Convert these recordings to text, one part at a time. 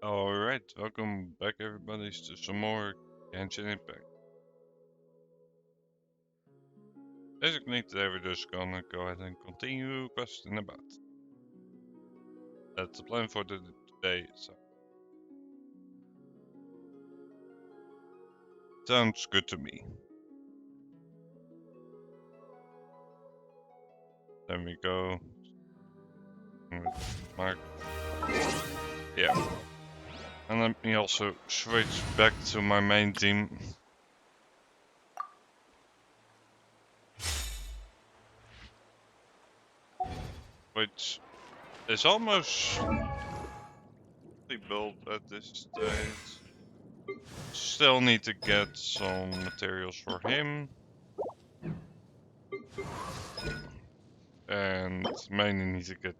Alright, welcome back everybody to some more Genshin Impact. Basically today we're just gonna go ahead and continue questing about. That's the plan for today, so. Sounds good to me. Then we go with Mark. Yeah. And let me also switch back to my main team. Which is almost built at this stage. Still need to get some materials for him. And mainly need to get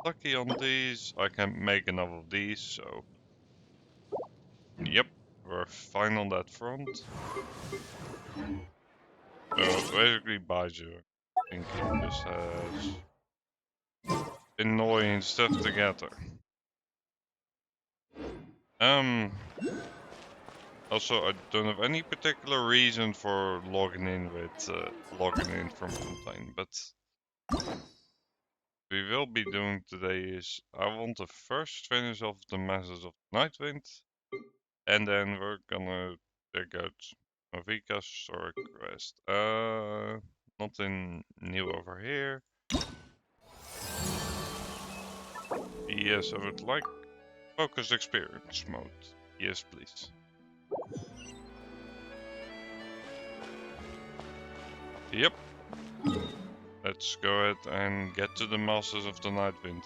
lucky on these. I can't make enough of these, so yep, we're fine on that front. So basically Baiju, I think he just has annoying stuff together. Also I don't have any particular reason for logging in from Fontaine, but we will be doing today is I want to first finish off the Masses of Nightwind, and then we're gonna check out Mavika's historic quest. Nothing new over here. Yes, I would like focused experience mode. Yes, please. Yep. Let's go ahead and get to the Masters of the Nightwind.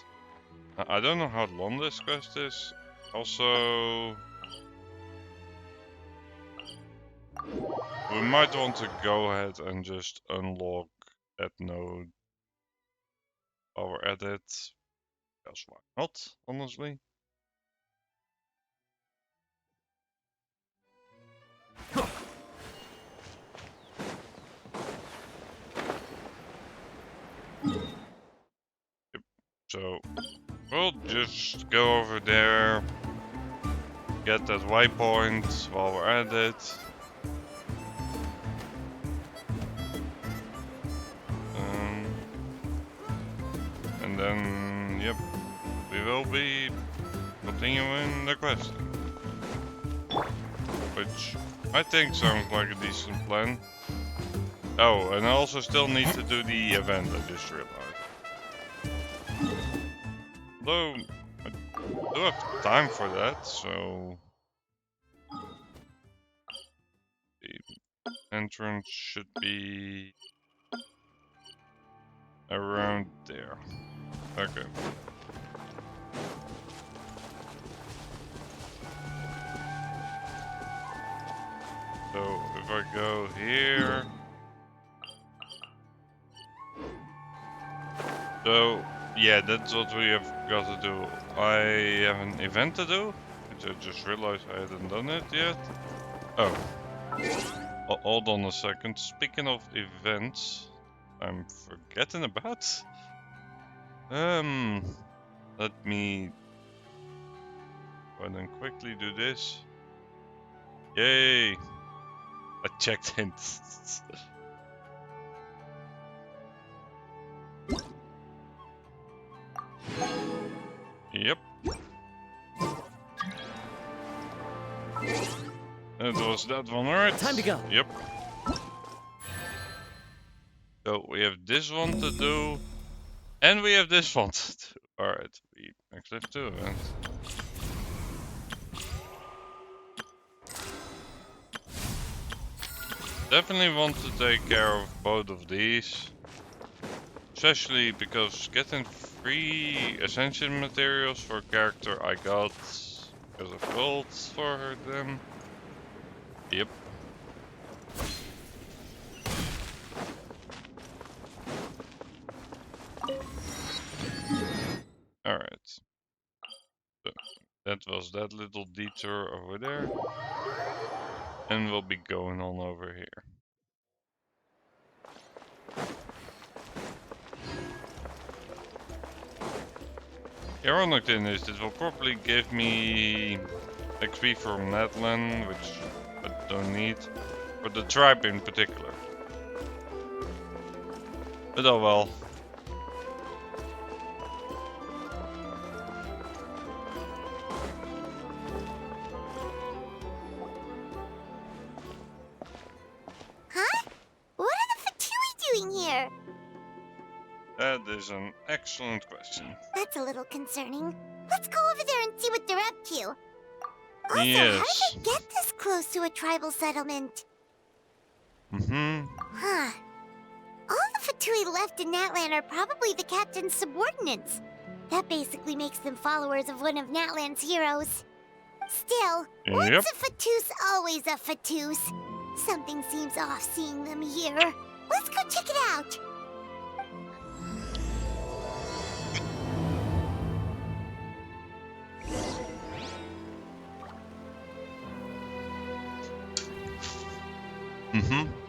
I don't know how long this quest is. Also, we might want to go ahead and just unlock that node while we're at it. Because why not, honestly? Yep. So, we'll just go over there, get that waypoint while we're at it. And then, yep, we will be continuing the quest. Which I think sounds like a decent plan. Oh, and I also still need to do the event, I just realized. Though, I do have time for that, so... The entrance should be... around there. Okay. So, if I go here... So, yeah, that's what we have got to do. I have an event to do, which I just realized I hadn't done it yet. Oh. Hold on a second. Speaking of events, I'm forgetting about. Let me go ahead and quickly do this. Yay! I checked in. Yep. It was that one, right? Time to go. Yep. So we have this one to do, and we have this one to do. Alright, we actually have two events. Definitely want to take care of both of these. Especially because getting free Ascension materials for a character I got because of gold for them. Yep. Alright. So that was that little detour over there. And we'll be going on over here. The ironic thing is, this will probably give me XP from Natlan, which I don't need, for the tribe in particular. But oh well. Huh? What are the Fatui doing here? That is an excellent question. That's a little concerning. Let's go over there and see what they're up to. Also, Yes. how did they get this close to a tribal settlement? Huh. All the Fatui left in Natlan are probably the captain's subordinates. That basically makes them followers of one of Natlan's heroes. Still, once Yep. a Fatus, always a Fatus. Something seems off seeing them here. Let's go check it out.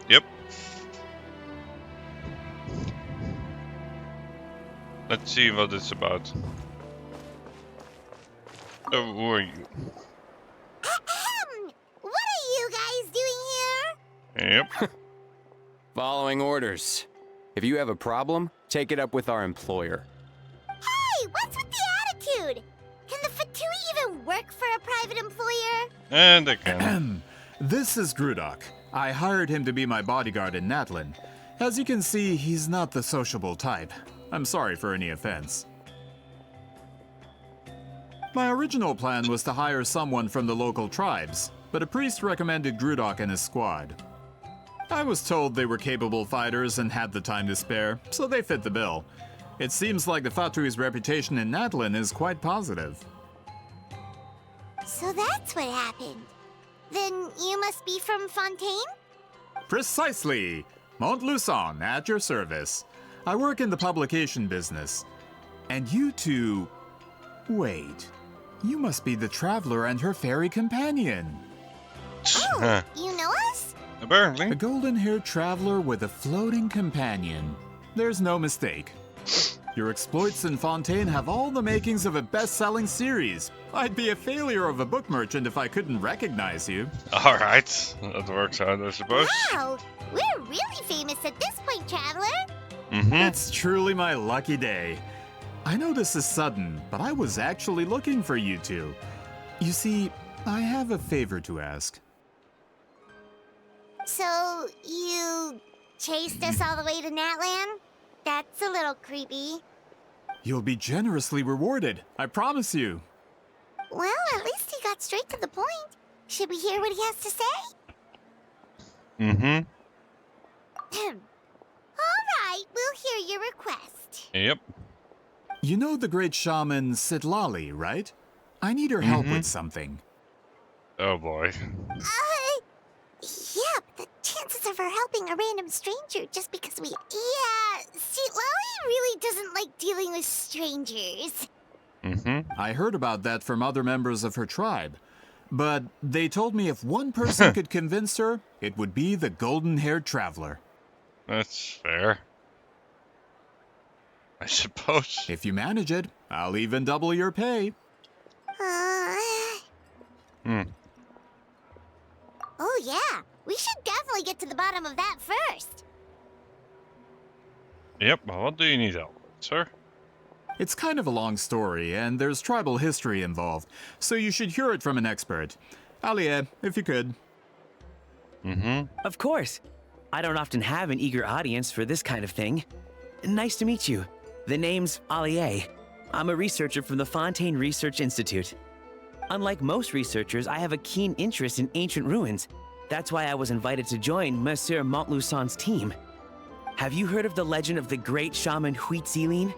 Yep. Let's see what it's about. So, who are you? Ahem! What are you guys doing here? Yep. Following orders. If you have a problem, take it up with our employer. Hey, what's with the attitude? Can the Fatui even work for a private employer? And again. This is Grudok. I hired him to be my bodyguard in Natlan. As you can see, he's not the sociable type. I'm sorry for any offense. My original plan was to hire someone from the local tribes, but a priest recommended Grudok and his squad. I was told they were capable fighters and had the time to spare, so they fit the bill. It seems like the Fatui's reputation in Natlan is quite positive. So that's what happened. Then you must be from Fontaine? Precisely! Montluçon, at your service. I work in the publication business. And you two... Wait. You must be the traveler and her fairy companion. Oh, you know us? Apparently. A golden-haired traveler with a floating companion. There's no mistake. Your exploits in Fontaine have all the makings of a best-selling series. I'd be a failure of a book merchant if I couldn't recognize you. Alright. That works out, I suppose. Wow, we're really famous at this point, Traveler. It's truly my lucky day. I know this is sudden, but I was actually looking for you two. You see, I have a favor to ask. So, you chased us all the way to Natlan? That's a little creepy. You'll be generously rewarded, I promise you. Well, at least he got straight to the point. Should we hear what he has to say? All right, we'll hear your request. Yep. You know the great shaman Sitlali, right? I need her help with something. Oh boy. Yeah, but the chances of her helping a random stranger just because we... Yeah, see, Lolly really doesn't like dealing with strangers. I heard about that from other members of her tribe. But they told me if one person could convince her, it would be the golden-haired traveler. That's fair. I suppose. If you manage it, I'll even double your pay. Oh yeah, we should definitely get to the bottom of that first. Yep, well, what do you need help with, sir? It's kind of a long story, and there's tribal history involved, so you should hear it from an expert. Alie, if you could. Of course. I don't often have an eager audience for this kind of thing. Nice to meet you. The name's Alie. I'm a researcher from the Fontaine Research Institute. Unlike most researchers, I have a keen interest in ancient ruins. That's why I was invited to join Monsieur Montluçon's team. Have you heard of the legend of the great shaman Huitzilin?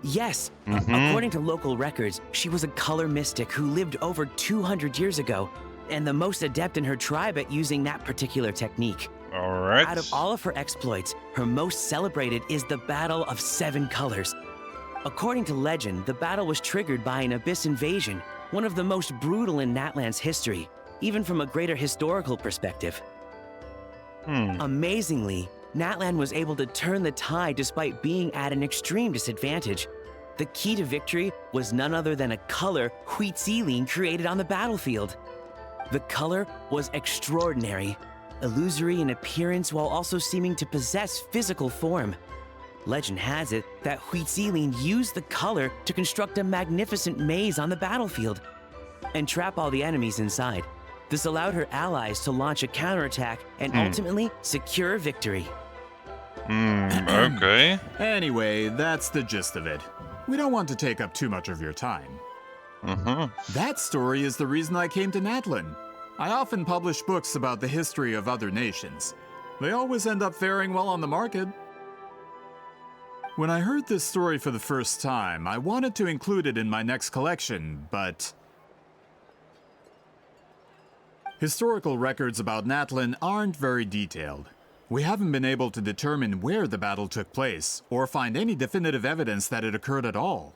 Yes. According to local records, she was a color mystic who lived over 200 years ago, and the most adept in her tribe at using that particular technique. Alright. Out of all of her exploits, her most celebrated is the Battle of Seven Colors. According to legend, the battle was triggered by an abyss invasion, one of the most brutal in Natlan's history, even from a greater historical perspective. Amazingly, Natlan was able to turn the tide despite being at an extreme disadvantage. The key to victory was none other than a color Huitzilin created on the battlefield. The color was extraordinary, illusory in appearance while also seeming to possess physical form. Legend has it that Huitzilin used the color to construct a magnificent maze on the battlefield and trap all the enemies inside. This allowed her allies to launch a counterattack and ultimately secure victory. Okay. Anyway, that's the gist of it. We don't want to take up too much of your time. That story is the reason I came to Natlan. I often publish books about the history of other nations. They always end up faring well on the market. When I heard this story for the first time, I wanted to include it in my next collection, but historical records about Natlan aren't very detailed. We haven't been able to determine where the battle took place, or find any definitive evidence that it occurred at all.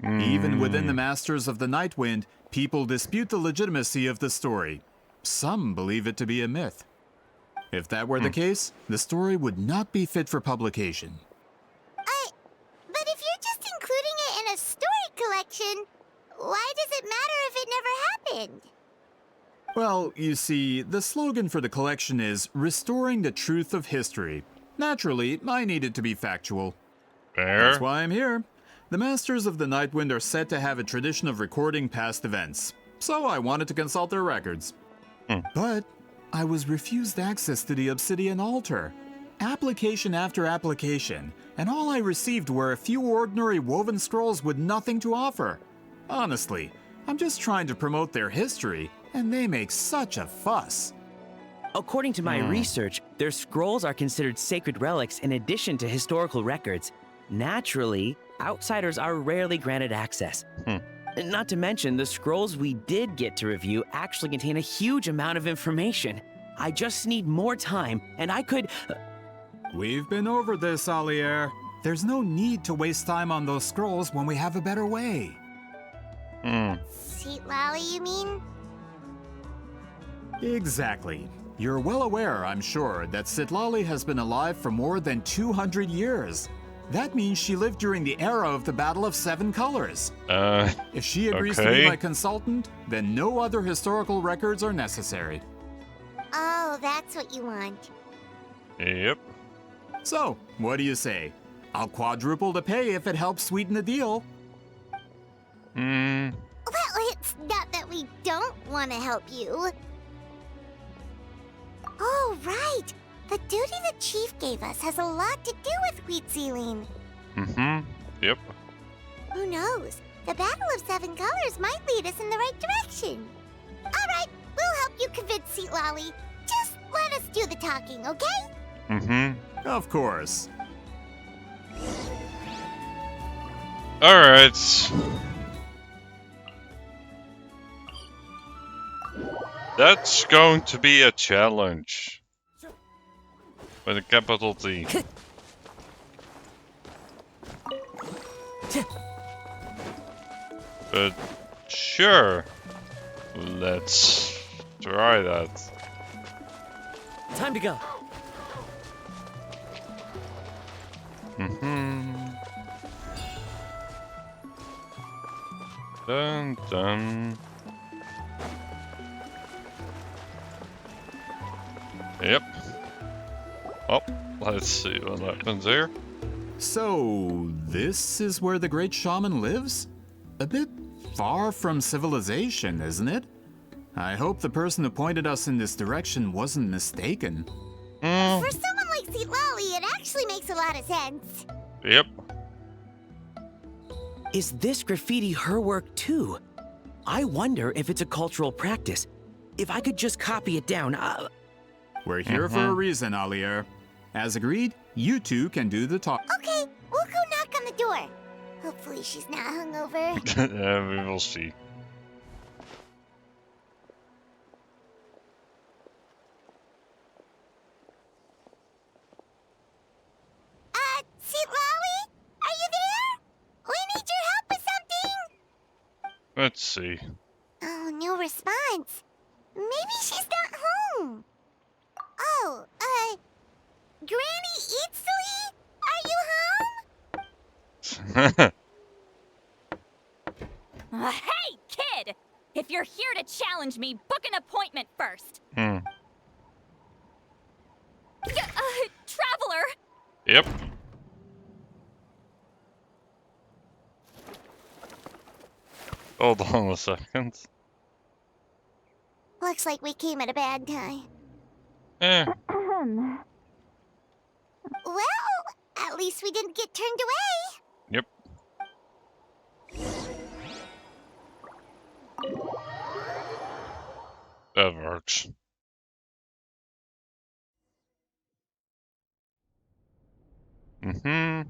Even within the Masters of the Nightwind, people dispute the legitimacy of the story. Some believe it to be a myth. If that were the case, the story would not be fit for publication. But if you're just including it in a story collection, why does it matter if it never happened? Well, you see, the slogan for the collection is Restoring the Truth of History. Naturally, I needed to be factual. Fair. That's why I'm here. The Masters of the Nightwind are said to have a tradition of recording past events, so I wanted to consult their records. But I was refused access to the Obsidian Altar. Application after application, and all I received were a few ordinary woven scrolls with nothing to offer. Honestly, I'm just trying to promote their history, and they make such a fuss. According to my research, their scrolls are considered sacred relics in addition to historical records. Naturally, outsiders are rarely granted access. Not to mention, the scrolls we did get to review actually contain a huge amount of information. I just need more time, and I could... We've been over this, Alier. There's no need to waste time on those scrolls when we have a better way. Sweet Lolly, you mean? Exactly. You're well aware, I'm sure, that Sitlali has been alive for more than 200 years. That means she lived during the era of the Battle of Seven Colors. If she agrees to be okay. my consultant, then no other historical records are necessary. Oh, that's what you want. Yep. So, what do you say? I'll quadruple the pay if it helps sweeten the deal. Well, it's not that we don't want to help you. Oh, right. The duty the chief gave us has a lot to do with Huitzilin. Yep. Who knows? The Battle of Seven Colors might lead us in the right direction. All right, we'll help you convince Seat Lolly. Just let us do the talking, okay? Of course. Alright. That's going to be a challenge. With a capital T. But sure. Let's try that. Time to go. Dun dun. Yep. Oh, let's see what happens here. So, this is where the Great Shaman lives? A bit far from civilization, isn't it? I hope the person who pointed us in this direction wasn't mistaken. For someone like Seat Lolly, it actually makes a lot of sense. Yep. Is this graffiti her work too? I wonder if it's a cultural practice. If I could just copy it down, We're here for a reason, Alier. As agreed, you two can do the talk. Okay, we'll go knock on the door. Hopefully she's not hungover. We will see. Seat Lolly? Are you there? We need your help with something. Let's see. Oh, no response. Maybe she's not home. Oh, Granny Eatsley? Are you home? Hey, kid! If you're here to challenge me, book an appointment first. Hmm. Traveler! Yep. Hold on a second. Looks like we came at a bad time. Eh. Well, at least we didn't get turned away. Yep. That works. Mm-hmm.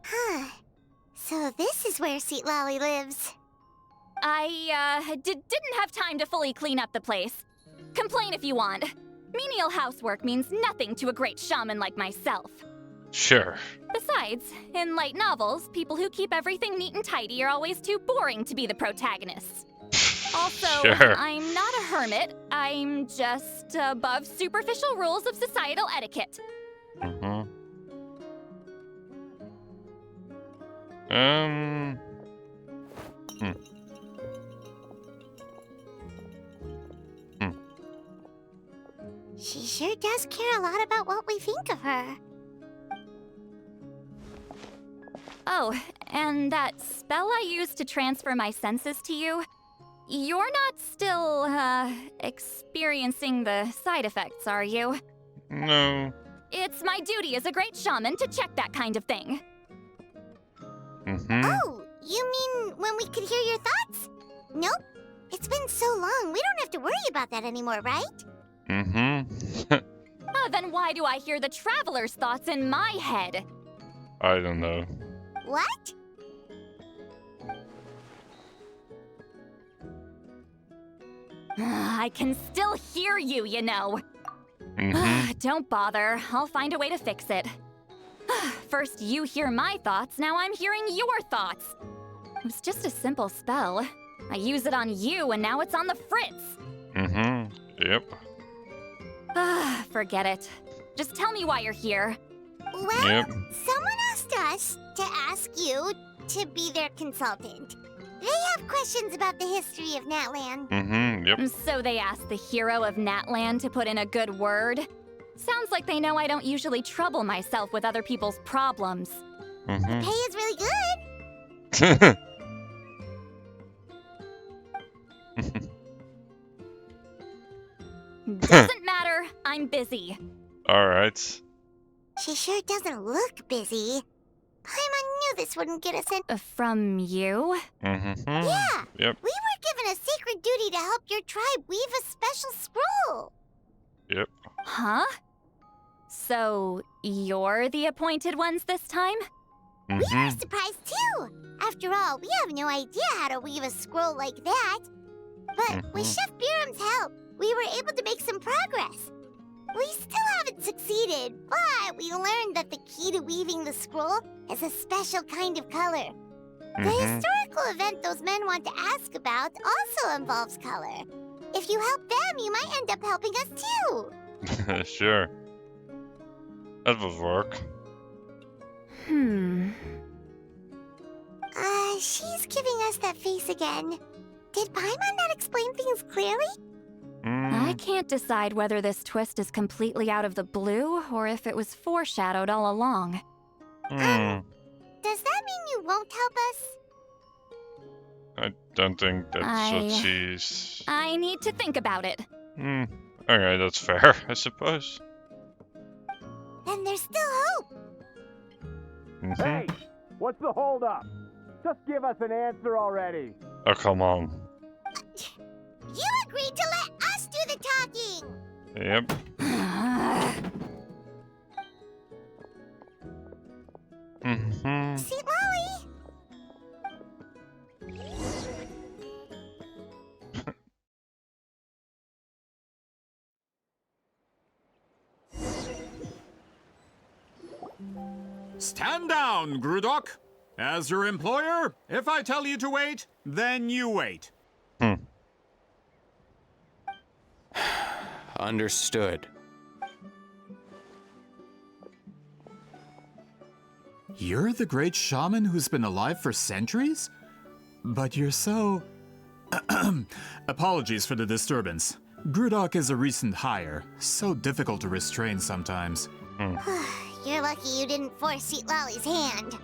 Huh. So this is where Seat Lolly lives. I didn't have time to fully clean up the place. Complain if you want. Menial housework means nothing to a great shaman like myself. Sure. Besides, in light novels, people who keep everything neat and tidy are always too boring to be the protagonists. Also, Sure. I'm not a hermit. I'm just above superficial rules of societal etiquette. Mm-hmm. Hmm. She sure does care a lot about what we think of her. Oh, and that spell I used to transfer my senses to you, you're not still, experiencing the side effects, are you? No. It's my duty as a great shaman to check that kind of thing. Mm-hmm. Oh, you mean when we could hear your thoughts? Nope. It's been so long, we don't have to worry about that anymore, right? Mm-hmm. Then why do I hear the traveler's thoughts in my head? I don't know. What? I can still hear you, you know. Mm-hmm. Don't bother. I'll find a way to fix it. First you hear my thoughts, now I'm hearing your thoughts. It was just a simple spell. I use it on you, and now it's on the Fritz. Mm-hmm. Yep. Forget it. Just tell me why you're here. Well, Yep. someone asked us to ask you to be their consultant. They have questions about the history of Natlan. Mm-hmm. Yep. So they asked the hero of Natlan to put in a good word? Sounds like they know I don't usually trouble myself with other people's problems. Mm-hmm. Pay is really good. Doesn't matter, I'm busy. Alright. She sure doesn't look busy. Paimon knew this wouldn't get us in. From you? Mm-hmm. Yeah, Yep. we were given a sacred duty to help your tribe weave a special scroll. Yep. Huh? So, you're the appointed ones this time? We're Mm-hmm. surprised too. After all, we have no idea how to weave a scroll like that. But with Mhm. Chef Biram's help, we were able to make some progress. We still haven't succeeded, but we learned that the key to weaving the scroll is a special kind of color. The Mm-hmm. historical event those men want to ask about also involves color. If you help them, you might end up helping us too. Sure. That would work. She's giving us that face again. Did Paimon not explain things clearly? I can't decide whether this twist is completely out of the blue or if it was foreshadowed all along. Mm. Does that mean you won't help us? I don't think that's what I- she's... I need to think about it. Okay, that's fair, I suppose. Then there's still hope. Mhm. Hey, what's the holdup? Just give us an answer already. Oh, come on. You agreed to let us do the talking. Yep. Mm-hmm. Seat Lolly. Stand down, Grudok. As your employer, if I tell you to wait, then you wait. Understood. You're the great shaman who's been alive for centuries? But you're so... Apologies for the disturbance. Grudok is a recent hire, so difficult to restrain sometimes. You're lucky you didn't force Sweet Lolly's hand.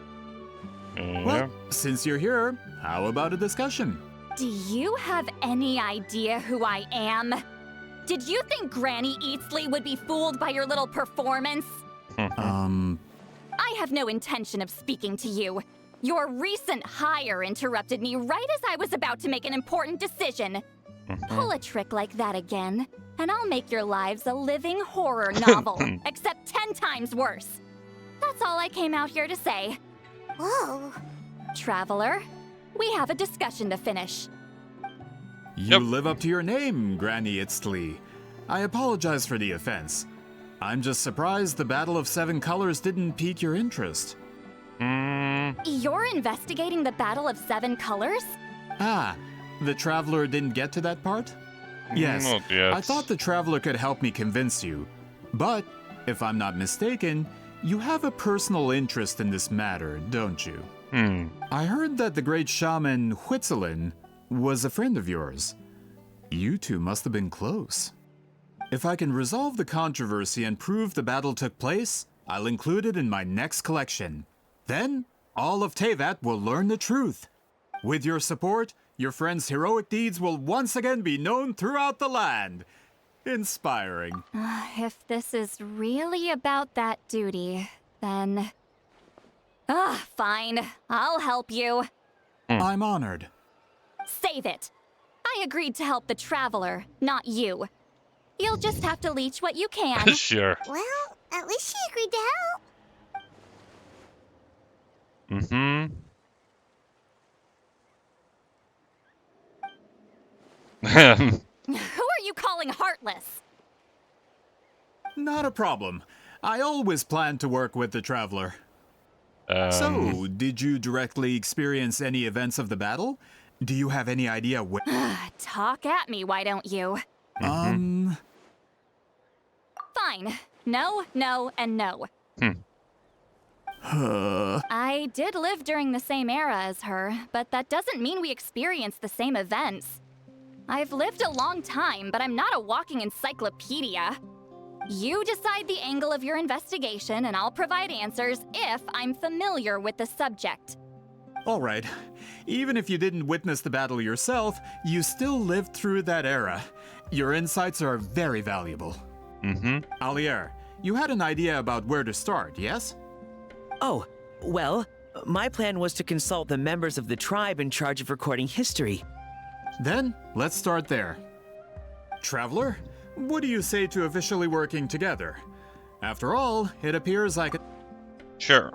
Yeah. Well, since you're here, how about a discussion? Do you have any idea who I am? Did you think Granny Eatsley would be fooled by your little performance? I have no intention of speaking to you. Your recent hire interrupted me right as I was about to make an important decision. Pull a trick like that again, and I'll make your lives a living horror novel, except 10 times worse. That's all I came out here to say. Whoa. Traveler, we have a discussion to finish. You Yep. live up to your name, Granny Itztli. I apologize for the offense. I'm just surprised the Battle of Seven Colors didn't pique your interest. You're investigating the Battle of Seven Colors? Ah, the Traveler didn't get to that part? Yes, Not yet. I thought the Traveler could help me convince you. But, if I'm not mistaken, you have a personal interest in this matter, don't you? I heard that the great shaman Huitzilin was a friend of yours. You two must have been close. If I can resolve the controversy and prove the battle took place, I'll include it in my next collection. Then, all of Teyvat will learn the truth. With your support, your friend's heroic deeds will once again be known throughout the land. Inspiring. If this is really about that duty, then... fine. I'll help you. I'm honored. Save it. I agreed to help the Traveler, not you. You'll just have to leech what you can. Sure. Well, at least she agreed to help. Who are you calling heartless? Not a problem. I always plan to work with the Traveler. So, did you directly experience any events of the battle? Do you have any idea where... Talk at me, why don't you? Um... Fine. No, no, and no. I did live during the same era as her, but that doesn't mean we experienced the same events. I've lived a long time, but I'm not a walking encyclopedia. You decide the angle of your investigation, and I'll provide answers if I'm familiar with the subject. All right. Even if you didn't witness the battle yourself, you still lived through that era. Your insights are very valuable. Alier, you had an idea about where to start, yes? Oh, well, my plan was to consult the members of the tribe in charge of recording history. Then, let's start there. Traveler, what do you say to officially working together? After all, it appears like a... Sure.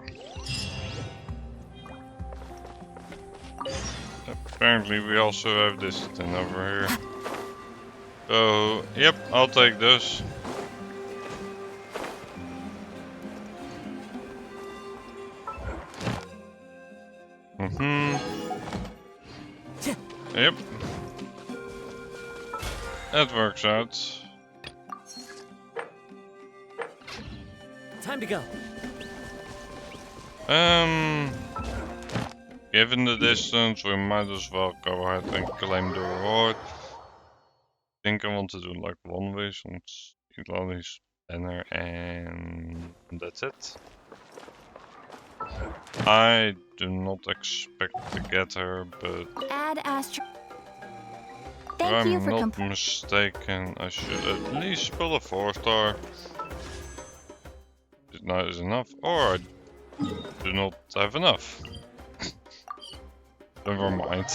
Apparently we also have this thing over here. So, yep, I'll take this. Yep. That works out. Time to go. Given the distance, we might as well go ahead and claim the reward. I think I want to do like one way, since Ilali's banner, and that's it. I do not expect to get her, but Add Astro. if Thank you I'm for not mistaken, I should at least pull a 4-star. Is not is enough, or I do not have enough. Never mind.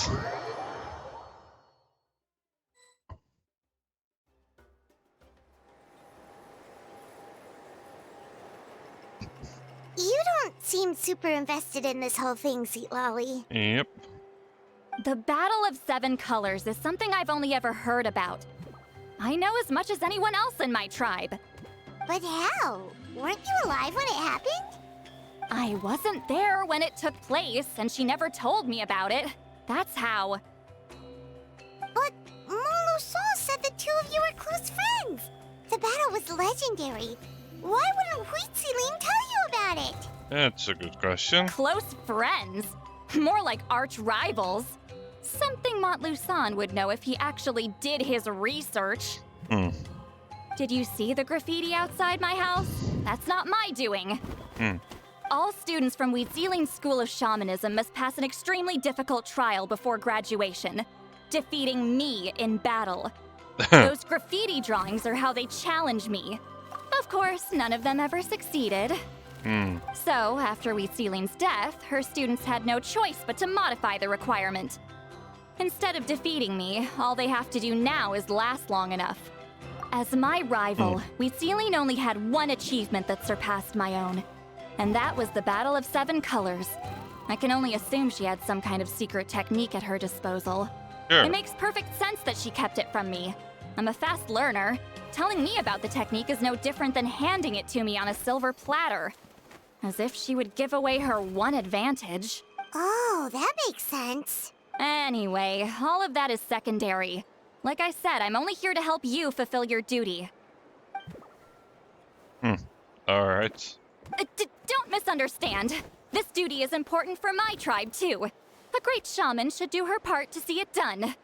You don't seem super invested in this whole thing, Sweet Lolly. Yep. The Battle of Seven Colors is something I've only ever heard about. I know as much as anyone else in my tribe. But how? Weren't you alive when it happened? I wasn't there when it took place, and she never told me about it. That's how. But Molo Sol said the two of you were close friends. The battle was legendary. Why wouldn't Huitzilin tell you about it? That's a good question. Close friends? More like arch rivals. Something Montluçon would know if he actually did his research. Hmm. Did you see the graffiti outside my house? That's not my doing. All students from Weeziling's School of Shamanism must pass an extremely difficult trial before graduation, defeating me in battle. Those graffiti drawings are how they challenge me. Of course, none of them ever succeeded. So, after Weeziling's death, her students had no choice but to modify the requirement. Instead of defeating me, all they have to do now is last long enough. As my rival, Weeziling only had one achievement that surpassed my own, and that was the Battle of Seven Colors. I can only assume she had some kind of secret technique at her disposal. Sure. It makes perfect sense that she kept it from me. I'm a fast learner. Telling me about the technique is no different than handing it to me on a silver platter. As if she would give away her one advantage. Oh, that makes sense. Anyway, all of that is secondary. Like I said, I'm only here to help you fulfill your duty. Alright. Don't misunderstand. This duty is important for my tribe, too. A great shaman should do her part to see it done.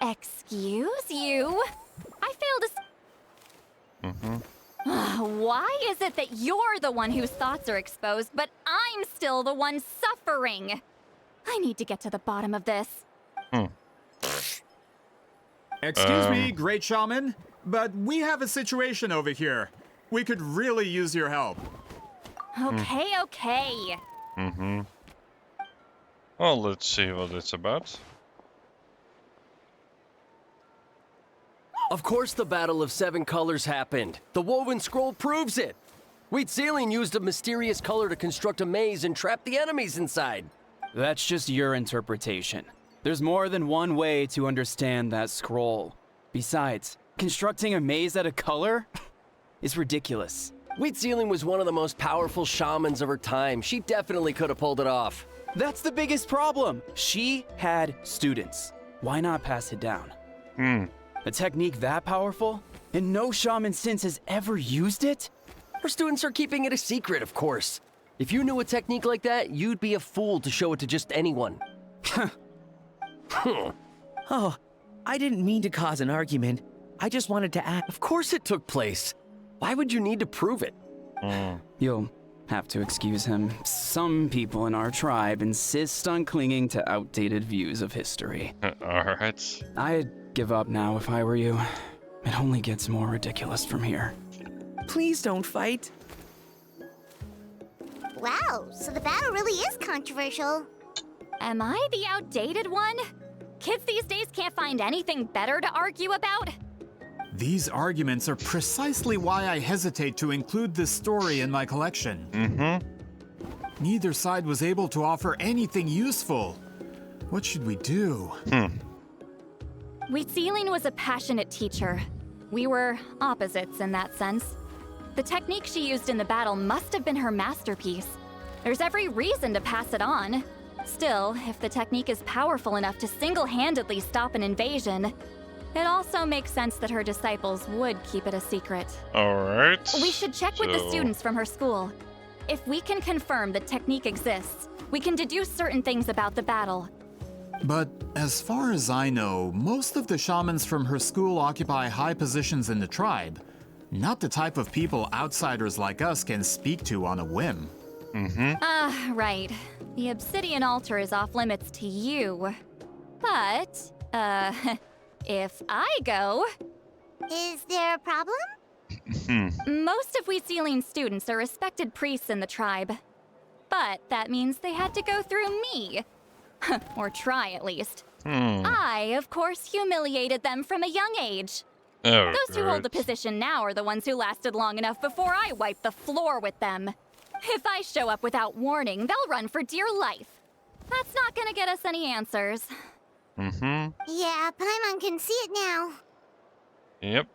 Excuse you? I failed to... Why is it that you're the one whose thoughts are exposed, but I'm still the one suffering? I need to get to the bottom of this. Excuse me, Great Shaman, but we have a situation over here. We could really use your help. Okay. Well, let's see what it's about. Of course the Battle of Seven Colors happened. The woven scroll proves it. Weeziling used a mysterious color to construct a maze and trap the enemies inside. That's just your interpretation. There's more than one way to understand that scroll. Besides, constructing a maze out of color is ridiculous. Weeziling was one of the most powerful shamans of her time. She definitely could have pulled it off. That's the biggest problem. She had students. Why not pass it down? A technique that powerful? And no shaman since has ever used it? Her students are keeping it a secret, of course. If you knew a technique like that, you'd be a fool to show it to just anyone. Oh, I didn't mean to cause an argument. I just wanted to ask. Of course it took place. Why would you need to prove it? You'll have to excuse him. Some people in our tribe insist on clinging to outdated views of history. Alright. I'd give up now if I were you. It only gets more ridiculous from here. Please don't fight. Wow, so the battle really is controversial. Am I the outdated one? Kids these days can't find anything better to argue about? These arguments are precisely why I hesitate to include this story in my collection. Neither side was able to offer anything useful. What should we do? Weeziling was a passionate teacher. We were opposites in that sense. The technique she used in the battle must have been her masterpiece. There's every reason to pass it on. Still, if the technique is powerful enough to single-handedly stop an invasion, it also makes sense that her disciples would keep it a secret. Alright. We should check with the So- students from her school. If we can confirm the technique exists, we can deduce certain things about the battle. But as far as I know, most of the shamans from her school occupy high positions in the tribe. Not the type of people outsiders like us can speak to on a whim. Right. The obsidian altar is off limits to you. But, if I go, Is there a problem? most of Weeziling's students are respected priests in the tribe. But that means they had to go through me. Or try, at least. I, of course, humiliated them from a young age. Oh, Those who hold the great. position now are the ones who lasted long enough before I wiped the floor with them. If I show up without warning, they'll run for dear life. That's not gonna get us any answers. Yeah, Paimon can see it now. Yep.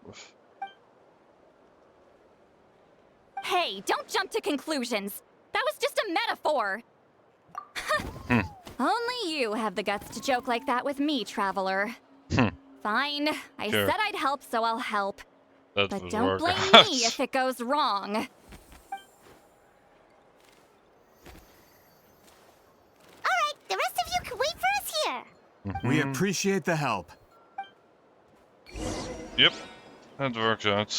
Hey, don't jump to conclusions. That was just a metaphor. Only you have the guts to joke like that with me, traveler. Fine. I Sure. said I'd help, so I'll help. That But would don't work blame out. me if it goes wrong. We appreciate the help. Yep, that works out.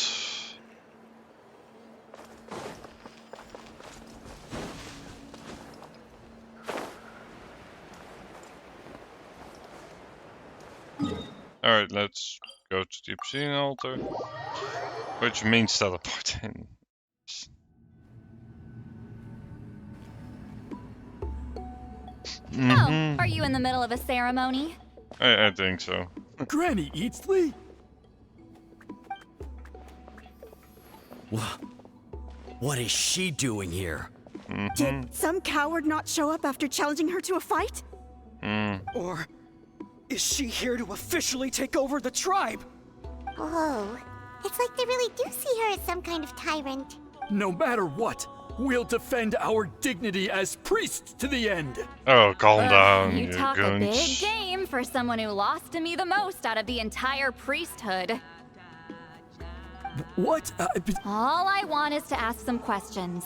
Alright, let's go to the obscene altar, which means teleporting. Oh, are you in the middle of a ceremony? I think so. Granny Eatsley? What is she doing here? Did some coward not show up after challenging her to a fight? Or is she here to officially take over the tribe? Whoa. It's like they really do see her as some kind of tyrant. No matter what, we'll defend our dignity as priests to the end. Oh, calm down, You you talk a big goons. game for someone who lost to me the most out of the entire priesthood. What? All I want is to ask some questions.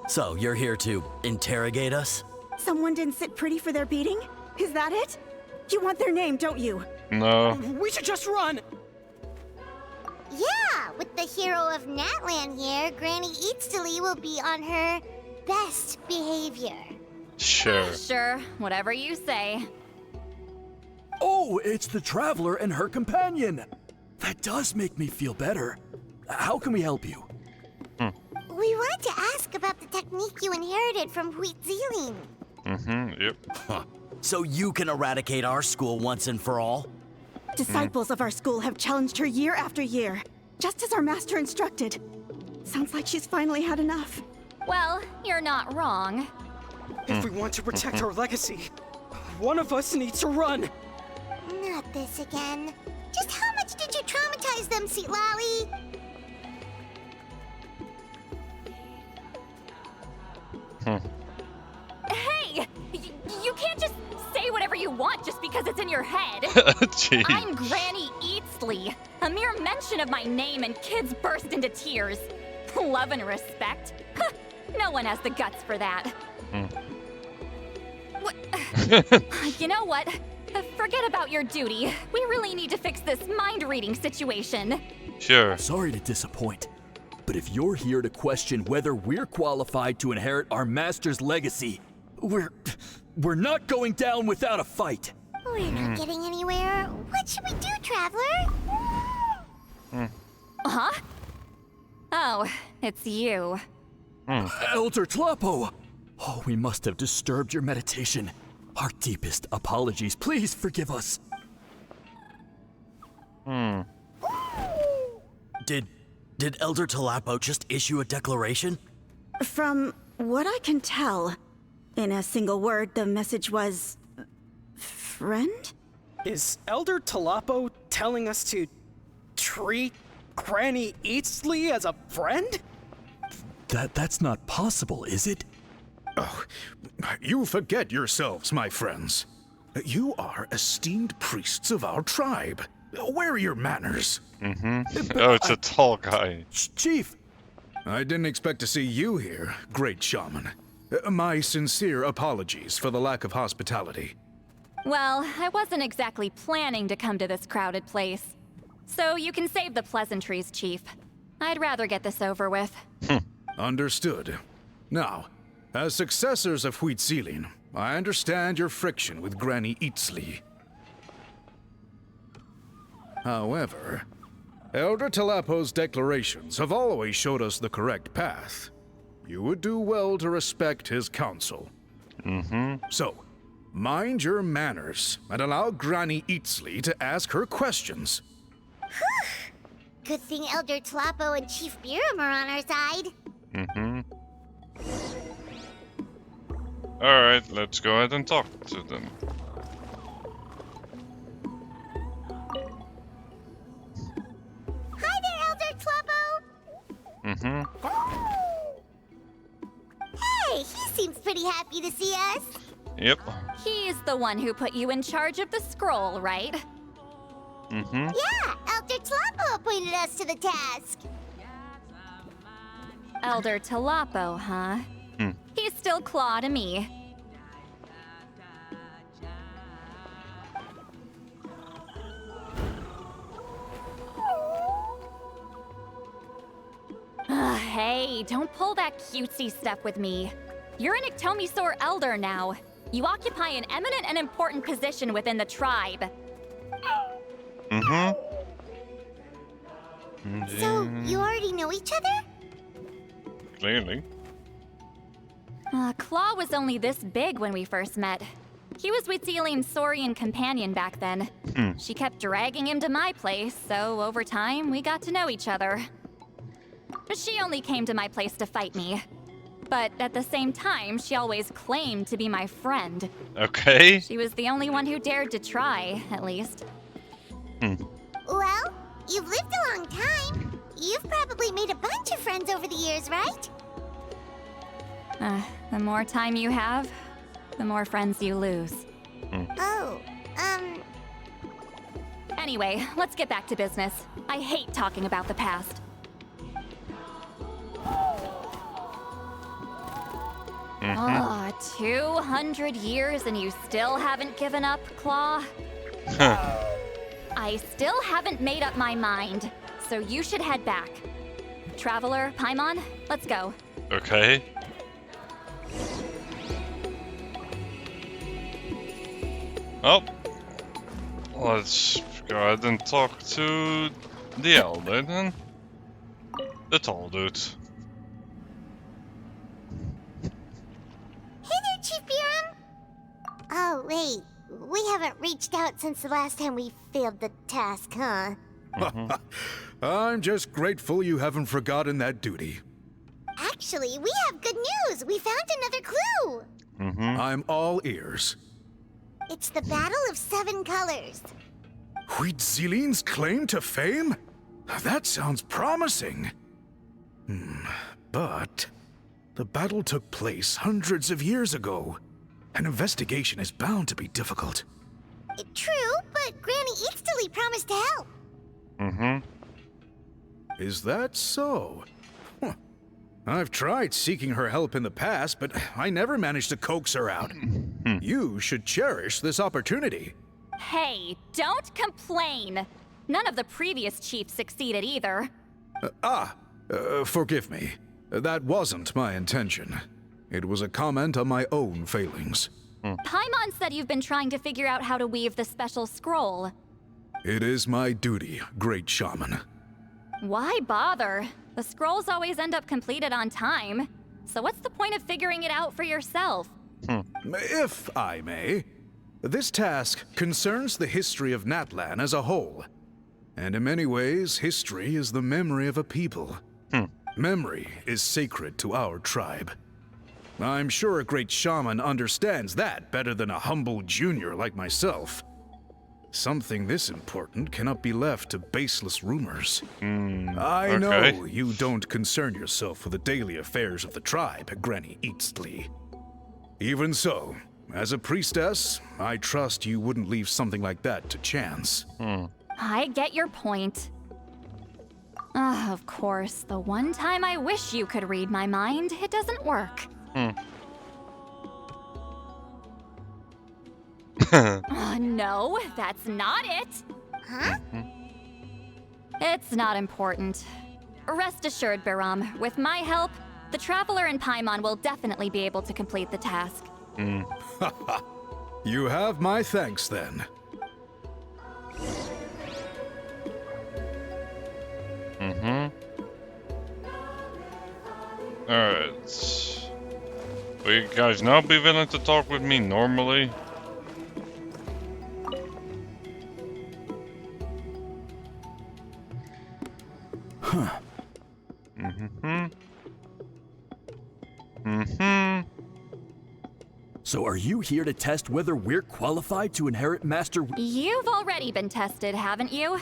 So, you're here to interrogate us? Someone didn't sit pretty for their beating? Is that it? You want their name, don't you? No. We should just run! Yeah, with the hero of Natlan here, Granny Eatsley will be on her best behavior. Sure. Sure, whatever you say. Oh, it's the Traveler and her companion. That does make me feel better. How can we help you? We wanted to ask about the technique you inherited from Huitziling. Yep. So you can eradicate our school once and for all? Disciples of our school have challenged her year after year, just as our master instructed. Sounds like she's finally had enough. Well, you're not wrong. If we want to protect our legacy, one of us needs to run. Not this again. Just how much did you traumatize them, Citlali? Hey! You can't just say whatever you want just because it's in your head. Jeez. I'm Granny Eatsley. A mere mention of my name and kids burst into tears. Love and respect? Huh, no one has the guts for that. You know what? Forget about your duty. We really need to fix this mind-reading situation. Sure. Sorry to disappoint, but if you're here to question whether we're qualified to inherit our master's legacy, we're not going down without a fight. We're not getting anywhere. What should we do, Traveler? Huh? Oh, it's you. Elder Tlapo! Oh, we must have disturbed your meditation. Our deepest apologies. Please forgive us. Did Elder Tlapo just issue a declaration? From what I can tell, in a single word, the message was... friend? Is Elder Tlapo telling us to treat Granny Eatsley as a friend? That's not possible, is it? Oh, you forget yourselves, my friends. You are esteemed priests of our tribe. Where are your manners? Oh, it's a tall guy. Chief! I didn't expect to see you here, great shaman. My sincere apologies for the lack of hospitality. Well, I wasn't exactly planning to come to this crowded place. So you can save the pleasantries, Chief. I'd rather get this over with. Understood. Now, as successors of Huitziling, I understand your friction with Granny Eatsley. However, Elder Tlapo's declarations have always showed us the correct path. You would do well to respect his counsel. So, mind your manners and allow Granny Eatsley to ask her questions. Good thing Elder Tlapo and Chief Biram are on our side. Alright, let's go ahead and talk to them. Hi there, Elder Tlapo! Hey, he seems pretty happy to see us. Yep. He's the one who put you in charge of the scroll, right? Yeah, Elder Tlapo appointed us to the task. Elder Tlapo, huh? He's still claw to me. Hey, don't pull that cutesy stuff with me. You're an Iktomisaur Elder now. You occupy an eminent and important position within the tribe. So, you already know each other? Clearly. Claw was only this big when we first met. He was Wheatzilian's Saurian companion back then. She kept dragging him to my place, so over time, we got to know each other. She only came to my place to fight me. But at the same time, she always claimed to be my friend. Okay. She was the only one who dared to try, at least. Well, you've lived a long time. You've probably made a bunch of friends over the years, right? The more time you have, the more friends you lose. Oh, Anyway, let's get back to business. I hate talking about the past. Ah, 200 years and you still haven't given up, Claw? I still haven't made up my mind, so you should head back. Traveler, Paimon, let's go. Okay. Well, let's go ahead and talk to the Elder then. The tall dude. hey there, Chief Biram. Oh, wait. We haven't reached out since the last time we failed the task, huh? I'm just grateful you haven't forgotten that duty. Actually, we have good news. We found another clue. I'm all ears. It's the Battle of 7 Colors. Wheatzilian's claim to fame? That sounds promising. But the battle took place hundreds of years ago. An investigation is bound to be difficult. True, but Granny Eatsterly promised to help. Is that so? Huh. I've tried seeking her help in the past, but I never managed to coax her out. You should cherish this opportunity. Hey, don't complain. None of the previous chiefs succeeded either. Forgive me. That wasn't my intention. It was a comment on my own failings. Paimon said you've been trying to figure out how to weave the special scroll. It is my duty, Great Shaman. Why bother? The scrolls always end up completed on time. So what's the point of figuring it out for yourself? If I may, this task concerns the history of Natlan as a whole. And in many ways, history is the memory of a people. Memory is sacred to our tribe. I'm sure a great shaman understands that better than a humble junior like myself. Something this important cannot be left to baseless rumors. I know you don't concern yourself with the daily affairs of the tribe, Granny Eatsterly. Even so, as a priestess, I trust you wouldn't leave something like that to chance. I get your point. Of course, the one time I wish you could read my mind, it doesn't work. No, that's not it. Huh? It's not important. Rest assured, Biram, with my help, the Traveler and Paimon will definitely be able to complete the task. You have my thanks then. Alright. Will you guys now be willing to talk with me normally? So are you here to test whether we're qualified to inherit Master... You've already been tested, haven't you?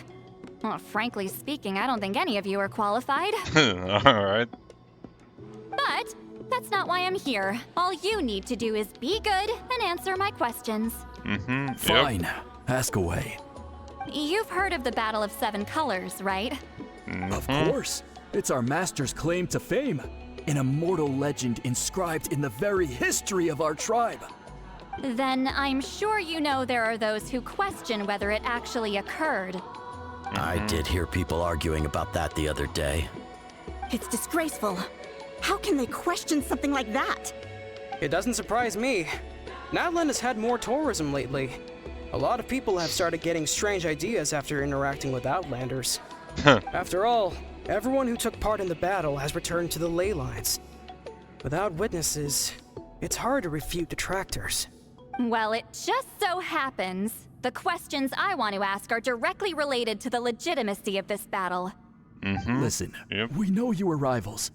Well, frankly speaking, I don't think any of you are qualified. Alright. But that's not why I'm here. All you need to do is be good and answer my questions. Fine. Ask away. You've heard of the Battle of 7 Colors, right? Of course. It's our master's claim to fame. An immortal legend inscribed in the very history of our tribe. Then I'm sure you know there are those who question whether it actually occurred. I did hear people arguing about that the other day. It's disgraceful. How can they question something like that? It doesn't surprise me. Natlan has had more tourism lately. A lot of people have started getting strange ideas after interacting with Outlanders. After all, everyone who took part in the battle has returned to the ley lines. Without witnesses, it's hard to refute detractors. Well, it just so happens the questions I want to ask are directly related to the legitimacy of this battle. Listen, we know you were rivals,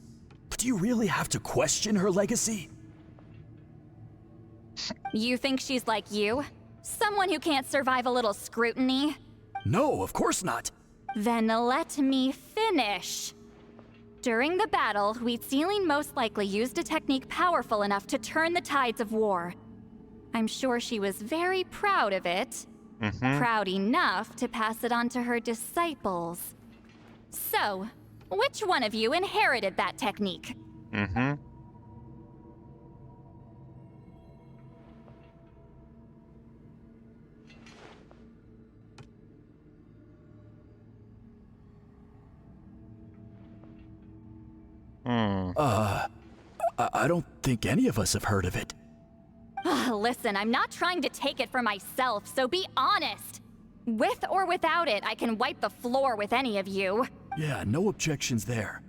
but do you really have to question her legacy? You think she's like you? Someone who can't survive a little scrutiny? No, of course not. Then let me finish. During the battle, Wheatsealing most likely used a technique powerful enough to turn the tides of war. I'm sure she was very proud of it. Proud enough to pass it on to her disciples. So, which one of you inherited that technique? I don't think any of us have heard of it. Listen, I'm not trying to take it for myself, so be honest. With or without it, I can wipe the floor with any of you. Yeah, no objections there.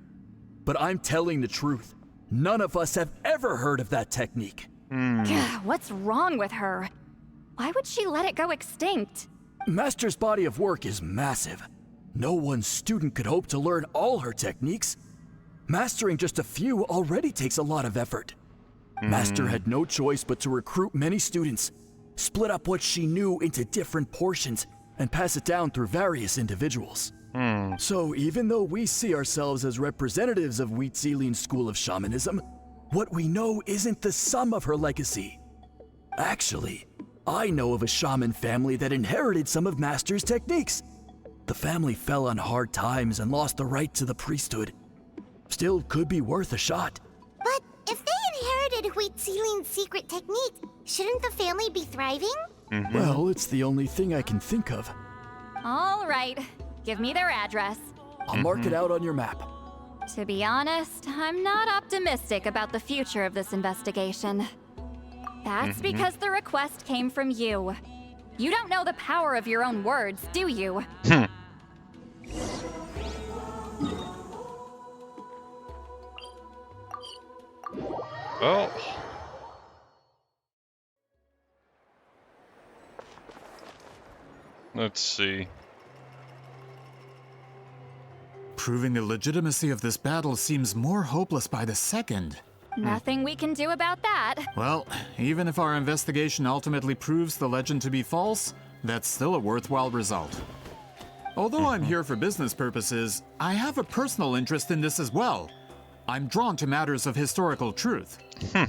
But I'm telling the truth. None of us have ever heard of that technique. What's wrong with her? Why would she let it go extinct? Master's body of work is massive. No one student could hope to learn all her techniques. Mastering just a few already takes a lot of effort. Master had no choice but to recruit many students, split up what she knew into different portions, and pass it down through various individuals. So even though we see ourselves as representatives of Wheatsealing's school of shamanism, what we know isn't the sum of her legacy. Actually, I know of a shaman family that inherited some of Master's techniques. The family fell on hard times and lost the right to the priesthood. Still could be worth a shot. But if they inherited Wheatsealing's secret technique, shouldn't the family be thriving? Well, it's the only thing I can think of. All right, give me their address. I'll mark it out on your map. To be honest, I'm not optimistic about the future of this investigation. That's because the request came from you. You don't know the power of your own words, do you? Well, let's see. Proving the legitimacy of this battle seems more hopeless by the second. Nothing we can do about that. Well, even if our investigation ultimately proves the legend to be false, that's still a worthwhile result. Although I'm here for business purposes, I have a personal interest in this as well. I'm drawn to matters of historical truth. Okay.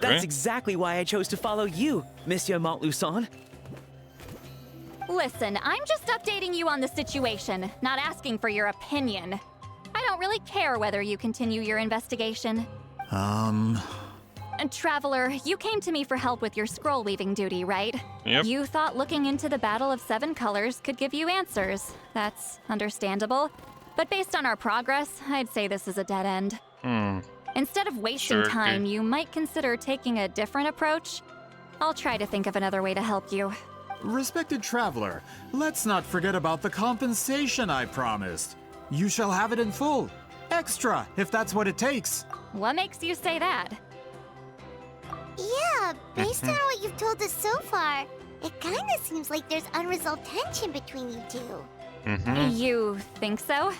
That's exactly why I chose to follow you, Monsieur Montluçon. Listen, I'm just updating you on the situation, not asking for your opinion. I don't really care whether you continue your investigation. And Traveler, you came to me for help with your scroll weaving duty, right? Yep. You thought looking into the Battle of Seven Colors could give you answers. That's understandable. But based on our progress, I'd say this is a dead end. Instead of wasting time, you might consider taking a different approach. I'll try to think of another way to help you. Respected Traveler, let's not forget about the compensation I promised. You shall have it in full. Extra, if that's what it takes. What makes you say that? Yeah, based on what you've told us so far, it kinda seems like there's unresolved tension between you two. You think so?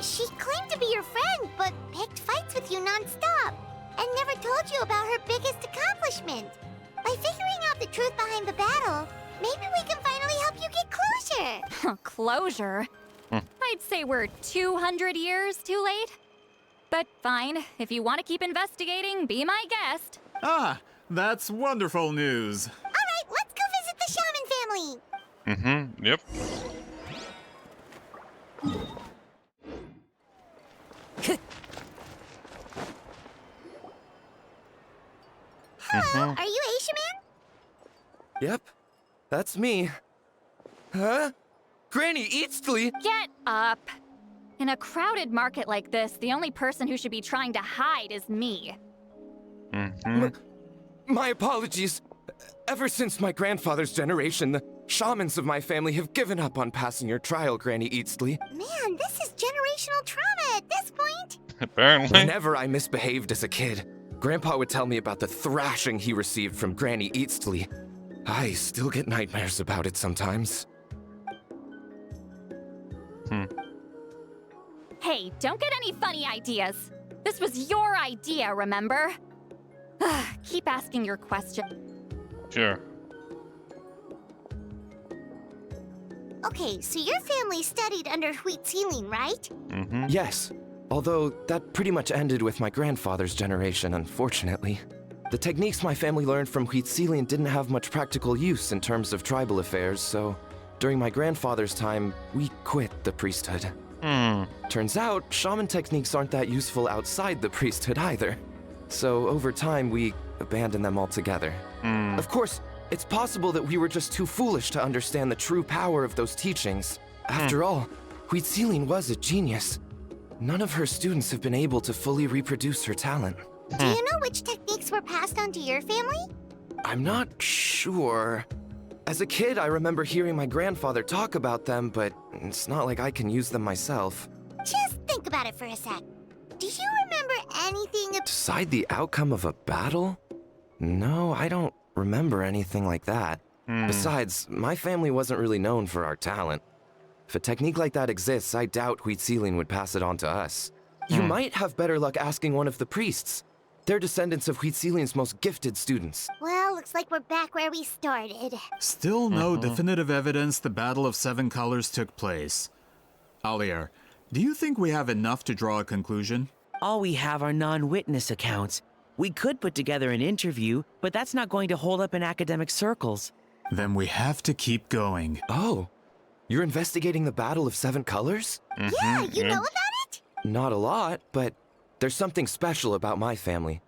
She claimed to be your friend, but picked fights with you non-stop, and never told you about her biggest accomplishment. By figuring out the truth behind the battle, maybe we can finally help you get closure. Closure? I'd say we're 200 years too late. But fine, if you want to keep investigating, be my guest. Ah, that's wonderful news. All right, let's go visit the shaman family. Yep. Hello, are you Asia Man? Yep, that's me. Huh? Granny Eatsley! Get up. In a crowded market like this, the only person who should be trying to hide is me. My apologies. Ever since my grandfather's generation, the shamans of my family have given up on passing your trial, Granny Eastley. Man, this is generational trauma at this point. Apparently. Whenever I misbehaved as a kid, Grandpa would tell me about the thrashing he received from Granny Eastley. I still get nightmares about it sometimes. Hey, don't get any funny ideas. This was your idea, remember? Keep asking your question. Sure. Okay, so your family studied under Huitzilin, right? Yes, although that pretty much ended with my grandfather's generation, unfortunately. The techniques my family learned from Huitzilin didn't have much practical use in terms of tribal affairs, so during my grandfather's time, we quit the priesthood. Turns out, shaman techniques aren't that useful outside the priesthood either. So over time, we abandoned them altogether. Of course, it's possible that we were just too foolish to understand the true power of those teachings. After all, Huitzilin was a genius. None of her students have been able to fully reproduce her talent. Do you know which techniques were passed on to your family? I'm not sure. As a kid, I remember hearing my grandfather talk about them, but it's not like I can use them myself. Just think about it for a sec. Do you remember anything Decide the outcome of a battle? No, I don't remember anything like that. Besides, my family wasn't really known for our talent. If a technique like that exists, I doubt Huitzilin would pass it on to us. You might have better luck asking one of the priests. They're descendants of Huitzilin's most gifted students. Well, looks like we're back where we started. Still no definitive evidence the Battle of Seven Colors took place. Alier, do you think we have enough to draw a conclusion? All we have are non-witness accounts. We could put together an interview, but that's not going to hold up in academic circles. Then we have to keep going. Oh, you're investigating the Battle of Seven Colors? Yeah, you know about it? Not a lot, but there's something special about my family.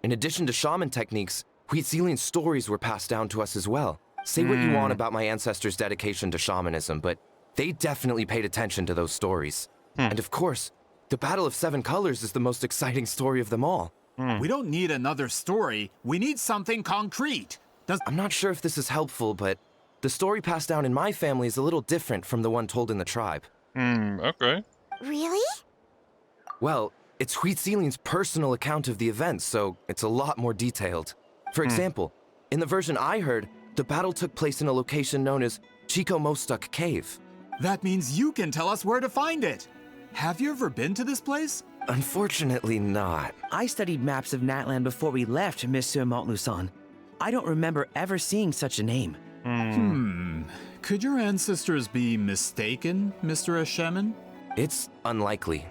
In addition to shaman techniques, Huitzilin's stories were passed down to us as well. Say what you want about my ancestors' dedication to shamanism, but they definitely paid attention to those stories. And of course, the Battle of Seven Colors is the most exciting story of them all. We don't need another story. We need something concrete. I'm not sure if this is helpful, but the story passed down in my family is a little different from the one told in the tribe. Okay. Really? Well, it's Huitzilin's personal account of the event, so it's a lot more detailed. For example, in the version I heard, the battle took place in a location known as Chico Mostuk Cave. That means you can tell us where to find it. Have you ever been to this place? Unfortunately not. I studied maps of Natlan before we left, Monsieur Montluçon. I don't remember ever seeing such a name. Could your ancestors be mistaken, Mr. Eshemin? It's unlikely.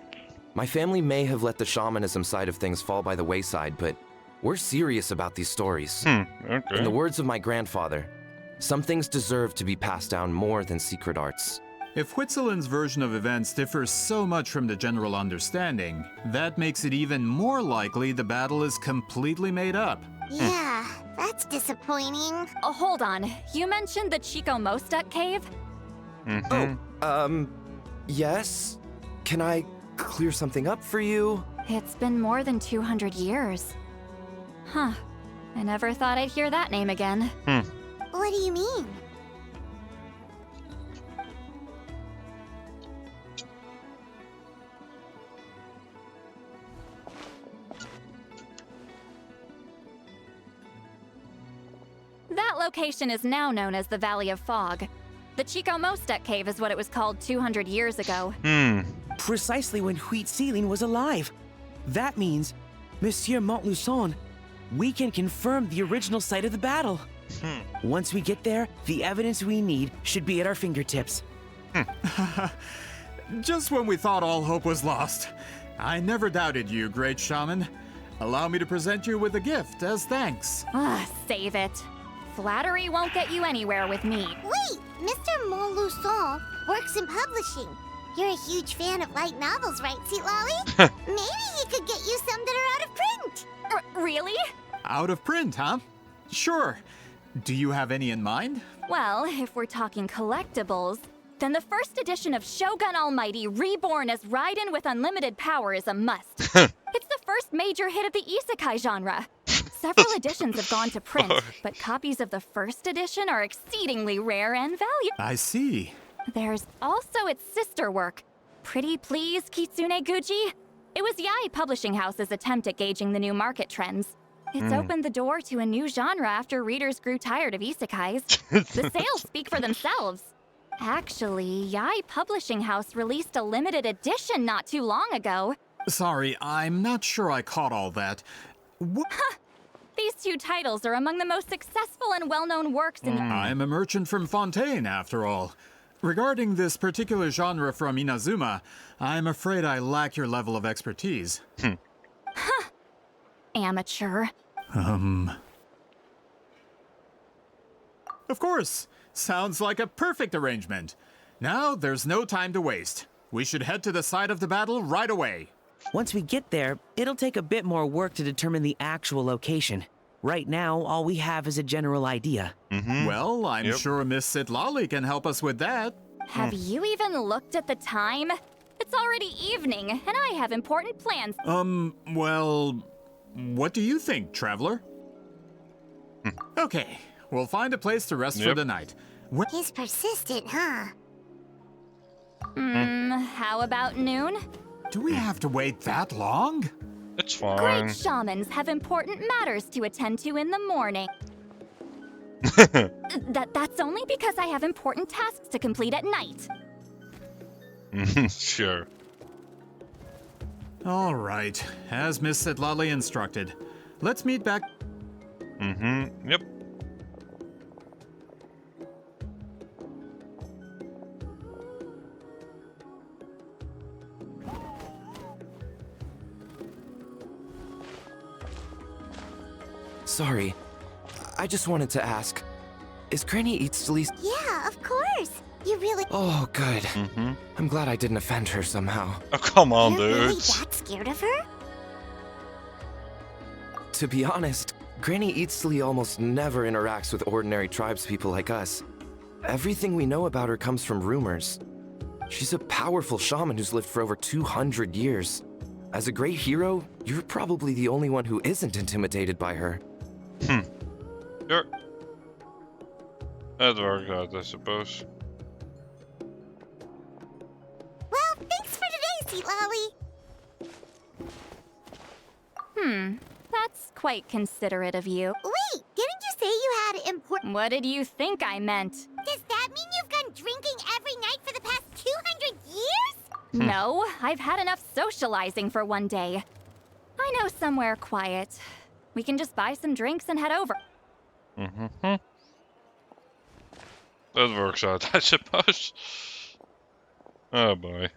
My family may have let the shamanism side of things fall by the wayside, but we're serious about these stories. Okay. In the words of my grandfather, some things deserve to be passed down more than secret arts. If Huitzilin's version of events differs so much from the general understanding, that makes it even more likely the battle is completely made up. Yeah, that's disappointing. Oh, hold on. You mentioned the Chico Mostuk cave? Yes? Can I clear something up for you? It's been more than 200 years. Huh. I never thought I'd hear that name again. What do you mean? That location is now known as the Valley of Fog. The Chico Mostuk cave is what it was called 200 years ago. Precisely when Huitzilin was alive. That means, Monsieur Montluçon, we can confirm the original site of the battle. Once we get there, the evidence we need should be at our fingertips. Just when we thought all hope was lost. I never doubted you, great shaman. Allow me to present you with a gift as thanks. Save it. Flattery won't get you anywhere with me. Wait, Mr. Montluçon works in publishing. You're a huge fan of light novels, right, Seatlolly? Maybe he could get you some that are out of print. Really? Out of print, huh? Sure. Do you have any in mind? Well, if we're talking collectibles, then the first edition of Shogun Almighty Reborn as Raiden with unlimited power is a must. It's the first major hit of the isekai genre. Several editions have gone to print, but copies of the first edition are exceedingly rare and valuable. I see. There's also its sister work, Pretty Please Kitsune Guji. It was Yae Publishing House's attempt at gauging the new market trends. It's opened the door to a new genre after readers grew tired of isekais. The sales speak for themselves. Actually, Yae Publishing House released a limited edition not too long ago. Sorry, I'm not sure I caught all that. These two titles are among the most successful and well-known works in the... I'm a merchant from Fontaine, after all. Regarding this particular genre from Inazuma, I'm afraid I lack your level of expertise. Amateur. Of course. Sounds like a perfect arrangement. Now, there's no time to waste. We should head to the site of the battle right away. Once we get there, it'll take a bit more work to determine the actual location. Right now, all we have is a general idea. Well, I'm sure Miss Sitlali can help us with that. Have you even looked at the time? It's already evening, and I have important plans. Well, what do you think, traveler? Okay, we'll find a place to rest for the night. He's persistent, huh? How about noon? Do we have to wait that long? It's fine. Great shamans have important matters to attend to in the morning. That's only because I have important tasks to complete at night. Sure. All right, as Miss Sitlali instructed. Let's meet back. Yep. Sorry. I just wanted to ask, is Granny Eatsley... Yeah, of course. You really... Oh, good. I'm glad I didn't offend her somehow. Oh, come on, You're really dudes. that scared of her? To be honest, Granny Eatsley almost never interacts with ordinary tribespeople like us. Everything we know about her comes from rumors. She's a powerful shaman who's lived for over 200 years. As a great hero, you're probably the only one who isn't intimidated by her. Sure. That worked out, I suppose. Well, thanks for today, Sitlali. That's quite considerate of you. Wait, didn't you say you had important... What did you think I meant? Does that mean you've gone drinking every night for the past 200 years? No, I've had enough socializing for one day. I know somewhere quiet. We can just buy some drinks and head over. That works out, I suppose. Oh boy.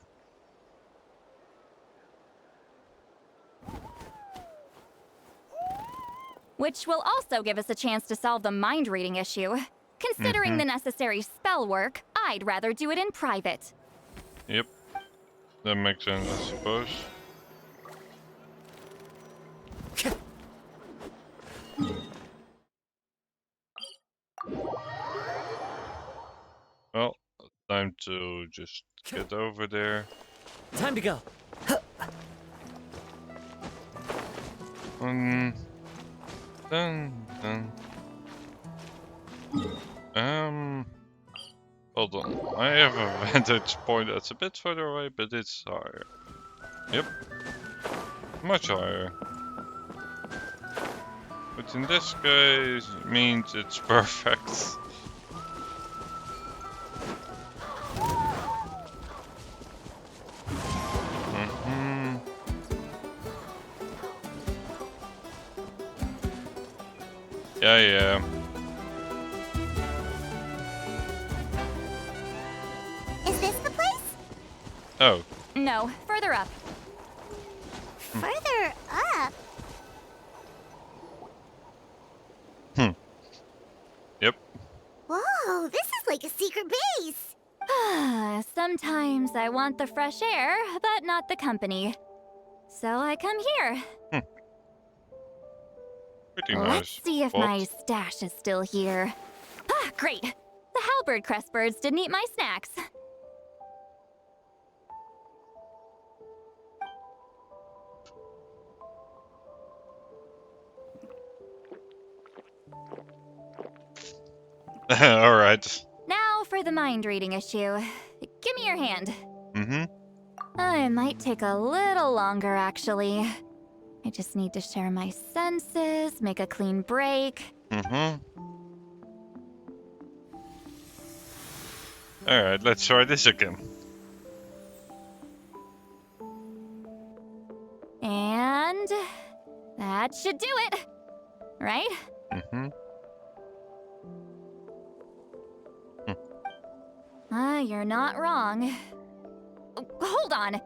Which will also give us a chance to solve the mind reading issue. Considering the necessary spell work, I'd rather do it in private. Yep. That makes sense, I suppose. Well, time to just get over there. Time to go. Hold on. I have a vantage point that's a bit further away, but it's higher. Yep. Much higher. But in this case, it means it's perfect. Yeah. Is this the place? Oh. No, further up. Further up? Yep. Whoa, this is like a secret base. Sometimes I want the fresh air, but not the company. So I come here. Pretty nice. Let's see if my stash is still here. Ah, great! The halberd crest birds didn't eat my snacks. Alright. Now for the mind reading issue. Give me your hand. Mm-hmm. It might take a little longer, actually. I just need to share my senses, make a clean break. Mm-hmm. Alright, let's try this again. And that should do it. Right? Mm-hmm. You're not wrong. Hold on.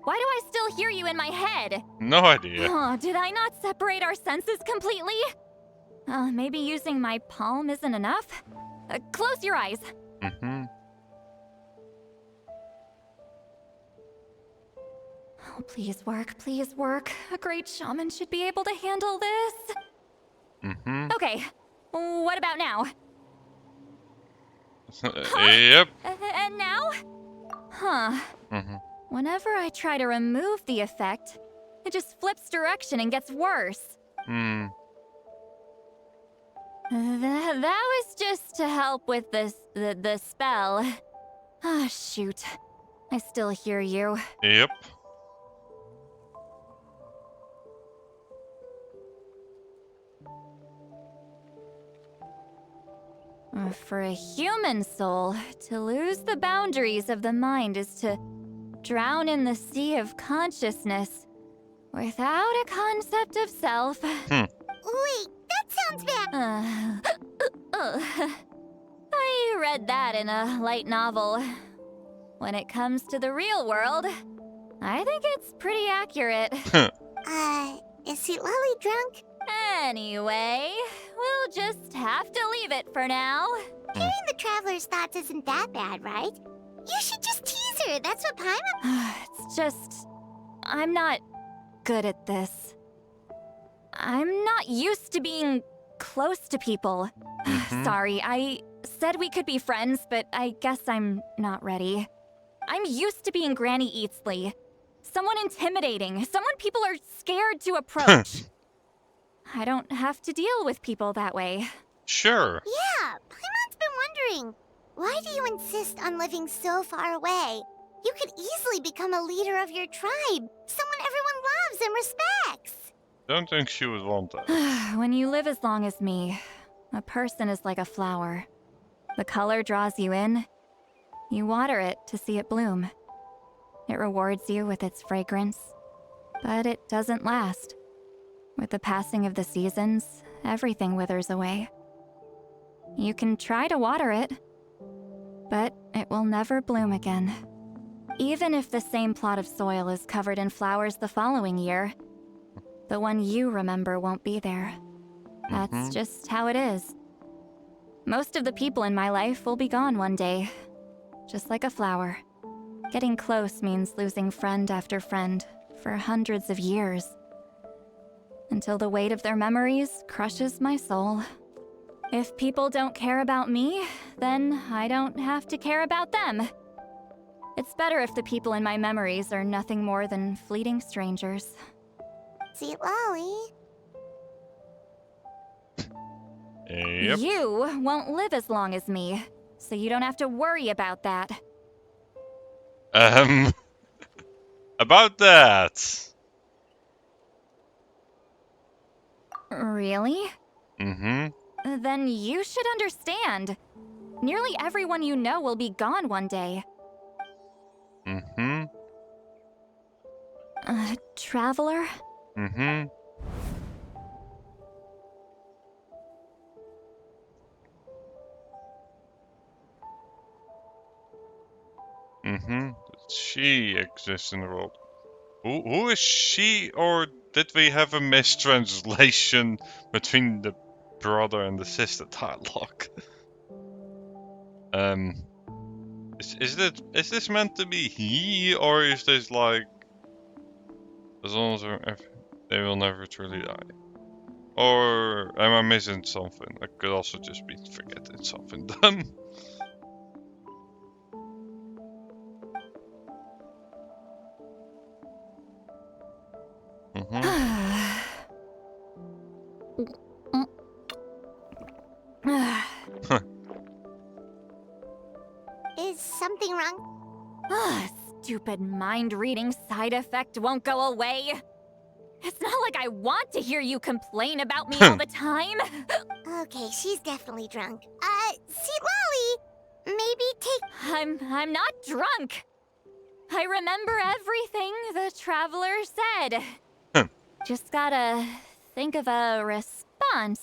Why do I still hear you in my head? No idea. Oh, did I not separate our senses completely? Maybe using my palm isn't enough? Close your eyes. Mm-hmm. Oh, please work, please work. A great shaman should be able to handle this. Mm-hmm. Okay, what about now? Yep. And now? Huh. Mm-hmm. Whenever I try to remove the effect, it just flips direction and gets worse. Hmm. That was just to help with the spell. Ah, shoot. I still hear you. Yep. For a human soul, to lose the boundaries of the mind is to drown in the sea of consciousness without a concept of self. Wait, that sounds bad. I read that in a light novel. When it comes to the real world, I think it's pretty accurate. Is Sweet Lolly drunk? Anyway, we'll just have to leave it for now. Hearing the Traveler's thoughts isn't that bad, right? You should just tease her. That's what Paimon... It's just... I'm not good at this. I'm not used to being close to people. Sorry, I said we could be friends, but I guess I'm not ready. I'm used to being Granny Eatsley. Someone intimidating, someone people are scared to approach. I don't have to deal with people that way. Sure. Yeah, Paimon's been wondering. Why do you insist on living so far away? You could easily become a leader of your tribe. Someone everyone loves and respects. Don't think she would want that. When you live as long as me, a person is like a flower. The color draws you in. You water it to see it bloom. It rewards you with its fragrance, but it doesn't last. With the passing of the seasons, everything withers away. You can try to water it, but it will never bloom again. Even if the same plot of soil is covered in flowers the following year, the one you remember won't be there. That's just how it is. Most of the people in my life will be gone one day, just like a flower. Getting close means losing friend after friend for hundreds of years, until the weight of their memories crushes my soul. If people don't care about me, then I don't have to care about them. It's better if the people in my memories are nothing more than fleeting strangers. Sweet Lolly. Yep. You won't live as long as me, so you don't have to worry about that. About that. Really? Mm-hmm. Then you should understand. Nearly everyone you know will be gone one day. Mm-hmm. Traveler? Mm-hmm. Mm-hmm. She exists in the world. Who is she, or did we have a mistranslation between the brother and the sister dialogue? Is this meant to be he, or is this like as long as they will never truly die? Or am I missing something? I could also just be forgetting something dumb. something wrong? Ugh, stupid mind-reading side effect won't go away. It's not like I want to hear you complain about me all the time. Okay, she's definitely drunk. Sweet Lolly, maybe take... I'm not drunk. I remember everything the traveler said. Just gotta think of a response.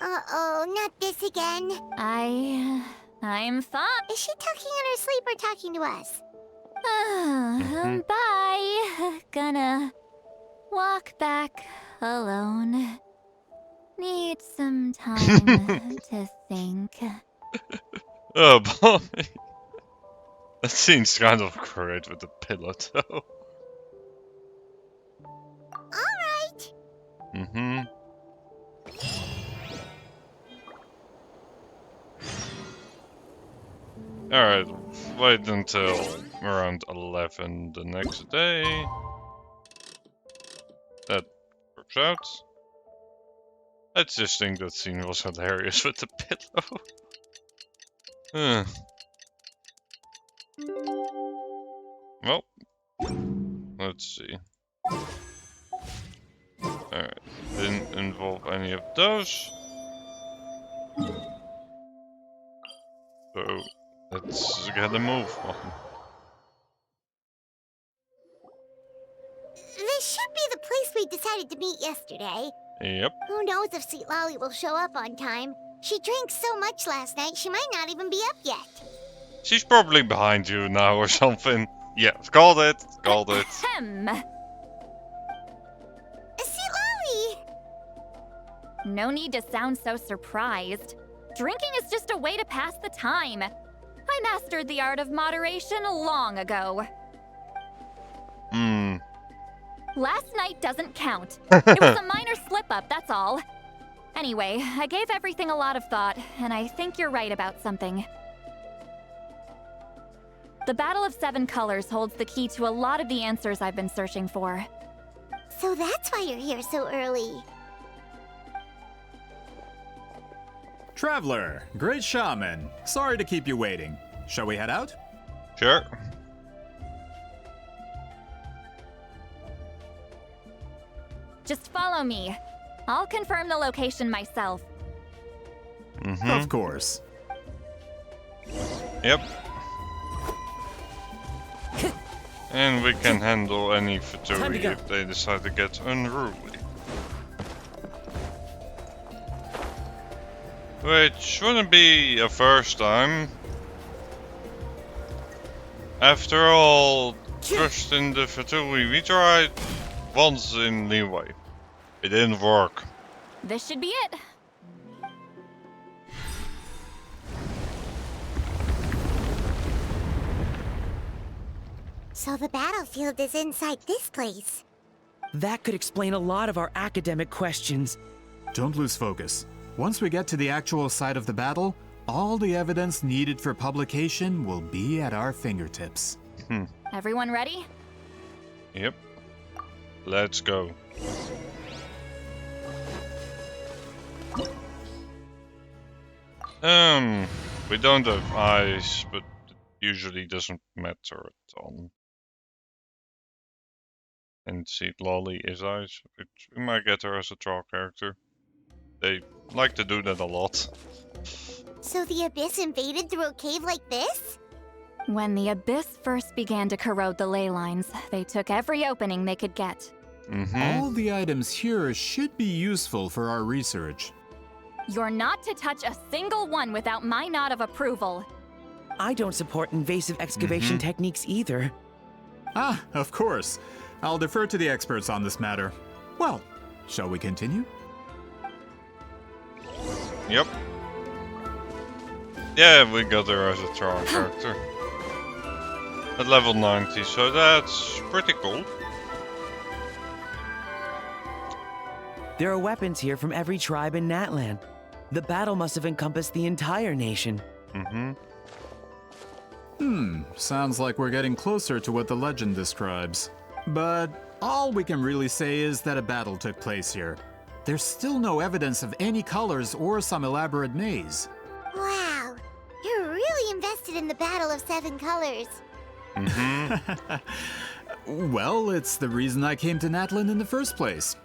Uh-oh, not this again. I'm fine. Is she talking in her sleep or talking to us? Bye. Gonna walk back alone. Need some time to think. Oh, Bobby. That seems kind of great with the pillow, though. Alright. Alright, wait until around 11 the next day. That works out. I just think that scene was hilarious with the pillow. Well, let's see. Alright, didn't involve any of those. So, let's get a move on. This should be the place we decided to meet yesterday. Yep. Who knows if Sweet Lolly will show up on time? She drank so much last night, she might not even be up yet. She's probably behind you now or something. Yeah, called it. Called it. Sweet Lolly! No need to sound so surprised. Drinking is just a way to pass the time. I mastered the art of moderation long ago. Last night doesn't count. It was a minor slip-up, that's all. Anyway, I gave everything a lot of thought, and I think you're right about something. The Battle of Seven Colors holds the key to a lot of the answers I've been searching for. So that's why you're here so early. Traveler, great shaman. Sorry to keep you waiting. Shall we head out? Sure. Just follow me. I'll confirm the location myself. Of course. Yep. And we can handle any Fatui if they decide to get unruly. Which wouldn't be a first time. After all, trust in the Fatui, we tried once in Leeway. It didn't work. This should be it. So the battlefield is inside this place. That could explain a lot of our academic questions. Don't lose focus. Once we get to the actual site of the battle, all the evidence needed for publication will be at our fingertips. Everyone ready? Yep. Let's go. We don't have eyes, but it usually doesn't matter at all. And see, Lolly is eyes, which we might get her as a trial character. They like to do that a lot. So the Abyss invaded through a cave like this? When the Abyss first began to corrode the ley lines, they took every opening they could get. All the items here should be useful for our research. You're not to touch a single one without my nod of approval. I don't support invasive excavation techniques either. Ah, of course. I'll defer to the experts on this matter. Well, shall we continue? Yep. Yeah, we got her as a trial character. At level 90, so that's pretty cool. There are weapons here from every tribe in Natlan. The battle must have encompassed the entire nation. Sounds like we're getting closer to what the legend describes. But all we can really say is that a battle took place here. There's still no evidence of any colors or some elaborate maze. Wow, you're really invested defeated in the Battle of Seven Colors? Well, it's the reason I came to Natlan in the first place.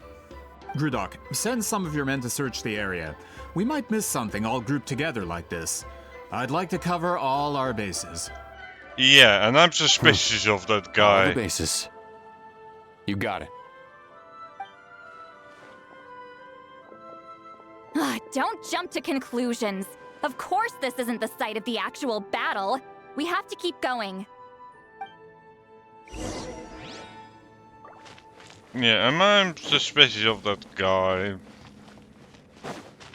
Grudok, send some of your men to search the area. We might miss something all grouped together like this. I'd like to cover all our bases. Yeah, and I'm suspicious of that All guy. the bases. You got it. Don't jump to conclusions. Of course this isn't the site of the actual battle. We have to keep going. Yeah, and I'm suspicious of that guy.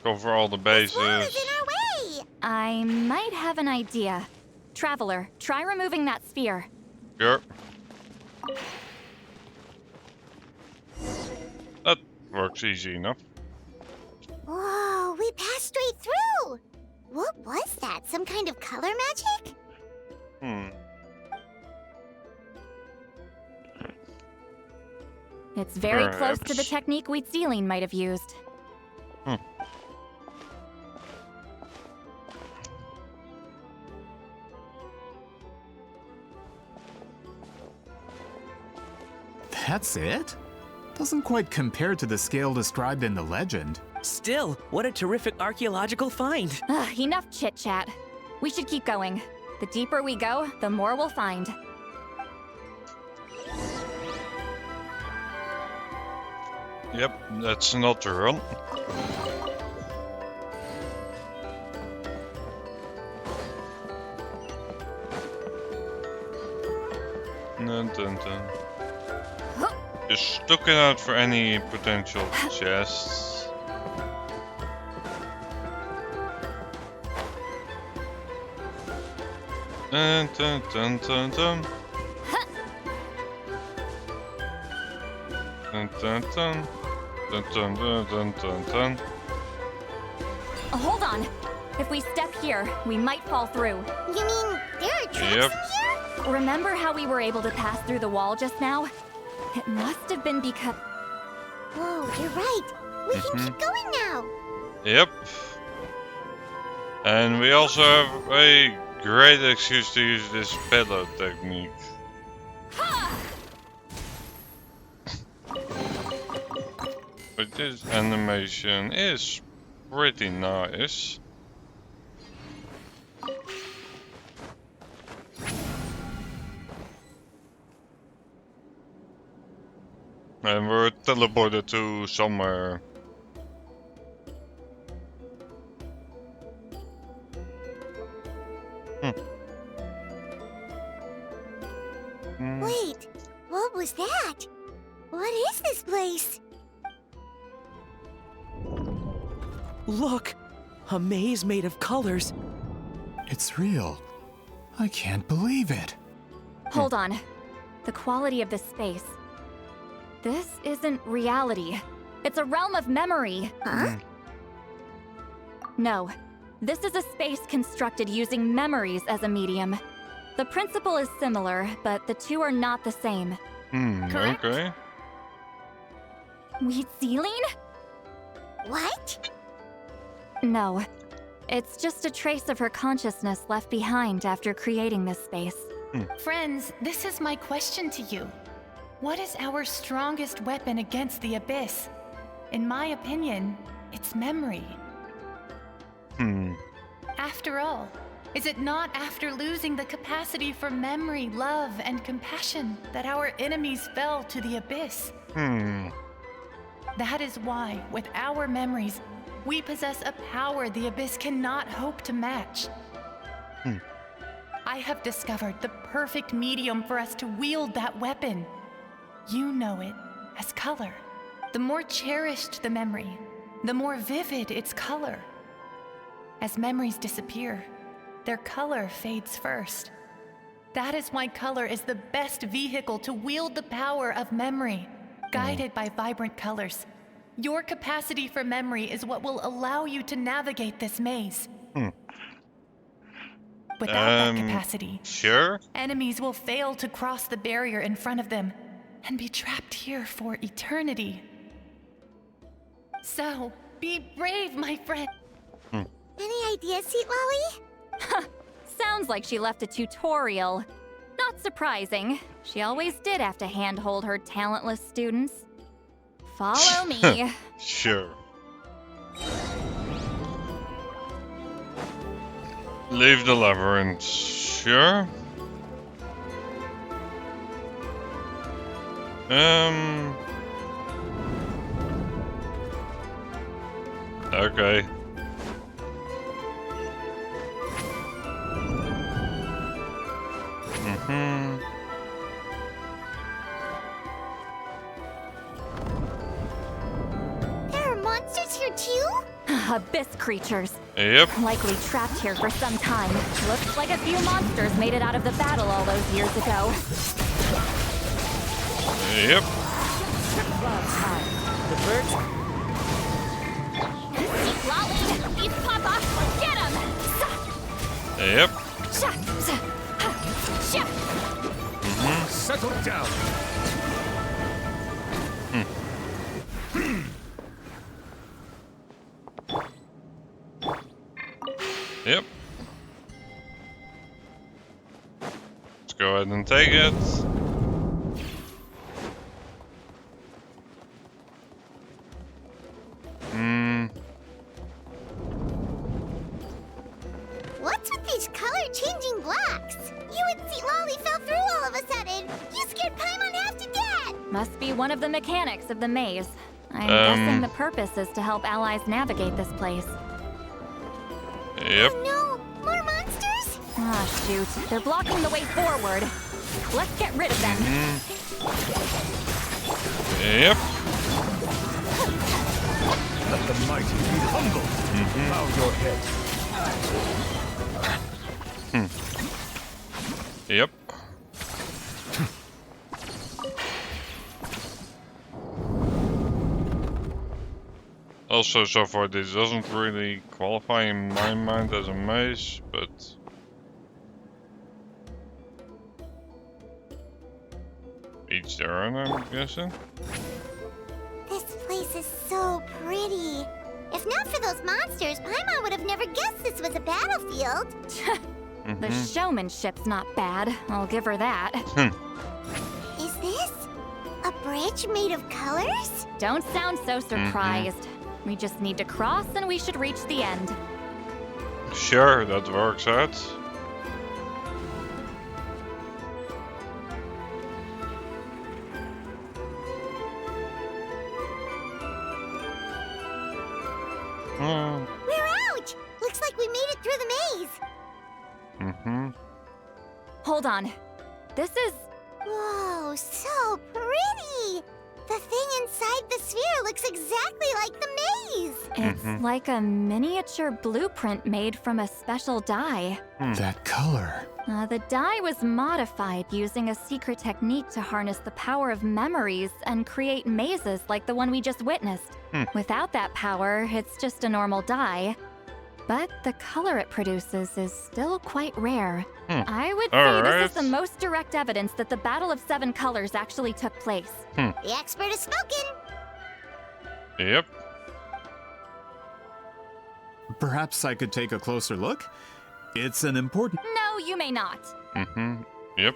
Cover all the bases. I might have an idea. Traveler, try removing that sphere. Sure. That works easy enough. Whoa, we passed straight through! What was that? Some kind of color magic? It's very close to the Perhaps. technique Wheatsealing might have used. That's it? Doesn't quite compare to the scale described in the legend. Still, what a terrific archaeological find. Enough chit-chat. We should keep going. The deeper we go, the more we'll find. Yep, that's not the run. Dun, dun, dun. Just looking out for any potential chests. Dun, dun, dun, dun, dun. Dun, dun, dun. Dun, dun, dun, dun, dun, dun. Hold on. If we step here, we might fall through. You mean there are traps Yep. in here? Remember how we were able to pass through the wall just now? It must have been because... Whoa, you're right. We can keep going now. Yep. And we also have a great excuse to use this pillow technique. But this animation is pretty nice. And we're teleported to somewhere. Wait, what was that? What is this place? Look! A maze made of colors. It's real. I can't believe it. Hold on. The quality of this space. This isn't reality. It's a realm of memory. Huh? No. This is a space constructed using memories as a medium. The principle is similar, but the two are not the same. Correct. Okay. Wheatsealing? What? No. It's just a trace of her consciousness left behind after creating this space. Friends, this is my question to you. What is our strongest weapon against the Abyss? In my opinion, it's memory. After all, is it not after losing the capacity for memory, love, and compassion that our enemies fell to the Abyss? That is why, with our memories, we possess a power the Abyss cannot hope to match. I have discovered the perfect medium for us to wield that weapon. You know it as color. The more cherished the memory, the more vivid its color. As memories disappear, their color fades first. That is why color is the best vehicle to wield the power of memory, guided by vibrant colors. Your capacity for memory is what will allow you to navigate this maze. Without that capacity, Sure. enemies will fail to cross the barrier in front of them and be trapped here for eternity. So, be brave, my friend. Any ideas, Sweet Lolly? Sounds like she left a tutorial. Not surprising. She always did have to handhold her talentless students. Follow me. Sure. Leave the labyrinth. Sure. Okay. There are monsters here too? Abyss creatures. Yep. Likely trapped here for some time. Looks like a few monsters made it out of the battle all those years ago. Yep. The birds. Lolly! He's Papa! Get him! Yep. Settle down. Yep. Let's go ahead and take it. What's with these color-changing blocks? You and see Lolly fell through all of a sudden. You scared Paimon half to death. Must be one of the mechanics of the maze. I'm guessing the purpose is to help allies navigate this place. Yep. Oh no, more monsters? Ah, shoot. They're blocking the way forward. Let's get rid of them. Yep. Let the mighty be humble. Bow your head. Yep. Also, so far this doesn't really qualify in my mind as a maze, but each their own, I'm guessing. This place is so pretty. If not for those monsters, Paimon would have never guessed this was a battlefield. The showmanship's not bad. I'll give her that. Is this a bridge made of colors? Don't sound so surprised. We just need to cross and we should reach the end. Sure, that works out. We're out! Looks like we made it through the maze. Hold on. This is... Whoa, so pretty! The thing inside the sphere looks exactly like the maze! It's like a miniature blueprint made from a special dye. That color. The dye was modified using a secret technique to harness the power of memories and create mazes like the one we just witnessed. Without that power, it's just a normal dye. But the color it produces is still quite rare. I would say this is the most direct evidence that the Battle of Seven Colors actually took place. The expert has spoken! Yep. Perhaps I could take a closer look? It's an important... No, you may not. Yep.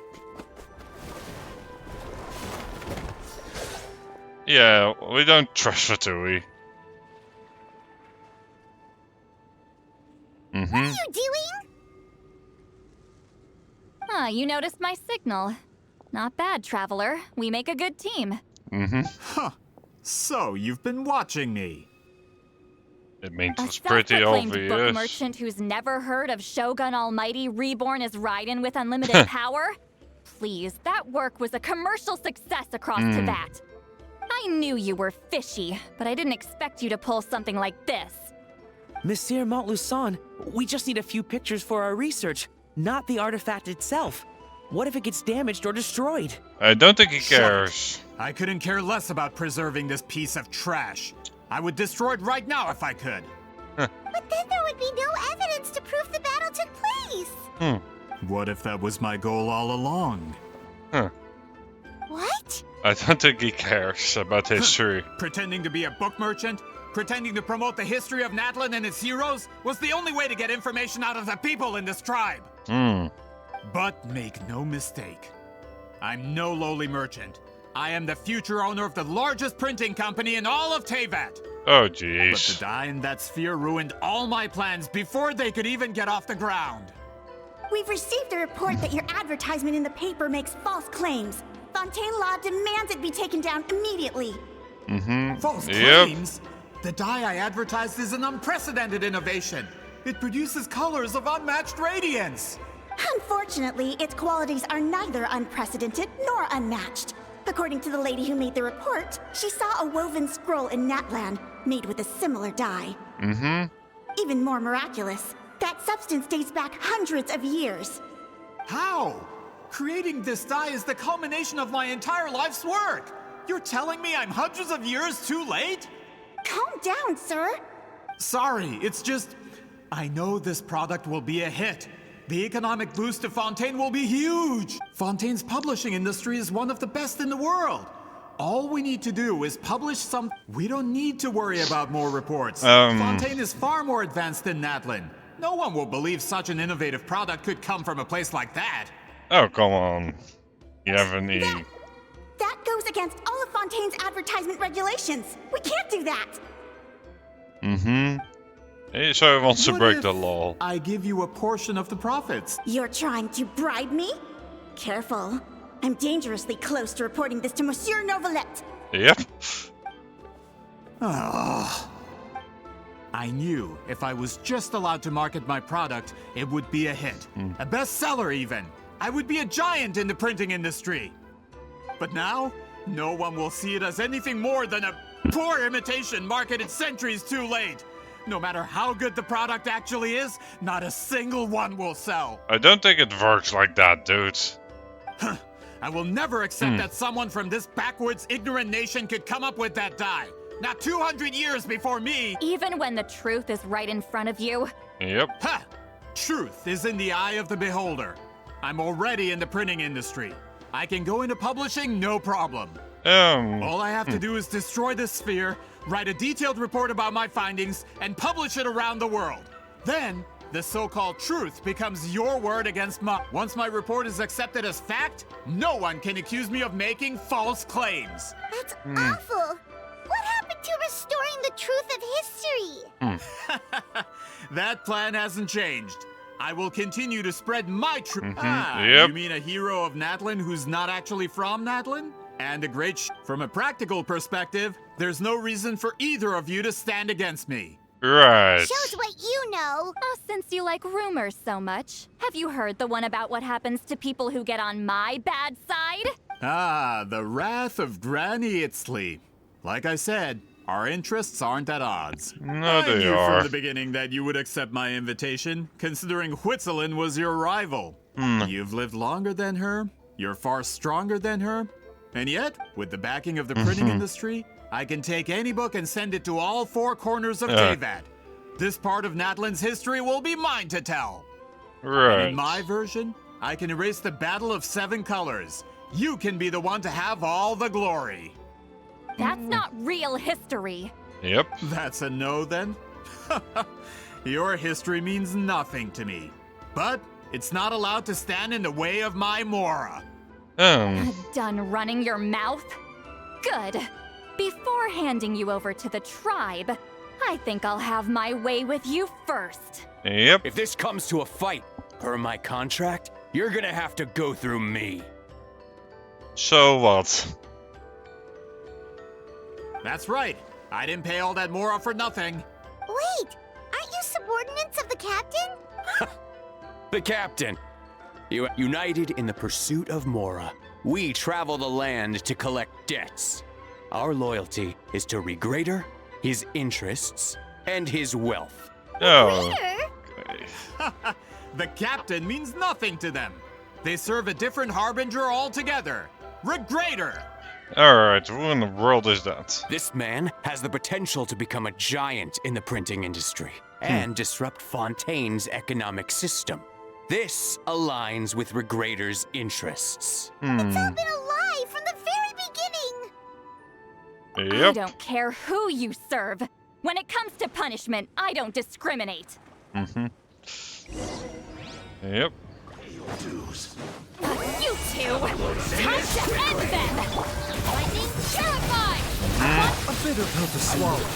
Yeah, we don't trust her, do we? What are you doing? Ah, you noticed my signal. Not bad, Traveler. We make a good team. Huh. So, you've been watching me. It means A it's pretty self-proclaimed book obvious. merchant who's never heard of Shogun Almighty reborn as Raiden with unlimited power? Please, that work was a commercial success across Teyvat. I knew you were fishy, but I didn't expect you to pull something like this. Monsieur Montluçon, we just need a few pictures for our research, not the artifact itself. What if it gets damaged or destroyed? I don't think he cares. I couldn't care less about preserving this piece of trash. I would destroy it right now if I could. But then there would be no evidence to prove the battle took place. What if that was my goal all along? What? I don't think he cares about history. Pretending to be a book merchant? Pretending to promote the history of Natlan and its heroes was the only way to get information out of the people in this tribe. But make no mistake, I'm no lowly merchant. I am the future owner of the largest printing company in all of Teyvat. Oh, But jeez. the dye in that sphere ruined all my plans before they could even get off the ground. We've received a report that your advertisement in the paper makes false claims. Fontaine Law demands it be taken down immediately. False Yep. claims? The dye I advertised is an unprecedented innovation. It produces colors of unmatched radiance. Unfortunately, its qualities are neither unprecedented nor unmatched. According to the lady who made the report, she saw a woven scroll in Natland made with a similar dye. Even more miraculous, that substance dates back hundreds of years. How? Creating this dye is the culmination of my entire life's work. You're telling me I'm hundreds of years too late? Calm down, sir. Sorry, it's just... I know this product will be a hit. The economic boost to Fontaine will be huge. Fontaine's publishing industry is one of the best in the world. All we need to do is publish some... We don't need to worry about more reports. Fontaine is far more advanced than Natlan. No one will believe such an innovative product could come from a place like that. Oh, come on. You have any... That goes against all of Fontaine's advertisement regulations. We can't do that. So he wants to What break if the law. I give you a portion of the profits? You're trying to bribe me? Careful. I'm dangerously close to reporting this to Monsieur Novelette. Yep. Ah. I knew if I was just allowed to market my product, it would be a hit. A bestseller, even. I would be a giant in the printing industry. But now, no one will see it as anything more than a poor imitation marketed centuries too late. No matter how good the product actually is, not a single one will sell. I don't think it works like that, dude. I will never accept that someone from this backwards, ignorant nation could come up with that dye. Not 200 years before me. Even when the truth is right in front of you. Yep. Ha! Truth is in the eye of the beholder. I'm already in the printing industry. I can go into publishing, no problem. All I have to do is destroy this sphere, write a detailed report about my findings, and publish it around the world. Then, the so-called truth becomes your word against mine. Once my report is accepted as fact, no one can accuse me of making false claims. That's awful. What happened to restoring the truth of history? That plan hasn't changed. I will continue to spread my truth. Yep. You mean a hero of Natlan who's not actually from Natlan? And a great From a practical perspective, there's no reason for either of you to stand against me. Right. Shows what you know. Oh, since you like rumors so much, have you heard the one about what happens to people who get on my bad side? Ah, the wrath of Granny Itzley. Like I said, our interests aren't at odds. No, I they knew are. from the beginning that you would accept my invitation, considering Whitzelin was your rival. You've lived longer than her, you're far stronger than her, and yet, with the backing of the printing industry, I can take any book and send it to all four corners of Teyvat. This part of Natlan's history will be mine to tell. And Right. in my version, I can erase the Battle of Seven Colors. You can be the one to have all the glory. That's not real history. Yep. That's a no, then? Your history means nothing to me. But it's not allowed to stand in the way of my Mora. Done running your mouth? Good. Before handing you over to the tribe, I think I'll have my way with you first. Yep. If this comes to a fight, per my contract, you're gonna have to go through me. So what? That's right. I didn't pay all that Mora for nothing. Wait, aren't you subordinates of the captain? The captain. You united in the pursuit of Mora. We travel the land to collect debts. Our loyalty is to Regrader, his interests, and his wealth. Oh. The captain means nothing to them. They serve a different harbinger altogether. Regrader. Alright, who in the world is that? This man has the potential to become a giant in the printing industry and disrupt Fontaine's economic system. This aligns with Regrader's interests. It's all been a lie from the very beginning. I don't care who you serve. When it comes to punishment, I don't discriminate. Yep. You two! Time to end them! Lightning terrified! A bitter pill to swallow.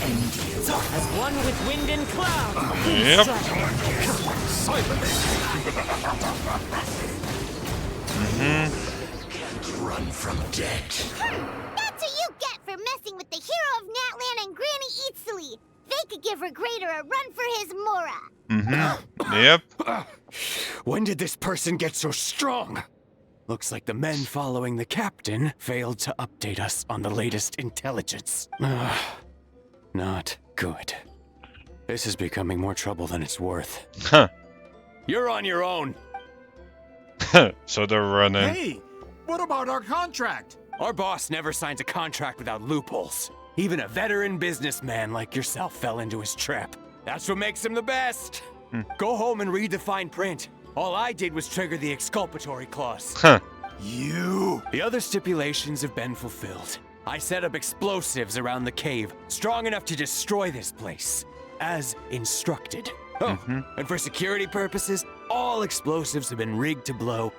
As one with wind and cloud. Yep. Can't run from death. That's what you get for messing with the hero of Natlan and Granny Eatsley. They could give Regrader a run for his Mora. Yep. When did this person get so strong? Looks like the men following the captain failed to update us on the latest intelligence. Not good. This is becoming more trouble than it's worth. Huh. You're on your own. So they're running. Hey, what about our contract? Our boss never signs a contract without loopholes. Even a veteran businessman like yourself fell into his trap. That's what makes him the best. Go home and read the fine print. All I did was trigger the exculpatory clause. Huh. You! The other stipulations have been fulfilled. I set up explosives around the cave, strong enough to destroy this place, as instructed. Oh, and for security purposes, all explosives have been rigged to blow.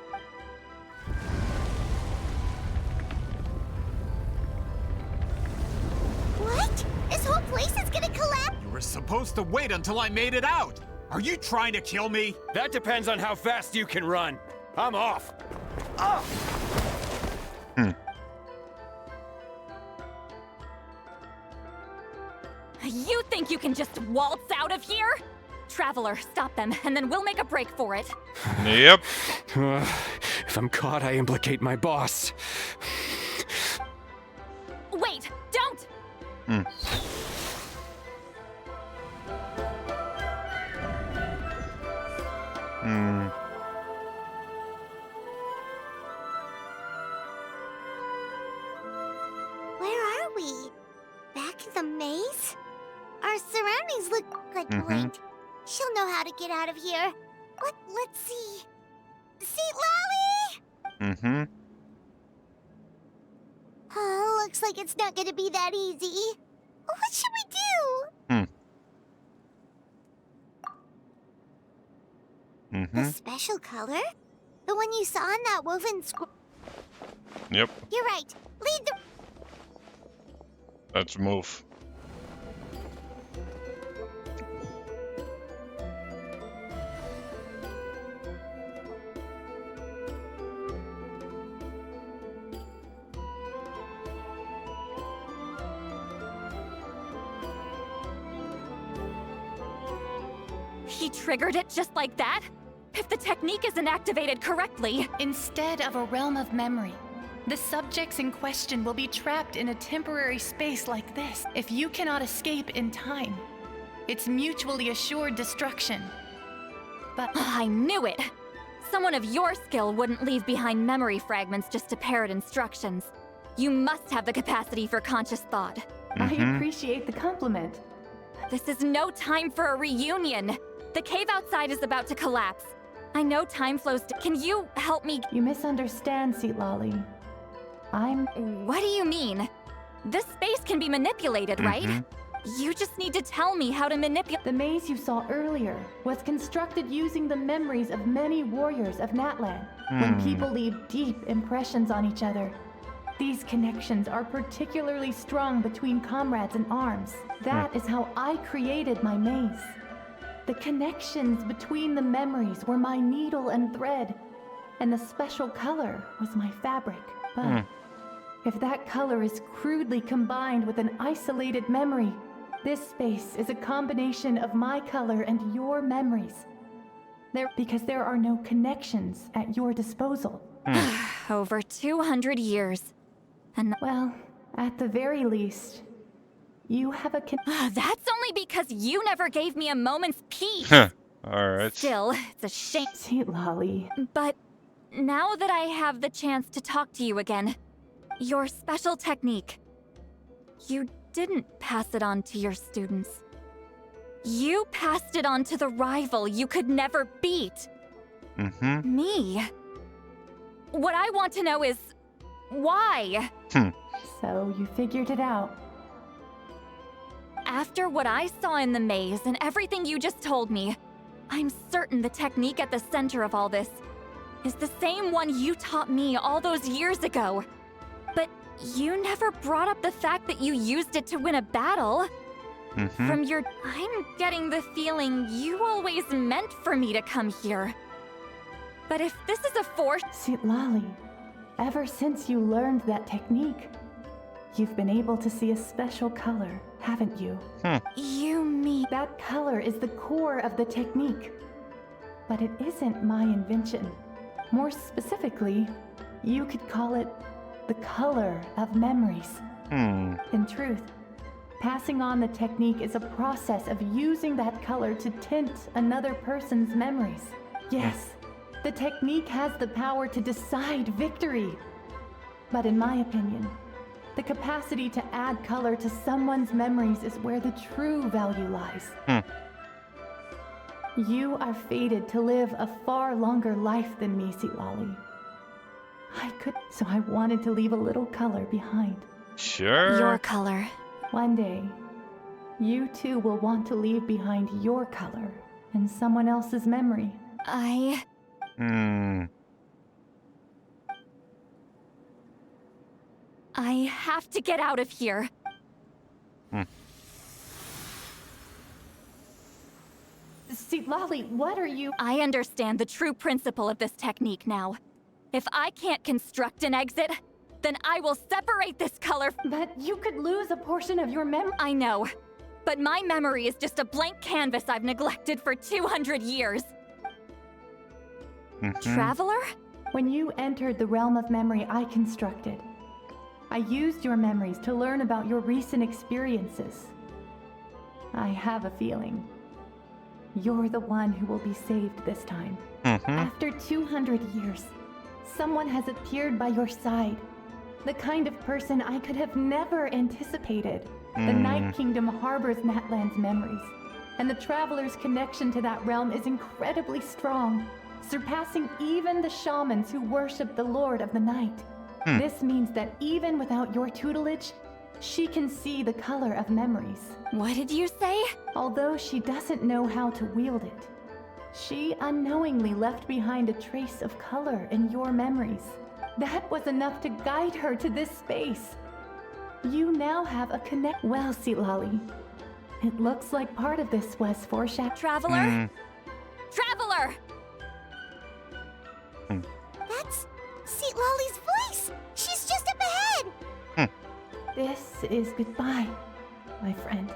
What? This whole place is gonna collapse? You were supposed to wait until I made it out. Are you trying to kill me? That depends on how fast you can run. I'm off. You think you can just waltz out of here? Traveler, stop them, and then we'll make a break for it. Yep. If I'm caught, I implicate my boss. Wait, don't! Where are we? Back in the maze? Our surroundings look like blank. She'll know how to get out of here. Let's see. Seat Lolly? Oh, looks like it's not gonna be that easy. What should we do? The special color? The one you saw in that woven scroll? Yep. You're right. Lead the... Let's move. He triggered it just like that? If the technique isn't activated correctly... Instead of a realm of memory, the subjects in question will be trapped in a temporary space like this. If you cannot escape in time, it's mutually assured destruction. But I knew it! Someone of your skill wouldn't leave behind memory fragments just to parrot instructions. You must have the capacity for conscious thought. I appreciate the compliment. This is no time for a reunion. The cave outside is about to collapse. I know time flows. Can you help me? You misunderstand, Seat Lolly. What do you mean? This space can be manipulated, right? You just need to tell me how to manipulate. The maze you saw earlier was constructed using the memories of many warriors of Natlan, when people leave deep impressions on each other. These connections are particularly strong between comrades in arms. That is how I created my maze. The connections between the memories were my needle and thread, and the special color was my fabric. But if that color is crudely combined with an isolated memory, this space is a combination of my color and your memories. Because there are no connections at your disposal. Over 200 years. And well, at the very least, you have a That's only because you never gave me a moment's peace. Alright. Still, it's a shame. Seat Lolly. But now that I have the chance to talk to you again, your special technique, you didn't pass it on to your students. You passed it on to the rival you could never beat. Me. What I want to know is, why? So you figured it out. After what I saw in the maze and everything you just told me, I'm certain the technique at the center of all this is the same one you taught me all those years ago. But you never brought up the fact that you used it to win a battle. From your... I'm getting the feeling you always meant for me to come here. But if this is a force... Citlali, ever since you learned that technique, you've been able to see a special color, haven't you? You mean... That color is the core of the technique. But it isn't my invention. More specifically, you could call it the color of memories. In truth, passing on the technique is a process of using that color to tint another person's memories. Yes, the technique has the power to decide victory. But in my opinion, the capacity to add color to someone's memories is where the true value lies. You are fated to live a far longer life than me, Citlali. So I wanted to leave a little color behind. Sure. Your color. One day, you too will want to leave behind your color in someone else's memory. I have to get out of here. Citlali, what are you... I understand the true principle of this technique now. If I can't construct an exit, then I will separate this color. But you could lose a portion of your memory. I know, but my memory is just a blank canvas I've neglected for 200 years. Traveler? When you entered the realm of memory I constructed, I used your memories to learn about your recent experiences. I have a feeling you're the one who will be saved this time. After 200 years, someone has appeared by your side. The kind of person I could have never anticipated. The Night Kingdom harbors Natlan's memories, and the Traveler's connection to that realm is incredibly strong, surpassing even the shamans who worship the Lord of the Night. This means that even without your tutelage, she can see the color of memories. What did you say? Although she doesn't know how to wield it, she unknowingly left behind a trace of color in your memories. That was enough to guide her to this space. You now have a connect. Well, Citlali, it looks like part of this was foreshadowed. Traveler? Traveler! That's Citlali's voice! She's just up ahead! This is goodbye, my friend.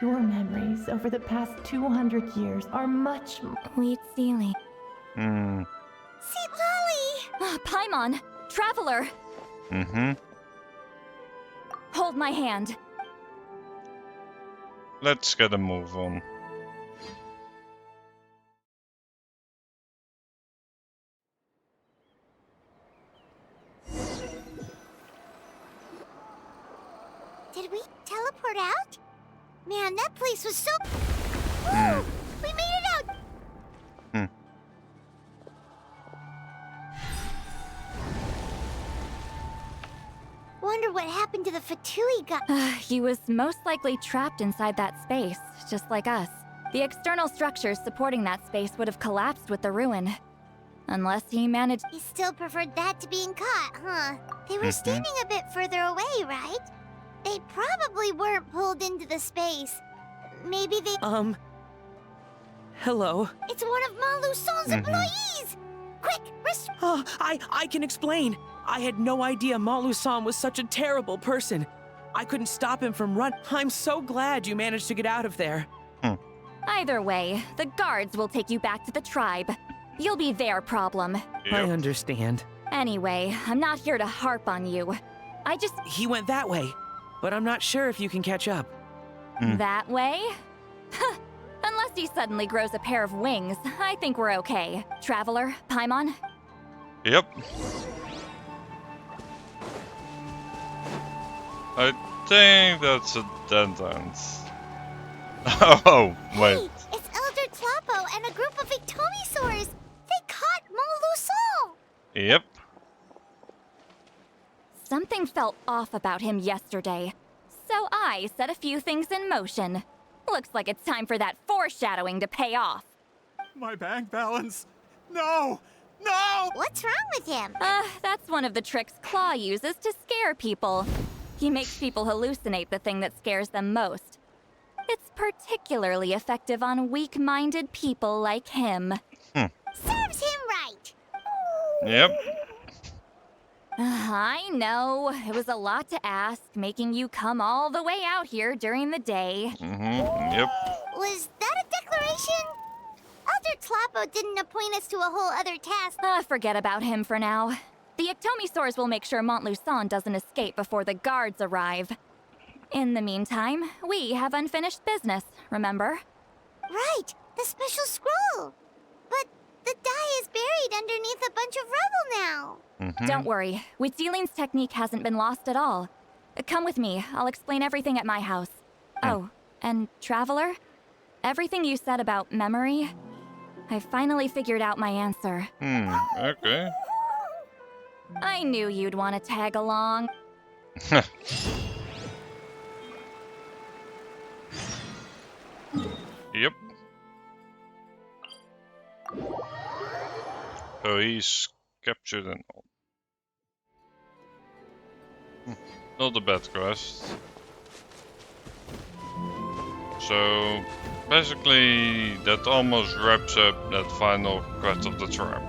Your memories over the past 200 years are much more... Wheat Sealy. Citlali! Paimon! Traveler! Hold my hand. Let's get a move on. Did we teleport out? Man, that place was so... Woo! We made it out! Wonder what happened to the Fatui guy. He was most likely trapped inside that space, just like us. The external structures supporting that space would have collapsed with the ruin. Unless he managed... He still preferred that to being caught, huh? They were standing a bit further away, right? They probably weren't pulled into the space. Maybe they... Hello. It's one of Maluson's employees! Quick, Oh, I can explain. I had no idea Malusan was such a terrible person. I couldn't stop him from running. I'm so glad you managed to get out of there. Either way, the guards will take you back to the tribe. You'll be their problem. I understand. Anyway, I'm not here to harp on you. I just... He went that way, but I'm not sure if you can catch up. That way? Unless he suddenly grows a pair of wings, I think we're okay. Traveler, Paimon? Yep. I think that's a dead end. Oh, wait. Hey, it's Elder Tlapo and a group of Victomisaurs! They caught Maluson! Yep. Something felt off about him yesterday, so I set a few things in motion. Looks like it's time for that foreshadowing to pay off. My bank balance! No! No! What's wrong with him? That's one of the tricks Claw uses to scare people. He makes people hallucinate the thing that scares them most. It's particularly effective on weak-minded people like him. Serves him right. Yep. I know. It was a lot to ask, making you come all the way out here during the day. Yep. Was that a declaration? Elder Tlapo didn't appoint us to a whole other task. Forget about him for now. The Ectomisaurs will make sure Montluçon doesn't escape before the guards arrive. In the meantime, we have unfinished business, remember? Right, the special scroll. But the die is buried underneath a bunch of rubble now. Don't worry, Huitzilin's technique hasn't been lost at all. Come with me, I'll explain everything at my house. Oh, and Traveler? Everything you said about memory, I finally figured out my answer. Okay. I knew you'd want to tag along. Yep. Oh, he's captured and all. Not a bad quest. So, basically, that almost wraps up that final quest of the trap.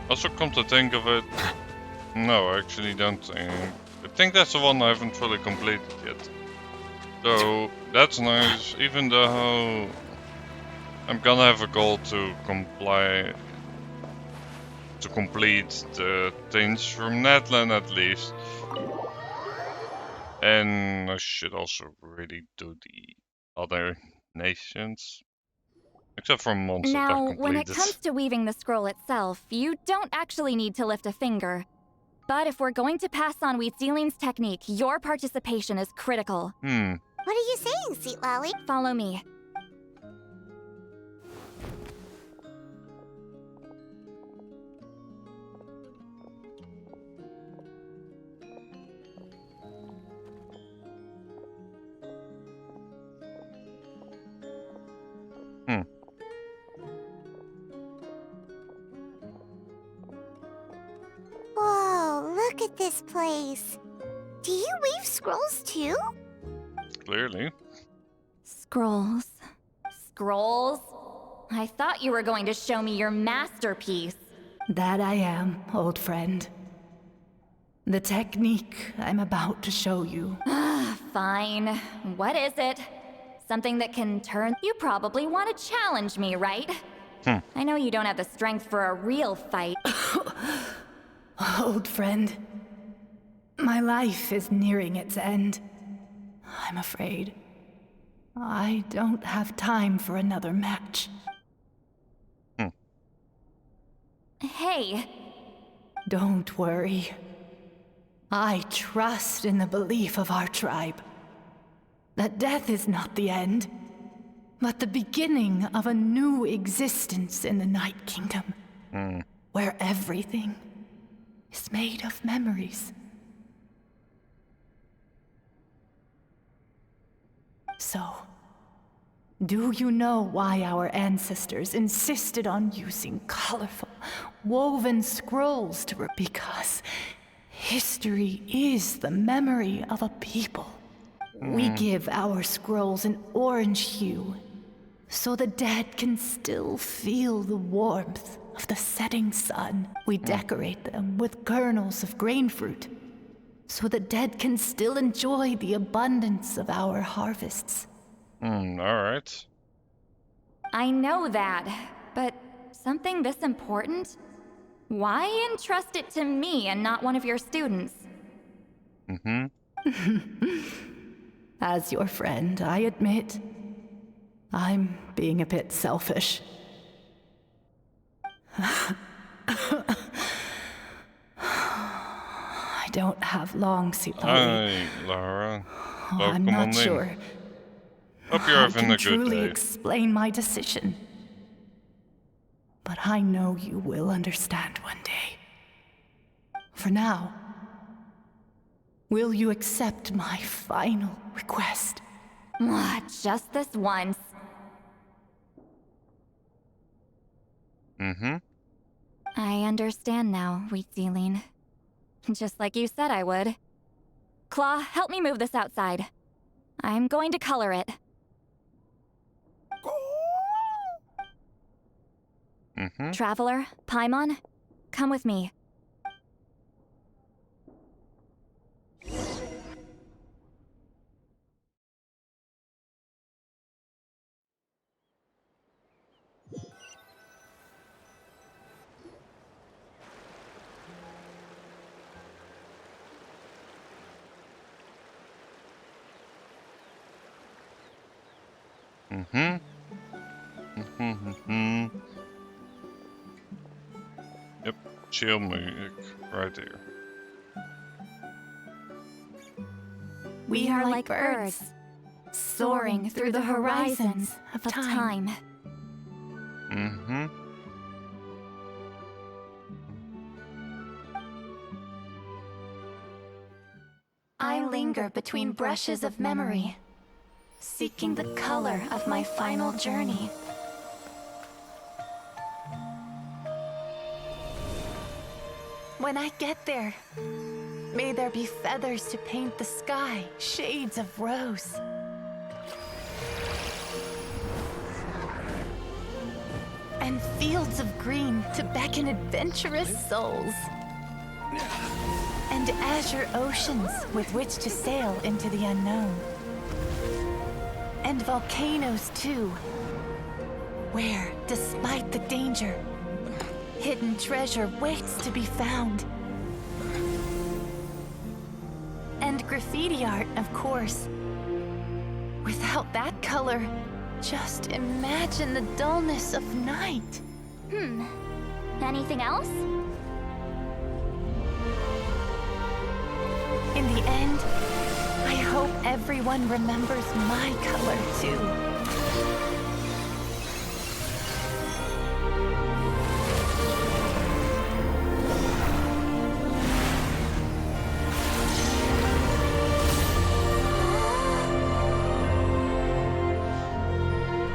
Also, come to think of it, no, I actually don't think. I think that's the one I haven't fully completed yet. So, that's nice, even though I'm gonna have a goal to complete the things from Natlan at least. And I should also really do the other nations. Except for monsters that Now, completed. when it comes to weaving the scroll itself, you don't actually need to lift a finger. But if we're going to pass on Huitzilin's technique, your participation is critical. What are you saying, Sweet Lolly? Follow me. Whoa, look at this place. Do you weave scrolls too? Clearly. Scrolls. Scrolls? I thought you were going to show me your masterpiece. That I am, old friend. The technique I'm about to show you. Fine. What is it? Something that can turn... You probably want to challenge me, right? I know you don't have the strength for a real fight. Old friend, my life is nearing its end. I'm afraid I don't have time for another match. Hey. Don't worry. I trust in the belief of our tribe that death is not the end, but the beginning of a new existence in the Night Kingdom, where everything is made of memories. So, do you know why our ancestors insisted on using colorful, woven scrolls because history is the memory of a people. We give our scrolls an orange hue, so the dead can still feel the warmth of the setting sun. We decorate them with kernels of grain fruit, so the dead can still enjoy the abundance of our harvests. Alright. I know that, but something this important? Why entrust it to me and not one of your students? As your friend, I admit, I'm being a bit selfish. I don't have long, Sweet Lolly. Hi, Lara. I'm Welcome not on sure. in. Hope you're having I a can good truly day. explain my decision. But I know you will understand one day. For now, will you accept my final request? Just this once. Mm-hmm. I understand now, Wheatsealing. Just like you said I would. Claw, help me move this outside. I'm going to color it. Mm-hmm. Traveler, Paimon, come with me. Mm-hmm. Mm-hmm. Yep, chill music right there. We are like birds, soaring through the horizons of time. Mm-hmm. I linger between brushes of memory, seeking the color of my final journey. When I get there, may there be feathers to paint the sky, shades of rose. And fields of green to beckon adventurous souls. And azure oceans with which to sail into the unknown. And volcanoes too, where, despite the danger, hidden treasure waits to be found. And graffiti art, of course. Without that color, just imagine the dullness of night. Anything else? In the end, I hope everyone remembers my color too.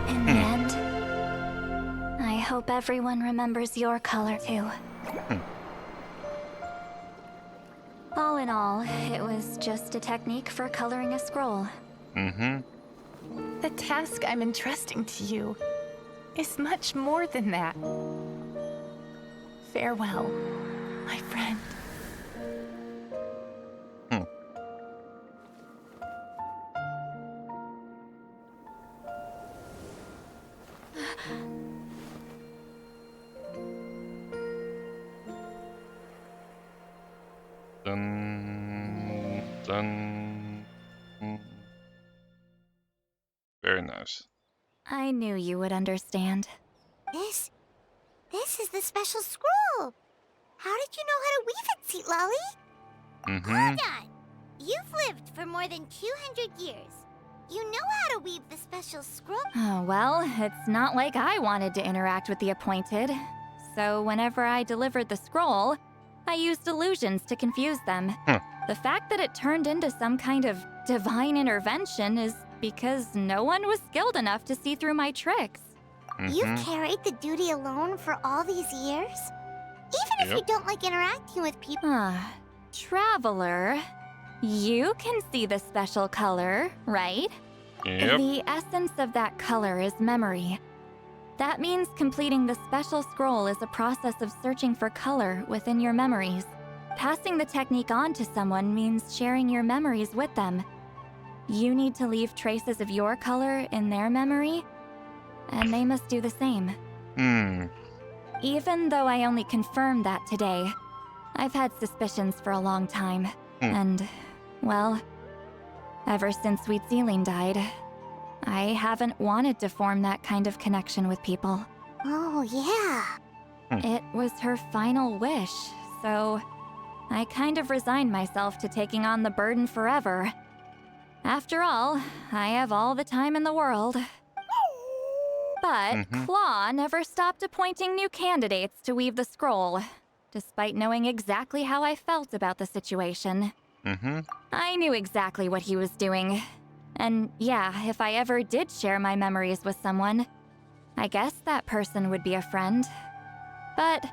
In the end, I hope everyone remembers your color too. All in all, it was just a technique for coloring a scroll. Mm-hmm. The task I'm entrusting to you is much more than that. Farewell, my friend. Dun. Very nice. I knew you would understand. This is the special scroll. How did you know how to weave it, Seat Lolly? Mm-hmm. Hold on. You've lived for more than 200 years. You know how to weave the special scroll. Oh, well, it's not like I wanted to interact with the Appointed. So whenever I delivered the scroll, I used illusions to confuse them. The fact that it turned into some kind of divine intervention is because no one was skilled enough to see through my tricks. You've carried the duty alone for all these years? Even if you don't like interacting with people. Traveler, you can see the special color, right? Yep. The essence of that color is memory. That means completing the special scroll is a process of searching for color within your memories. Passing the technique on to someone means sharing your memories with them. You need to leave traces of your color in their memory, and they must do the same. Even though I only confirmed that today, I've had suspicions for a long time. And, well, ever since Wheatsealing died, I haven't wanted to form that kind of connection with people. Oh, yeah. It was her final wish, so I kind of resigned myself to taking on the burden forever. After all, I have all the time in the world. But Claw never stopped appointing new candidates to weave the scroll, despite knowing exactly how I felt about the situation. I knew exactly what he was doing. And yeah, if I ever did share my memories with someone, I guess that person would be a friend. But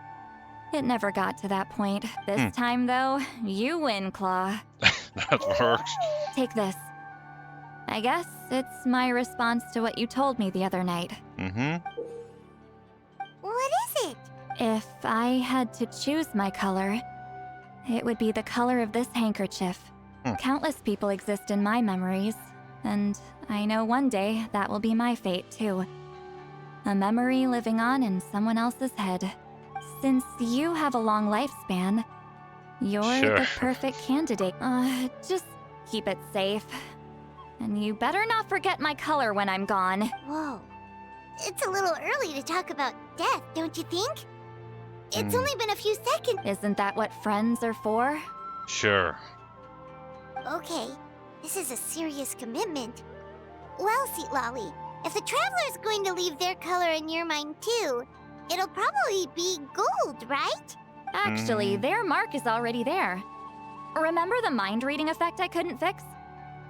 it never got to that point. This time, though, you win, Claw. That works. Take this. I guess it's my response to what you told me the other night. What is it? If I had to choose my color, it would be the color of this handkerchief. Countless people exist in my memories, and I know one day that will be my fate, too. A memory living on in someone else's head. Since you have a long lifespan, you're the perfect candidate. Just keep it safe. And you better not forget my color when I'm gone. Whoa. It's a little early to talk about death, don't you think? It's only been a few seconds. Isn't that what friends are for? Sure. Okay, this is a serious commitment. Well, Sweet Lolly, if the Traveler's going to leave their color in your mind too, it'll probably be gold, right? Actually, their mark is already there. Remember the mind-reading effect I couldn't fix?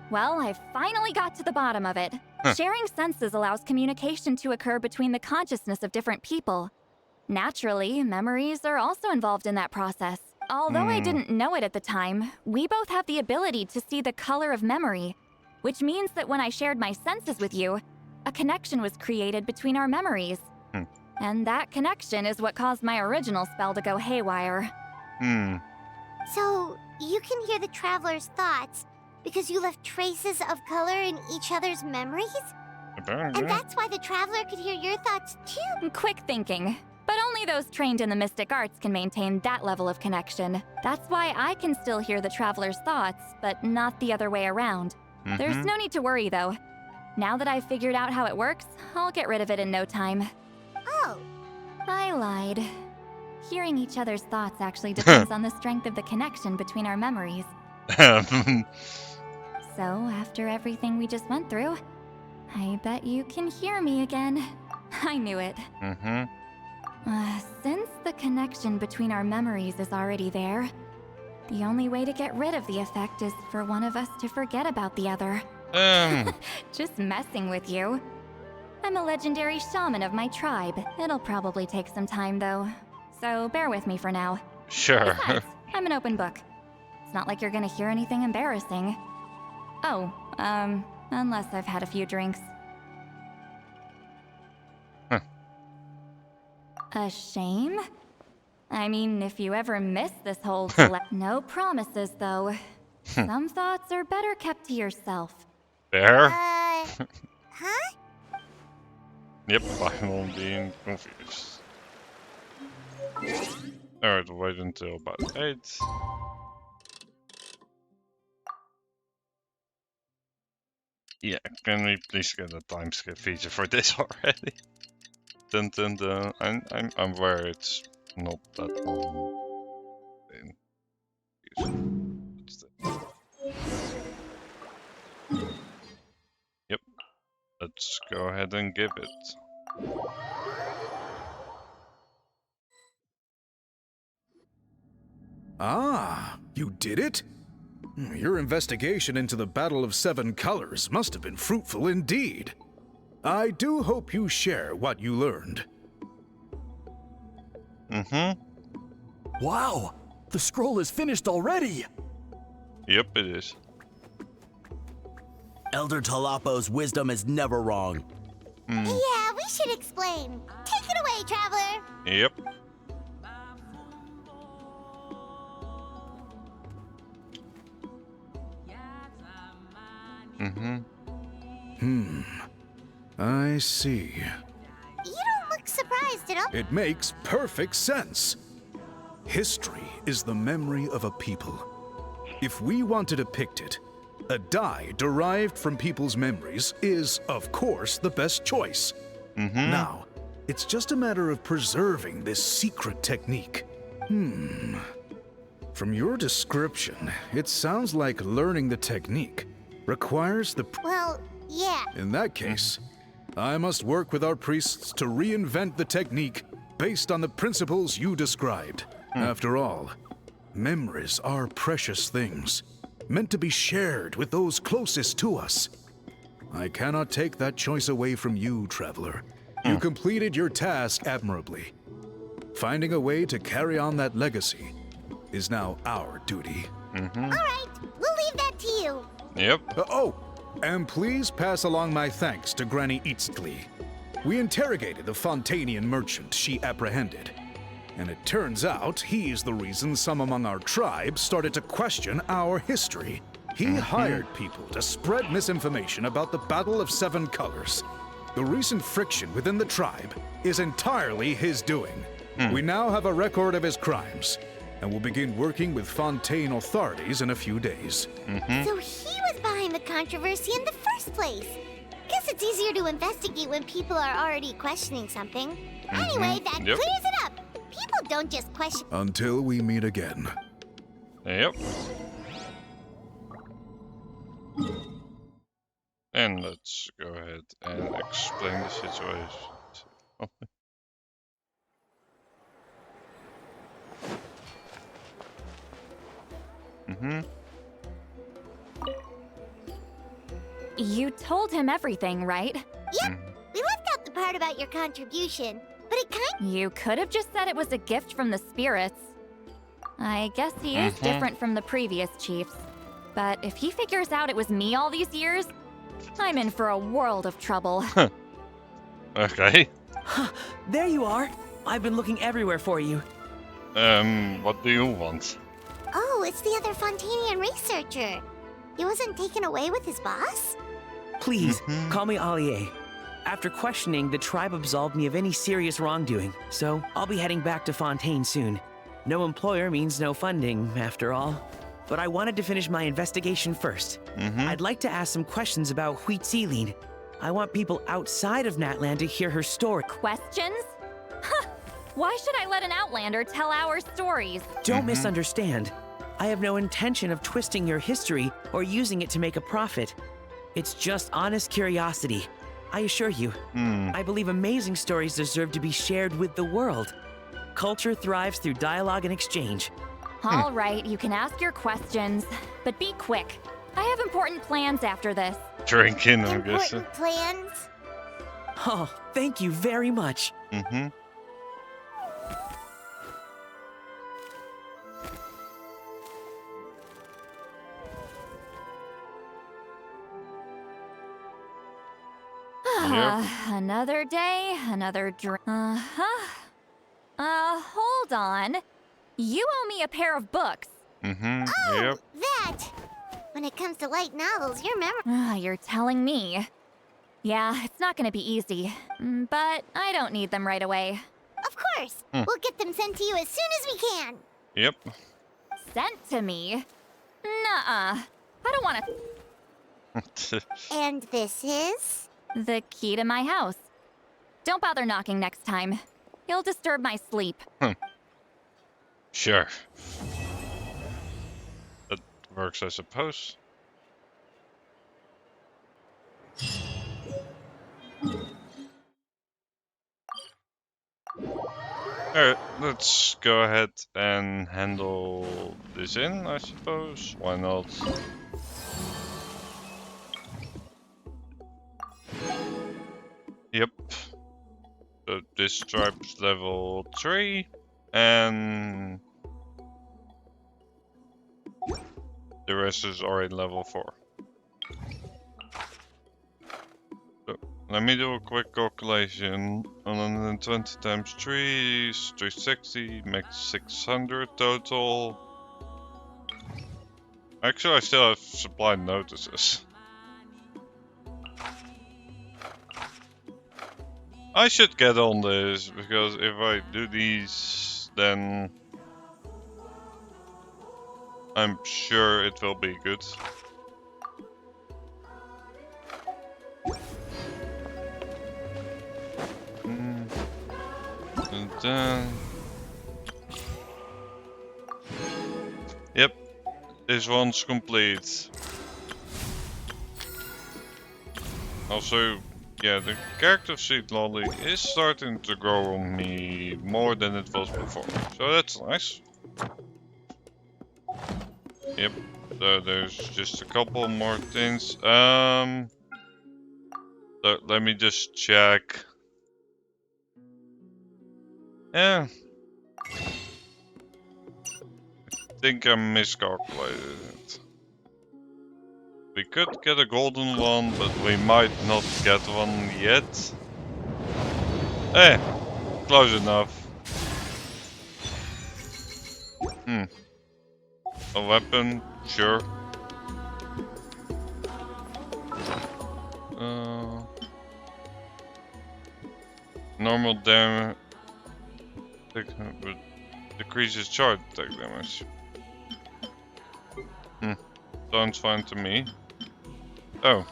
Well, I finally got to the bottom of it. Sharing senses allows communication to occur between the consciousness of different people. Naturally, memories are also involved in that process. Although I didn't know it at the time, we both have the ability to see the color of memory, which means that when I shared my senses with you, a connection was created between our memories. And that connection is what caused my original spell to go haywire. So, you can hear the Traveler's thoughts because you left traces of color in each other's memories? And that's why the Traveler could hear your thoughts too? Quick thinking. But only those trained in the mystic arts can maintain that level of connection. That's why I can still hear the Traveler's thoughts, but not the other way around. There's no need to worry, though. Now that I've figured out how it works, I'll get rid of it in no time. Oh. I lied. Hearing each other's thoughts actually depends on the strength of the connection between our memories. So, after everything we just went through, I bet you can hear me again. I knew it. Since the connection between our memories is already there, the only way to get rid of the effect is for one of us to forget about the other. Just messing with you. I'm a legendary shaman of my tribe. It'll probably take some time, though. So bear with me for now. Sure. Besides, I'm an open book. It's not like you're gonna hear anything embarrassing. Oh, unless I've had a few drinks. A shame? I mean, if you ever miss this whole no promises, though. Some thoughts are better kept to yourself. There? Huh? Yep, I'm being confused. Alright, wait until about 8. Yeah, can we please get a time skip feature for this already? Dun dun dun. I'm aware it's not that long. Yep. Let's go ahead and give it. Ah, you did it? Your investigation into the Battle of Seven Colors must have been fruitful indeed. I do hope you share what you learned. Wow! The scroll is finished already! Yep, it is. Elder Talapo's wisdom is never wrong. Yeah, we should explain. Take it away, Traveler! Yep. I see. You don't look surprised at all. It makes perfect sense. History is the memory of a people. If we want to depict it, a dye derived from people's memories is, of course, the best choice. Now, it's just a matter of preserving this secret technique. From your description, it sounds like learning the technique requires the... Well, yeah. In that case, I must work with our priests to reinvent the technique based on the principles you described. After all, memories are precious things, meant to be shared with those closest to us. I cannot take that choice away from you, Traveler. You completed your task admirably. Finding a way to carry on that legacy is now our duty. All right, we'll leave that to you. Yep. And please pass along my thanks to Granny Eatstly. We interrogated the Fontanian merchant she apprehended, and it turns out he's the reason some among our tribe started to question our history. He hired people to spread misinformation about the Battle of Seven Colors. The recent friction within the tribe is entirely his doing. We now have a record of his crimes, and will begin working with Fontaine authorities in a few days. So he was behind the controversy in the first place. Guess it's easier to investigate when people are already questioning something. Anyway, that clears it up. People don't just question. Until we meet again. Yep. And let's go ahead and explain the situation. You told him everything, right? Yep. We left out the part about your contribution, but it kind. You could have just said it was a gift from the spirits. I guess he is different from the previous chiefs. But if he figures out it was me all these years, I'm in for a world of trouble. Okay. There you are. I've been looking everywhere for you. What do you want? Oh, it's the other Fontanian researcher. He wasn't taken away with his boss? Please, call me Allier. After questioning, the tribe absolved me of any serious wrongdoing, so I'll be heading back to Fontaine soon. No employer means no funding, after all. But I wanted to finish my investigation first. I'd like to ask some questions about Huitzilin. I want people outside of Natlan to hear her story. Questions? Huh. Why should I let an Outlander tell our stories? Don't misunderstand. I have no intention of twisting your history or using it to make a profit. It's just honest curiosity. I assure you, I believe amazing stories deserve to be shared with the world. Culture thrives through dialogue and exchange. All right, you can ask your questions, but be quick. I have important plans after this. Drinking, I'm guessing. Important plans? Oh, thank you very much. Another day, another drink. Hold on. You owe me a pair of books. Oh, that! When it comes to light novels, your memory. You're telling me. Yeah, it's not gonna be easy, but I don't need them right away. Of course! We'll get them sent to you as soon as we can. Yep. Sent to me? Nuh-uh. I don't want to... And this is? The key to my house. Don't bother knocking next time. You'll disturb my sleep. Sure. That works, I suppose. Alright, let's go ahead and handle this in, I suppose. Why not? Yep. So this tribe's level 3, and the rest is already level 4. So let me do a quick calculation. 120 times 3 is 360, makes 600 total. Actually, I still have supply notices. I should get on this, because if I do these, then I'm sure it will be good. And then... Yep, this one's complete. Also, yeah, the character sheet lolly is starting to grow on me more than it was before, so that's nice. Yep, so there's just a couple more things. So let me just check. Yeah, think I miscalculated it. We could get a golden one, but we might not get one yet. Eh, close enough. A weapon, sure. Normal damage decreases charge attack damage. Sounds fine to me. Oh.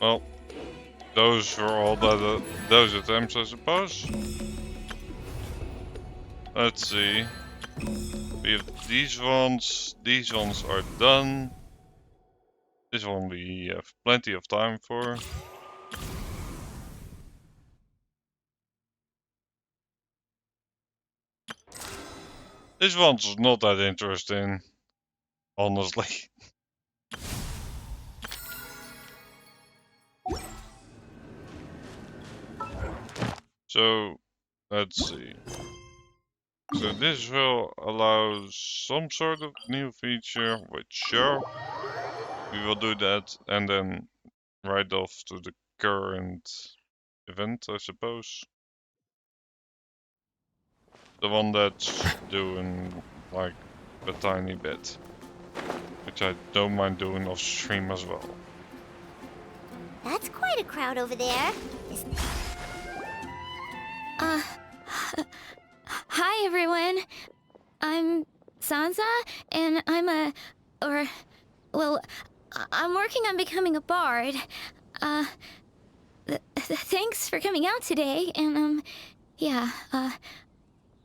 Well, those were all those attempts, I suppose. Let's see. We have these ones. These ones are done. This one we have plenty of time for. This one's not that interesting, honestly. So, let's see. So this will allow some sort of new feature, which sure, we will do that and then right off to the current event, I suppose. The one that's doing like a tiny bit, which I don't mind doing off stream as well. That's quite a crowd over there. Hi everyone. I'm Sansa, and I'm I'm working on becoming a bard. Thanks for coming out today, and yeah,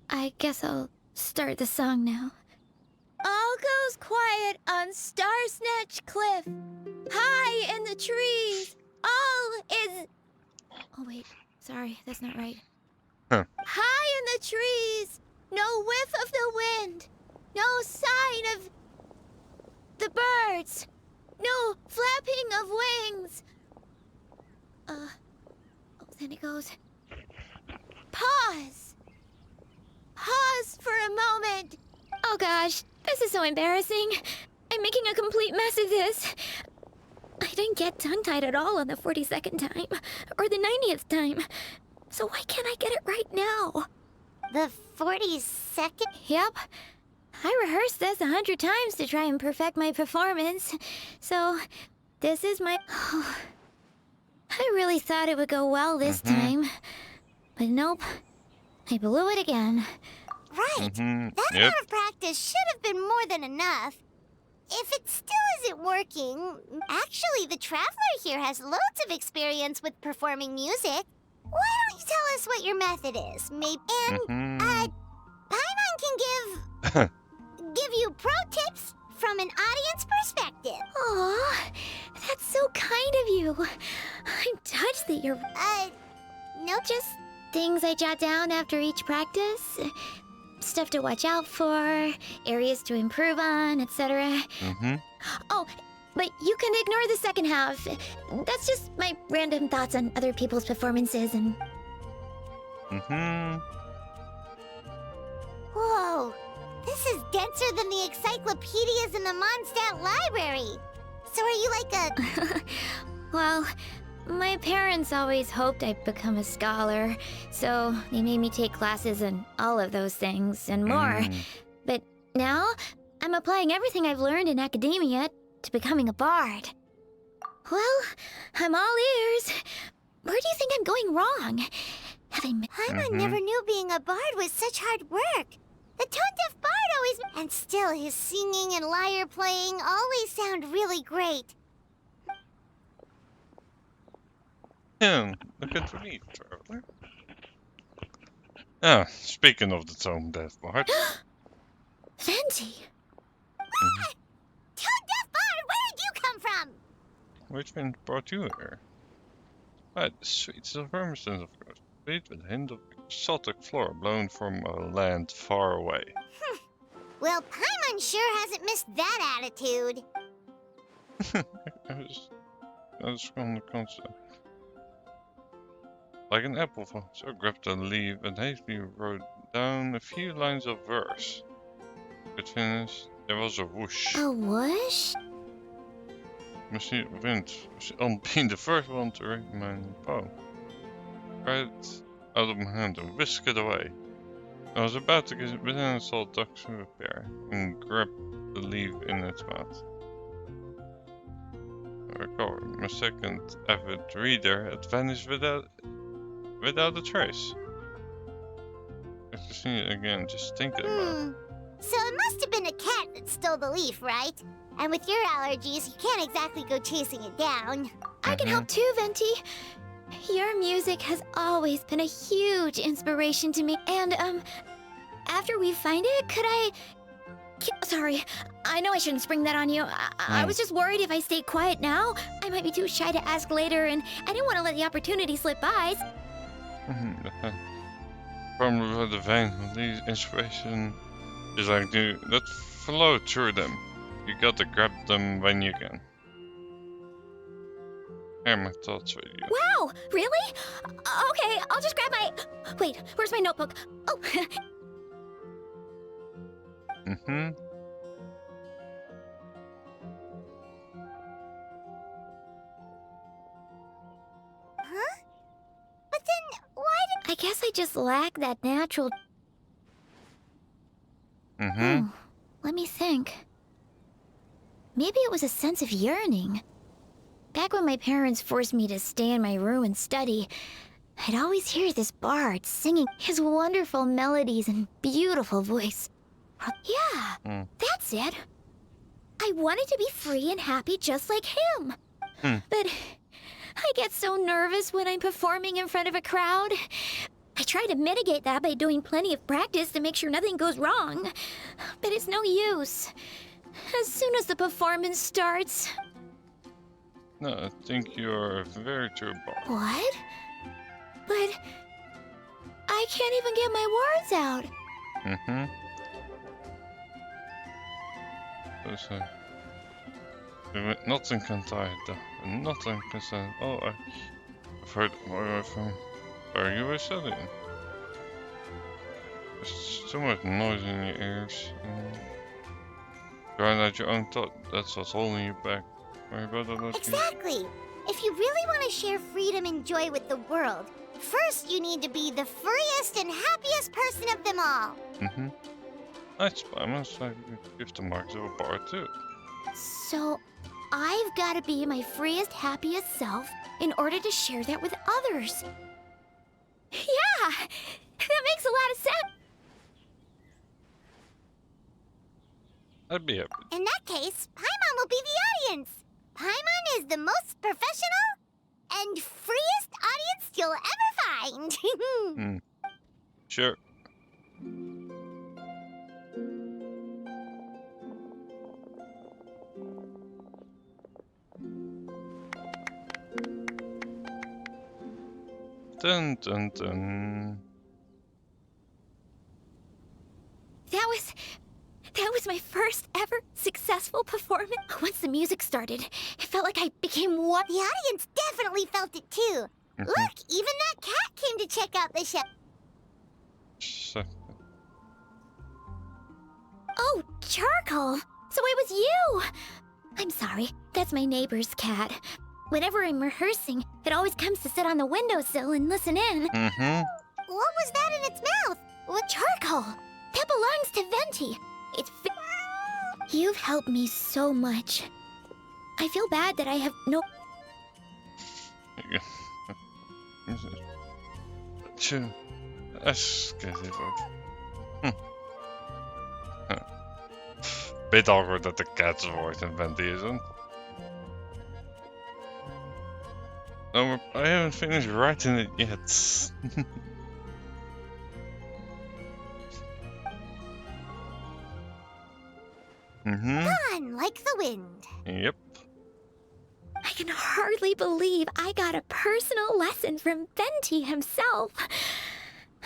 I guess I'll start the song now. All goes quiet on Starsnatch Cliff. High in the trees, all is... Oh wait, sorry, that's not right. High in the trees, no whiff of the wind, no sign of the birds, no flapping of wings. Oh, then it goes. Pause. Pause for a moment. Oh gosh, this is so embarrassing. I'm making a complete mess of this. I didn't get tongue-tied at all on the 42nd time, or the 90th time. So why can't I get it right now? The 42nd? Yep. I rehearsed this 100 times to try and perfect my performance. So, this is my... I really thought it would go well this time. But nope. I blew it again. Right. That amount of practice should have been more than enough. If it still isn't working, actually the Traveler here has loads of experience with performing music. Why don't you tell us what your method is? Maybe, and Paimon can give you pro tips from an audience perspective. Aw, that's so kind of you. I'm touched that you're... Nope. Just things I jot down after each practice. Stuff to watch out for, areas to improve on, etc. Oh, but you can ignore the second half. That's just my random thoughts on other people's performances and... Whoa, this is denser than the encyclopedias in the Mondstadt library. So are you like a... Well, my parents always hoped I'd become a scholar, so they made me take classes in all of those things and more. But now, I'm applying everything I've learned in academia to becoming a bard. Well, I'm all ears. Where do you think I'm going wrong? Have I... Paimon never knew being a bard was such hard work. The tone-deaf bard always... And still, his singing and lyre playing always sound really great. Look at me, Traveler. Ah, speaking of the tone-deaf bard. Venti! Tone-deaf bard, where did you come from? Which one brought you here? Ah, the sweet vermicide, of course. Sweet with a hint of exotic flora blown from a land far away. Well, Paimon sure hasn't missed that attitude. I just on the concept. Like an apple phone, so I grabbed a leaf and hastily wrote down a few lines of verse. It finished, there was a whoosh. A whoosh? Misschien wind on being the first one to read my poem. Right out of my hand and whisked it away. I was about to get it, but then I saw a duck swim appear and grabbed the leaf in its mouth. I recovered. My second avid reader had vanished without a trace. I have to see it again, just thinking about it. So it must have been a cat that stole the leaf, right? And with your allergies, you can't exactly go chasing it down. I can help too, Venti. Your music has always been a huge inspiration to me. And, after we find it, could I... Sorry, I know I shouldn't spring that on you. I was just worried if I stayed quiet now, I might be too shy to ask later, and I didn't want to let the opportunity slip by. Problem with the vein of these inspiration is like that flow through them. You gotta grab them when you can. Share my thoughts with you. Wow, really? Okay, I'll just grab my... Wait, where's my notebook? Oh. Huh? But then, why did... I guess I just lack that natural... Let me think. Maybe it was a sense of yearning. Back when my parents forced me to stay in my room and study, I'd always hear this bard singing his wonderful melodies and beautiful voice. Yeah, that's it. I wanted to be free and happy just like him. But I get so nervous when I'm performing in front of a crowd. I try to mitigate that by doing plenty of practice to make sure nothing goes wrong. But it's no use. As soon as the performance starts... No, I think you're a very true bard. What? But... I can't even get my words out. Nothing can tie it down. Nothing can say, oh, I've heard more from where you were studying. There's too much noise in your ears. Drown out your own thought. That's what's holding you back. Exactly. If you really want to share freedom and joy with the world, first you need to be the freest and happiest person of them all. Nice, I must give the marks of a bard too. So, I've got to be my freest, happiest self in order to share that with others. Yeah! That makes a lot of sense! I'd be happy. In that case, Paimon will be the audience. Paimon is the most professional and freest audience you'll ever find. Sure. Dun dun dun. That was my first ever successful performance. Once the music started, it felt like I became one. The audience definitely felt it too. Look, even that cat came to check out the show. Oh, Charcoal! So it was you! I'm sorry, that's my neighbor's cat. Whenever I'm rehearsing, it always comes to sit on the windowsill and listen in. What was that in its mouth? What Charcoal? That belongs to Venti. You've helped me so much. I feel bad that I have no... Tje, even. Bit awkward that the cat's voice in Venti isn't. No, I haven't finished writing it yet. Gone like the wind. Yep. I can hardly believe I got a personal lesson from Venti himself.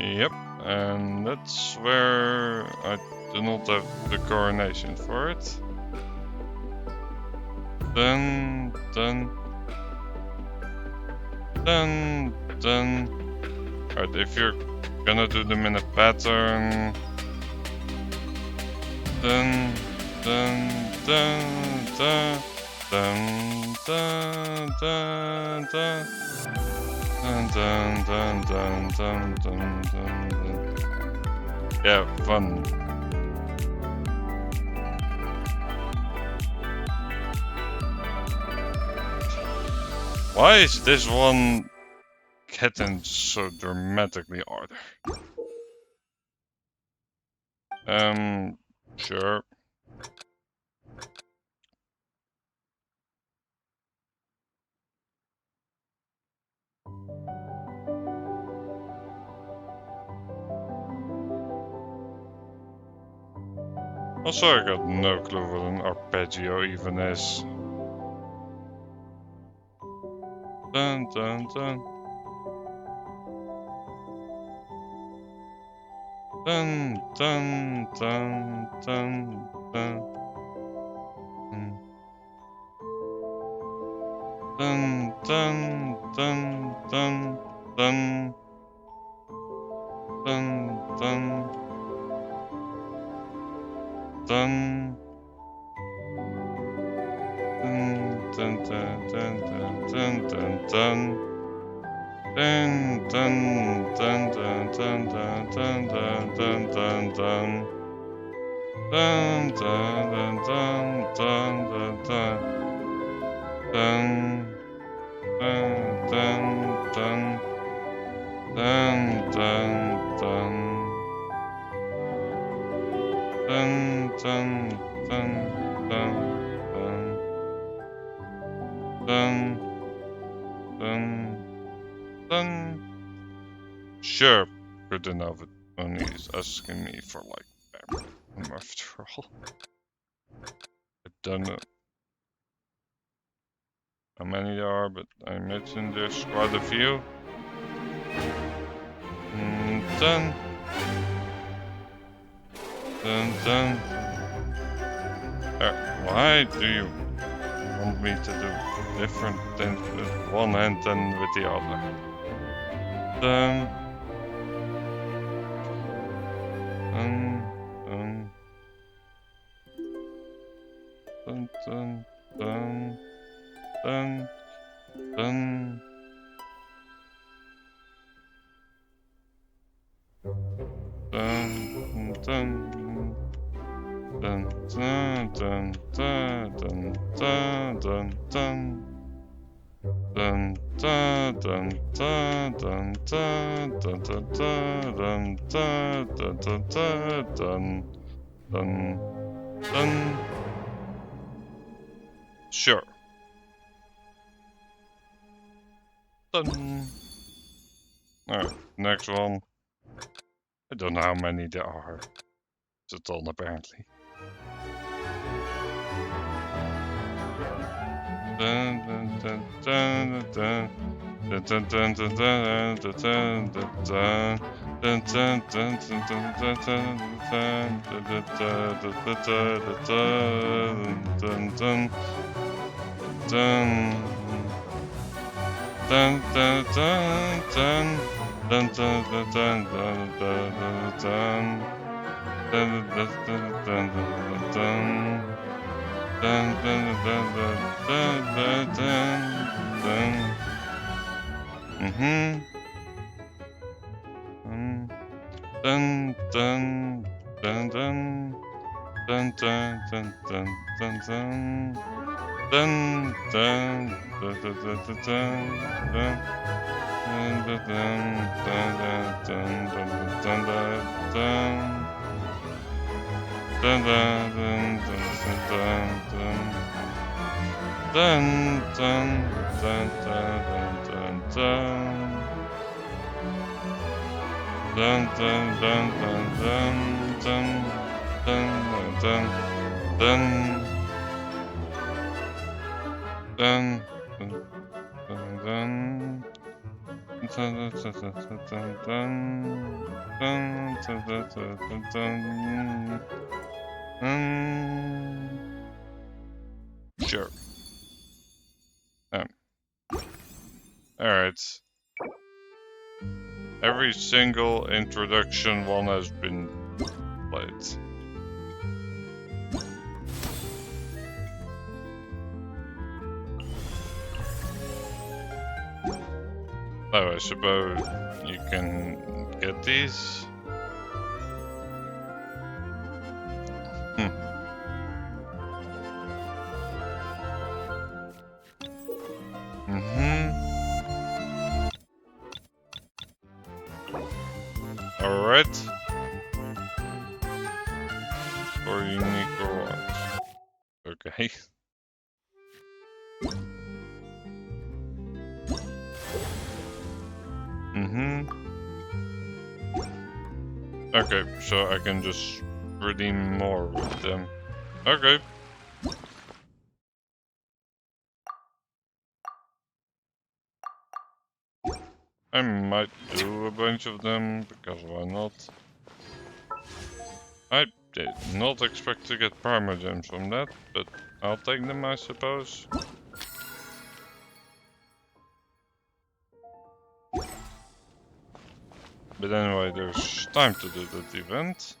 Yep, and that's where I do not have the coronation for it. Dun. Alright, if you're gonna do them in a pattern, dun. Yeah, fun. Why is this one getting so dramatically harder? Sure. Also, I got no clue what an arpeggio even is. Dun. Dun. Dun. Dun. Sure, good enough. It only is asking me for like after all. I don't know how many there are, but I imagine there's quite a few. Dun. Why do you want me to do different things with one hand than with the other? Dun. Sure. Done. Alright, next one. I don't know how many there are. It's a ton apparently. Sure. Alright. Every single introduction one has been played. Oh, I suppose you can get these. Alright. For unique rewards. Okay. Okay, so I can just redeem more with them. Okay. I might do a bunch of them, because why not? I did not expect to get Primogems from that, but I'll take them, I suppose. But anyway, there's time to do that event.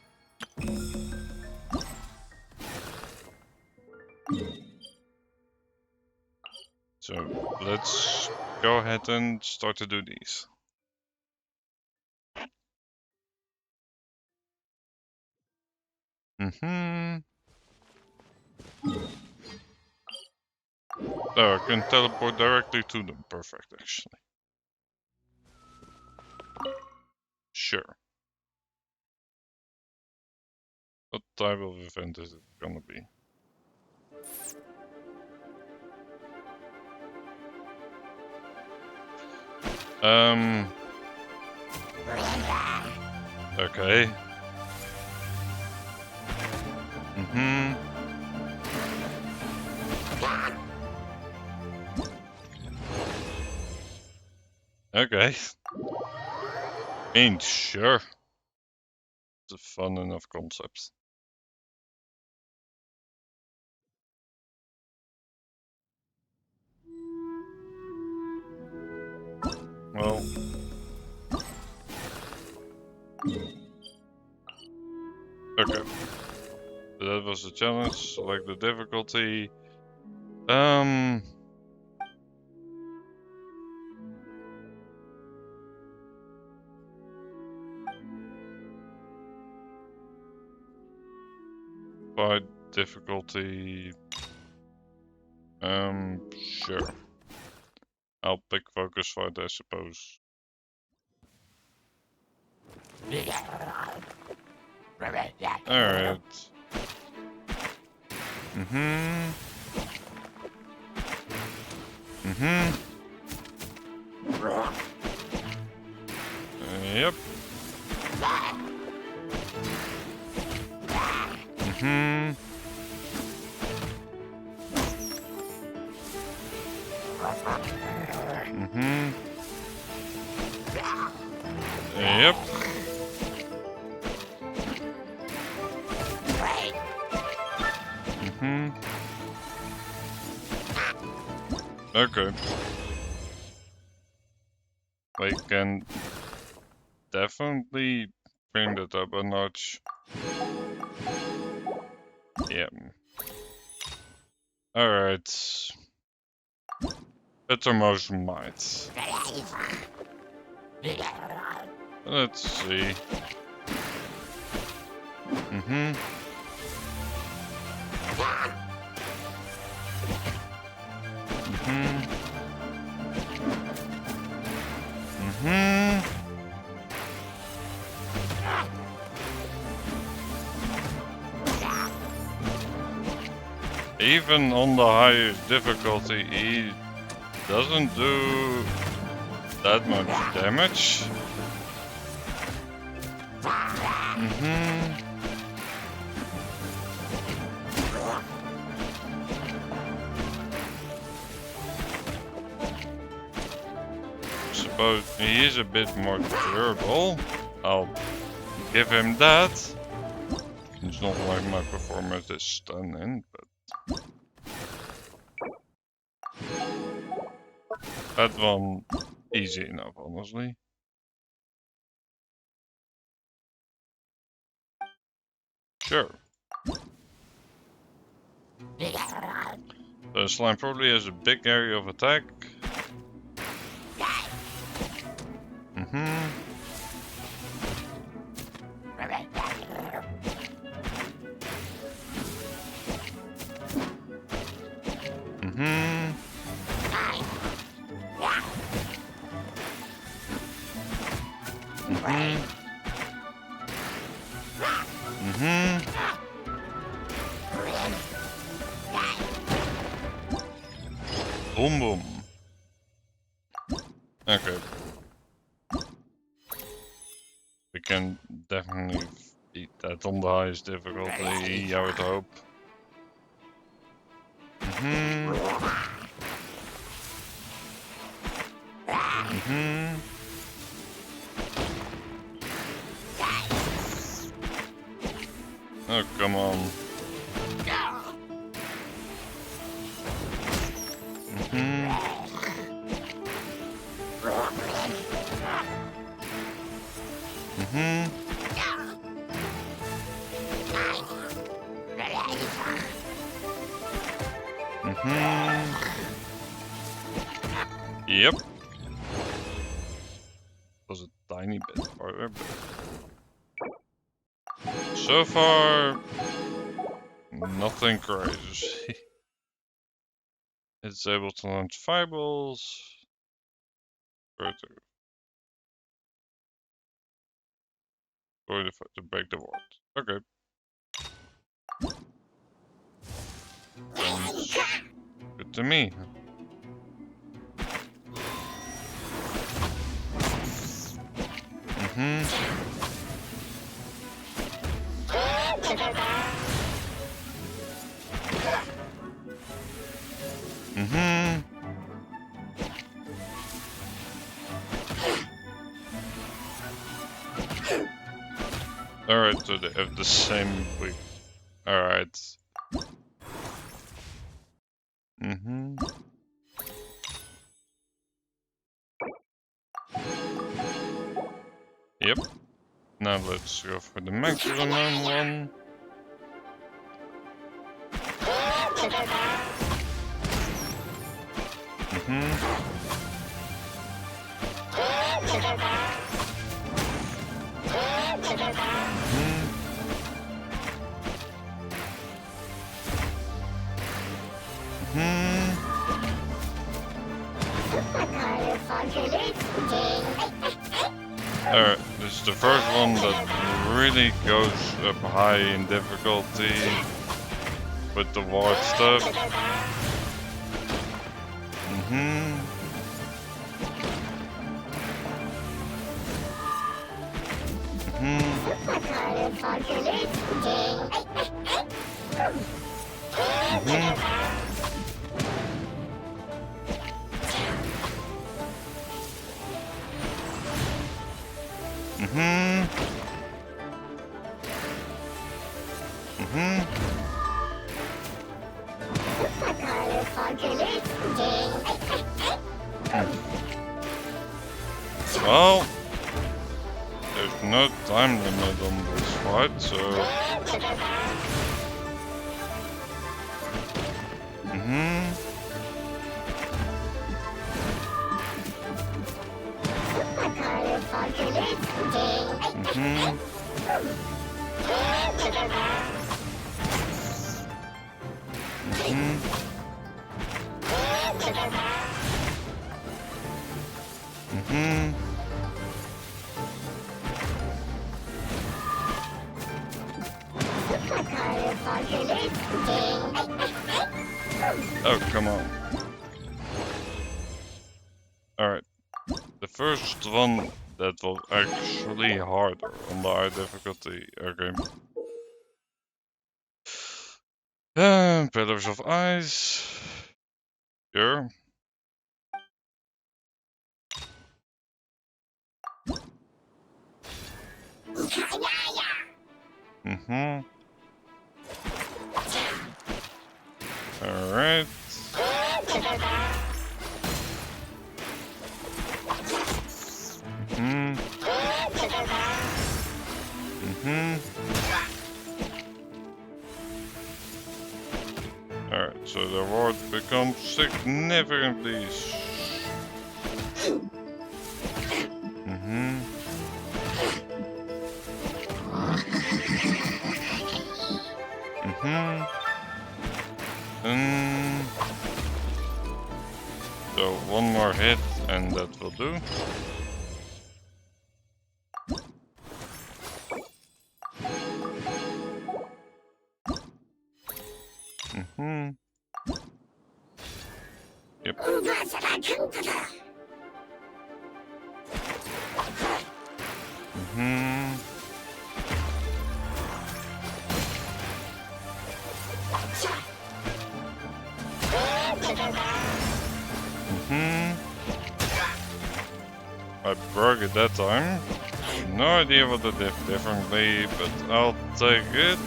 So let's go ahead and start to do these. Oh, I can teleport directly to them. Perfect, actually. Sure. What type of event is it gonna be? Okay. Okay. Ain't sure. It's a fun enough concept. Well. Okay. So that was the challenge. Select the difficulty. By difficulty. Sure. I'll pick focus fight, I suppose. Alright. Yep. Yep. Okay. We can definitely bring that up a notch. Yeah. Alright. Uttermost might. Let's see. Even on the highest difficulty, he doesn't do that much damage. but he is a bit more durable. I'll give him that. It's not like my performance is stunning, but that one easy enough, honestly. Sure. The slime probably has a big area of attack. Mm-hmm. Mm-hmm. Mm-hmm. Mm-hmm. Boom boom. Okay. We can definitely beat that on the highest difficulty, I would hope. Mm-hmm. Mm-hmm. Oh, come on. Mm-hmm. Mm-hmm. Mm-hmm. Yep. Was a tiny bit harder, but so far nothing crazy. It's able to launch fireballs. Further. Going to break the ward. Okay. Sounds good to me. Mm-hmm. Mm-hmm. Alright, so they have the same week. Alright. Mm-hmm. Yep. Now let's go for the maximum one. Mm-hmm. Alright, this is the first one that really goes up high in difficulty with the ward stuff. Mm-hmm. Well, there's no time limit on this fight, so... Oh, come on. Alright. The first one that was actually harder on the high difficulty. Okay. Pillars of Ice. Sure. Mm-hmm. Alright. Mm-hmm. Mm-hmm. Alright, so the reward becomes significantly mm-hmm. Mm-hmm. So one more hit and that will do. Mm-hmm. Yep. Mm-hmm. Mm-hmm. I broke it that time. No idea what I did differently, but I'll take it.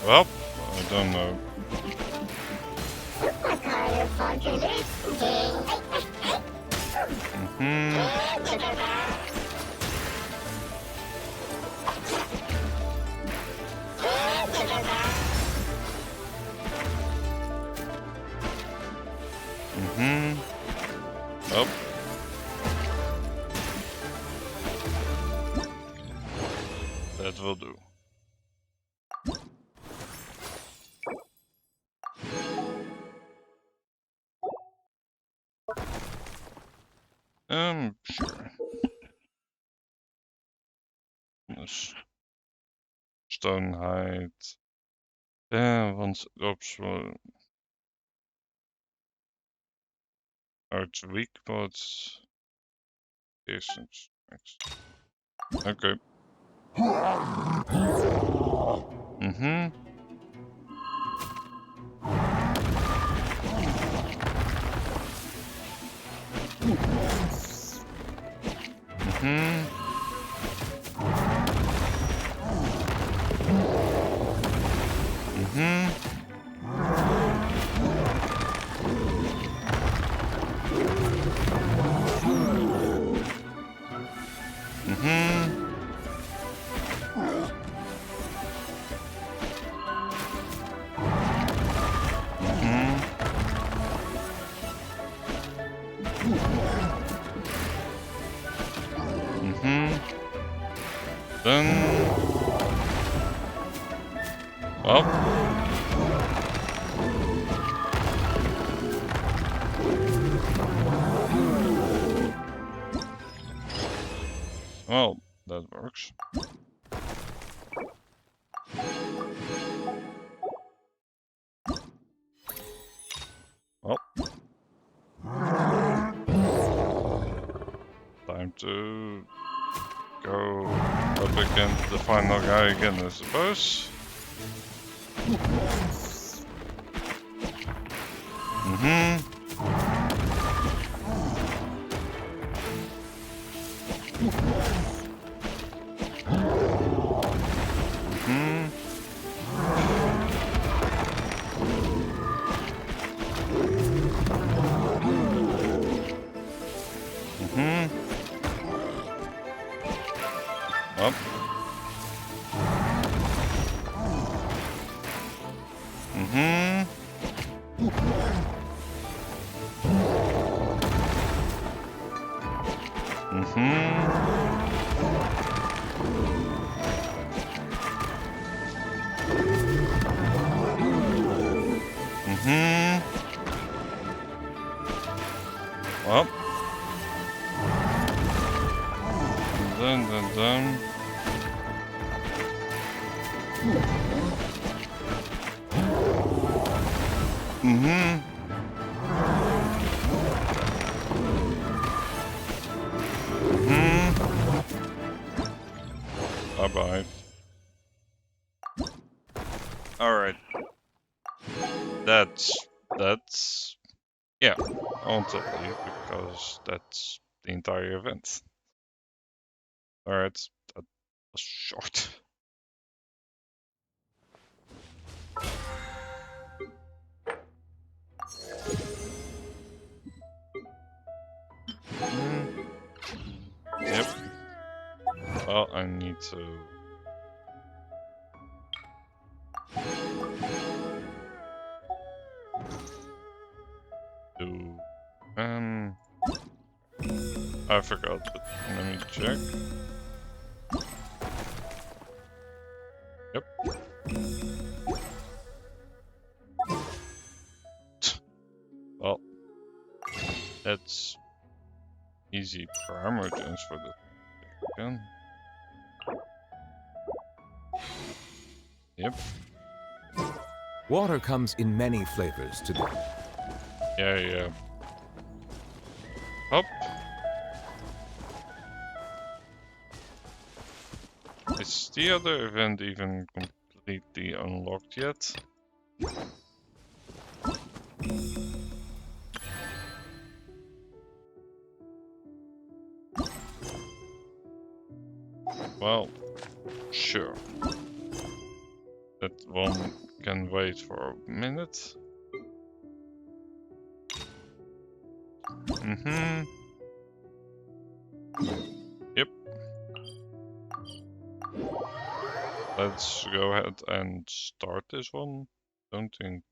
Well, I don't know. Oh. That will do. Sure. Yes. Stone height. Yeah, once oops. Arch weak spots. Distance. Okay. Mm-hmm. Mm-hmm. Mm-hmm. Mm-hmm. Then, well, that works. Well, time to go up against the final guy again, I suppose. Mm-hmm. Up. Mm-hmm. Well. Dun. Mm-hmm. Bye-bye. Alright. That's... Yeah, I want to leave because that's the entire event. Alright, that was short. Yep. Well, I need to... I forgot, but let me check. Yep. Well, that's easy parameters for the gun. Yep. Water comes in many flavors today. Yeah. Up. Is the other event even completely unlocked yet? Well, sure. That one can wait for a minute. Yep. Let's go ahead and start this one. Don't think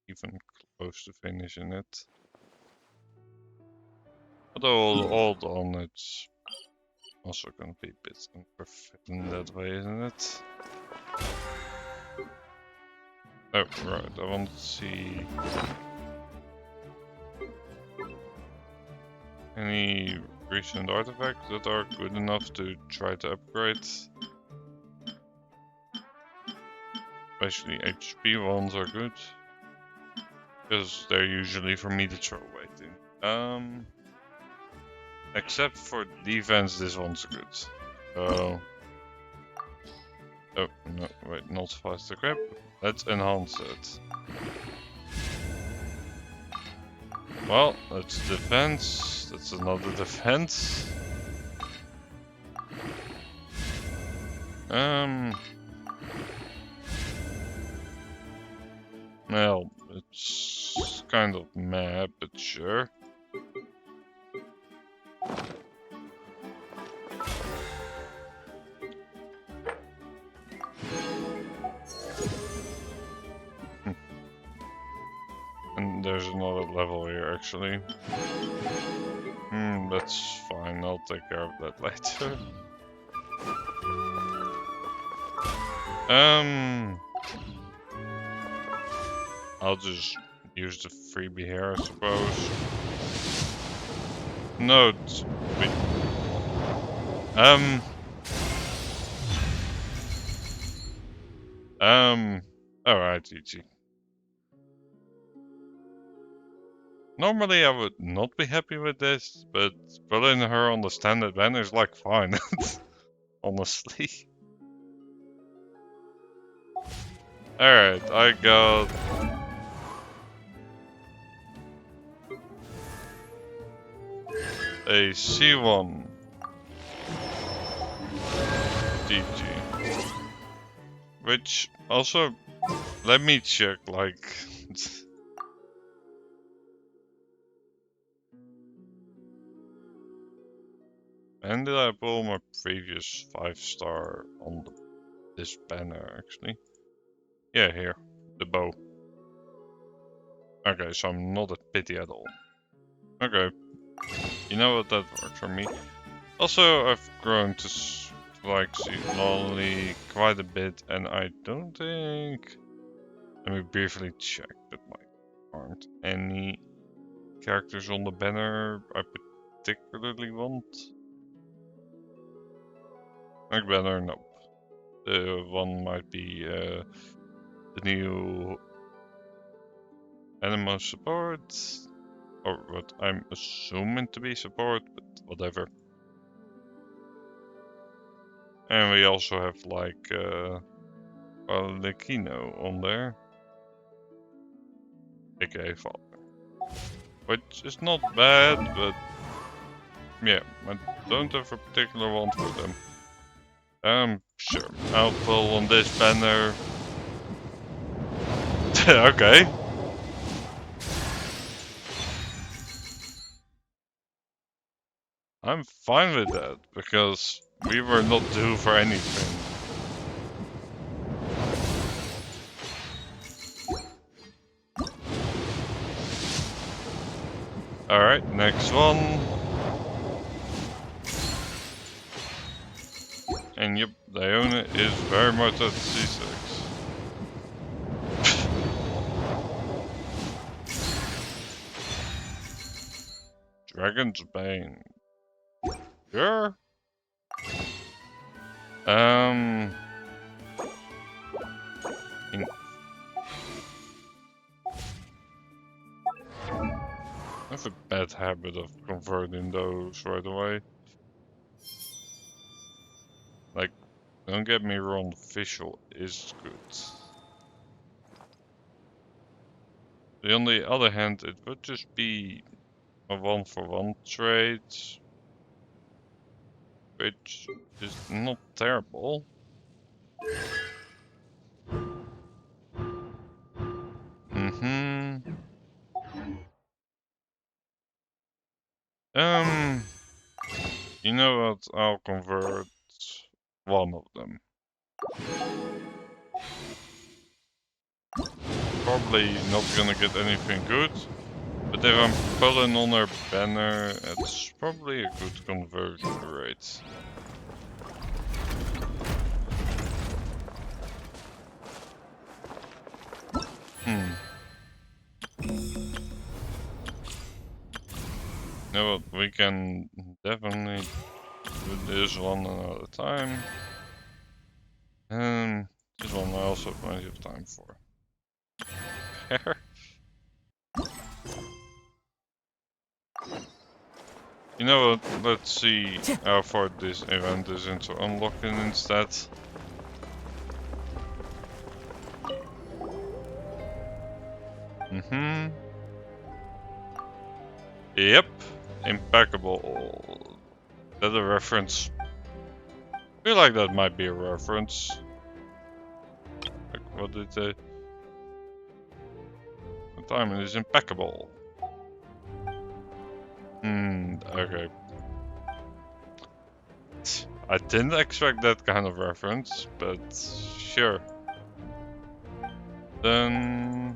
even close to finishing it. Although hold on, it's also gonna be a bit imperfect in that way, isn't it? Oh, right, I want to see any recent artifacts that are good enough to try to upgrade. Especially HP ones are good, because they're usually for me to throw away in. Except for defense, this one's good. So, oh no, wait, not fast equip. Let's enhance it. Well, that's defense. That's another defense. Well, it's kind of meh, but sure. And there's another level here, actually. That's fine, I'll take care of that later. I'll just use the freebie here, I suppose. No, wait. Alright, GG. Normally I would not be happy with this, but putting her on the standard banner is like fine. Honestly. Alright, I got... a C1. GG. Which also, let me check, like... And did I pull my previous 5-star on this banner, actually? Yeah, here. The bow. Okay, so I'm not at pity at all. Okay. You know what, that worked for me. Also, I've grown to like Lolly quite a bit, and I don't think... Let me briefly check, but there aren't any characters on the banner I particularly want. Like banner, nope. The one might be the new Animal support, or what I'm assuming to be support, but whatever. And we also have like Lekino on there, aka Father, which is not bad, but yeah, I don't have a particular want for them. Sure, I'll pull on this banner. Okay. I'm fine with that, because we were not due for anything. Alright, next one. And yep, Diona is very much at C6. Dragon's Bane. Sure. I have a bad habit of converting those right away. Like, don't get me wrong, visual is good. On the other hand, it would just be a 1-for-1 trade, which is not terrible. You know what? I'll convert one of them. Probably not gonna get anything good, but if I'm pulling on her banner, it's probably a good conversion rate. You know what, we can definitely do this one another time. And this one I also have plenty of time for. You know what, let's see how far this event is into unlocking instead. Yep, impeccable. Is that a reference? I feel like that might be a reference. Like, what did they? The timing is impeccable. Okay. I didn't expect that kind of reference, but sure. Then...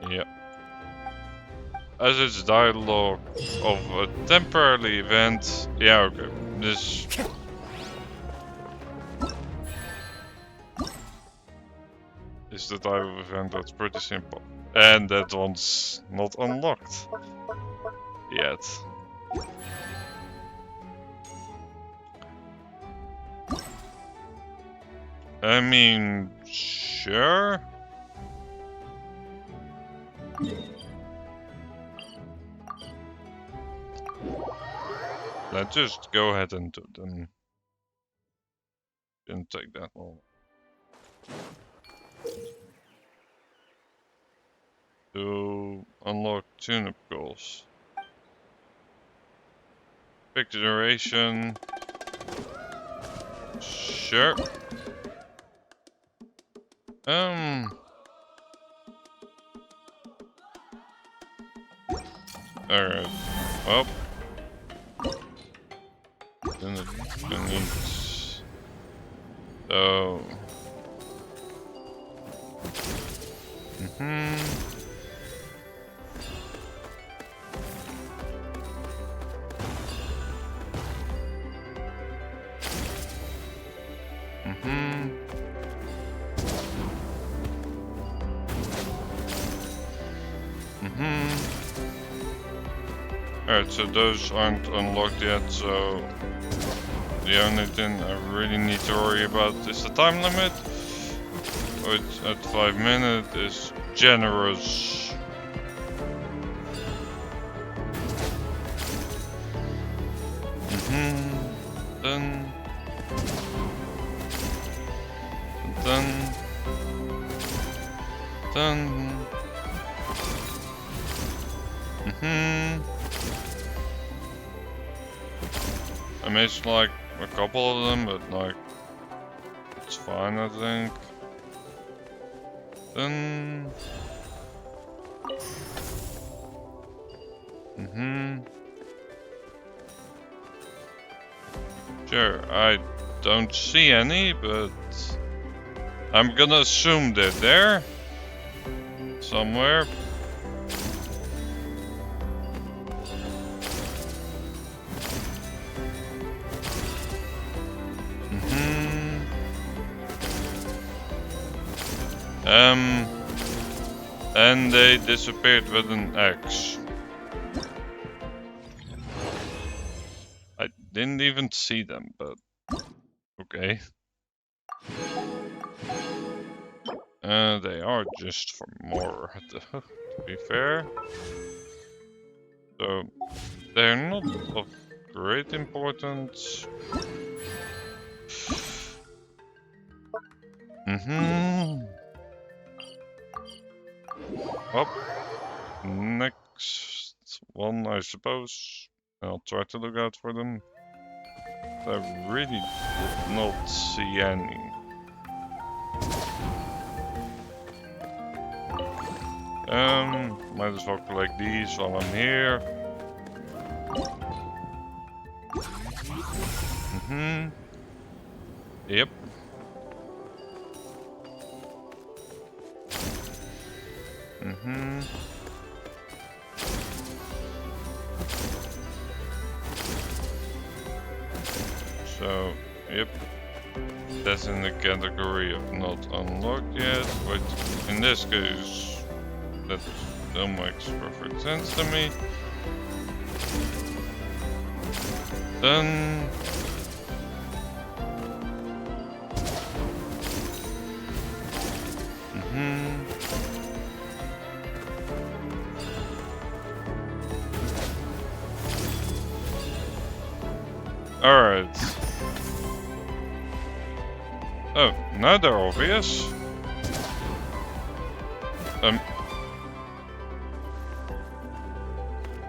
yeah. As it's dialogue of a temporary event, yeah, okay. This... is the type of event that's pretty simple. And that one's not unlocked yet. I mean, sure. Let's just go ahead and do them. Didn't take that long. To unlock tune-up goals. Pick the duration. Sure. Alright. Well. Then it needs. So. Alright, so those aren't unlocked yet, so the only thing I really need to worry about is the time limit. which at 5 minutes is generous. Done. Done. Done. I missed like a couple of them, but like it's fine, I think. Then sure, I don't see any, but I'm gonna assume they're there somewhere. And they disappeared with an X. I didn't even see them, but okay. They are just for more, to be fair. So they're not of great importance. Up. Next one, I suppose. I'll try to look out for them. I really did not see any. Might as well collect these while I'm here. Yep. So, yep. That's in the category of not unlocked yet, but in this case, that still makes perfect sense to me. Then alright. Oh, now they're obvious.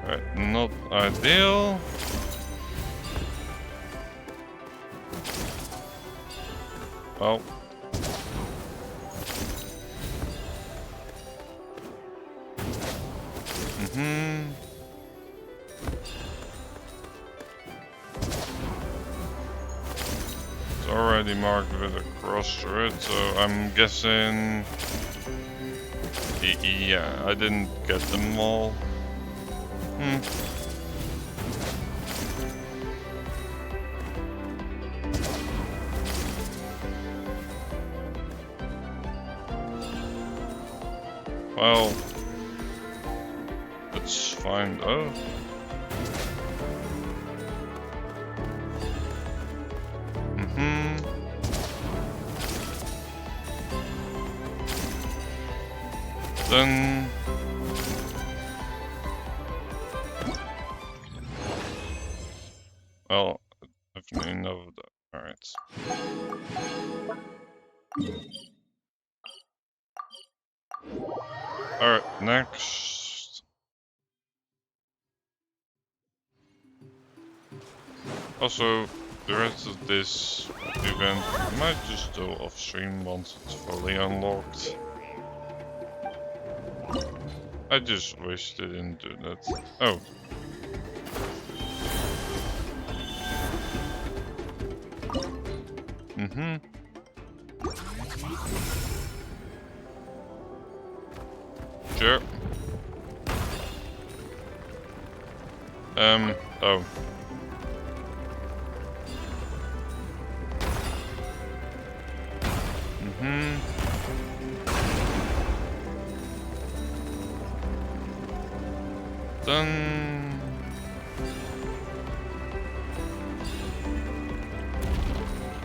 Alright, not ideal. Well. It's already marked with a cross through it, so I'm guessing... Yeah, I didn't get them all. Well, that's fine though. Then well, definitely enough of that. Alright. Alright, next. Also, the rest of this event I might just do off stream once it's fully unlocked. I just wish they didn't do that. Oh. Sure. Oh. Done.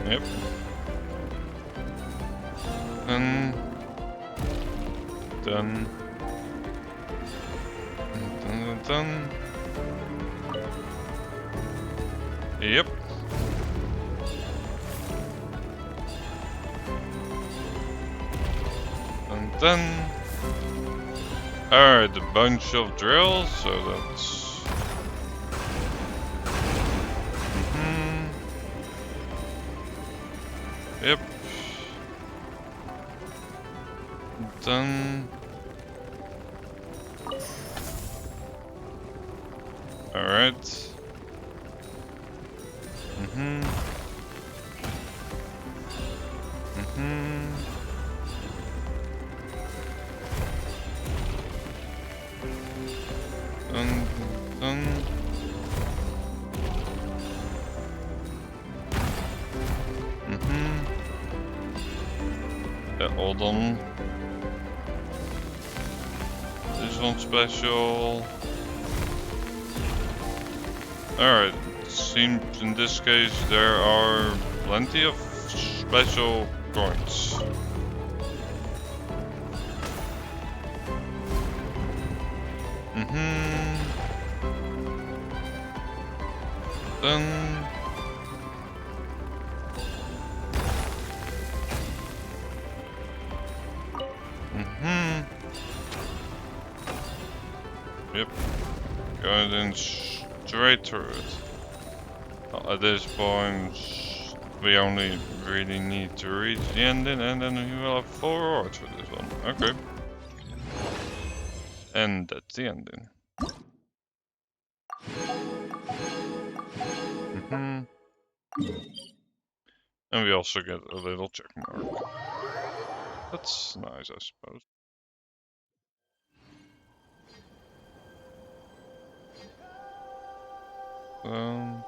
Yep. Done. Done. Done. Done. Yep. And then. Alright, a bunch of drills, so that's. Yep. Done. Alright. Done. Yeah, hold on. This one special. Alright, seems in this case there are plenty of special coins. Done. Yep. Going straight through it. At this point, we only really need to reach the ending, and then we will have 4 rewards for this one. Okay. And that's the ending. And we also get a little check mark. That's nice, I suppose. Done.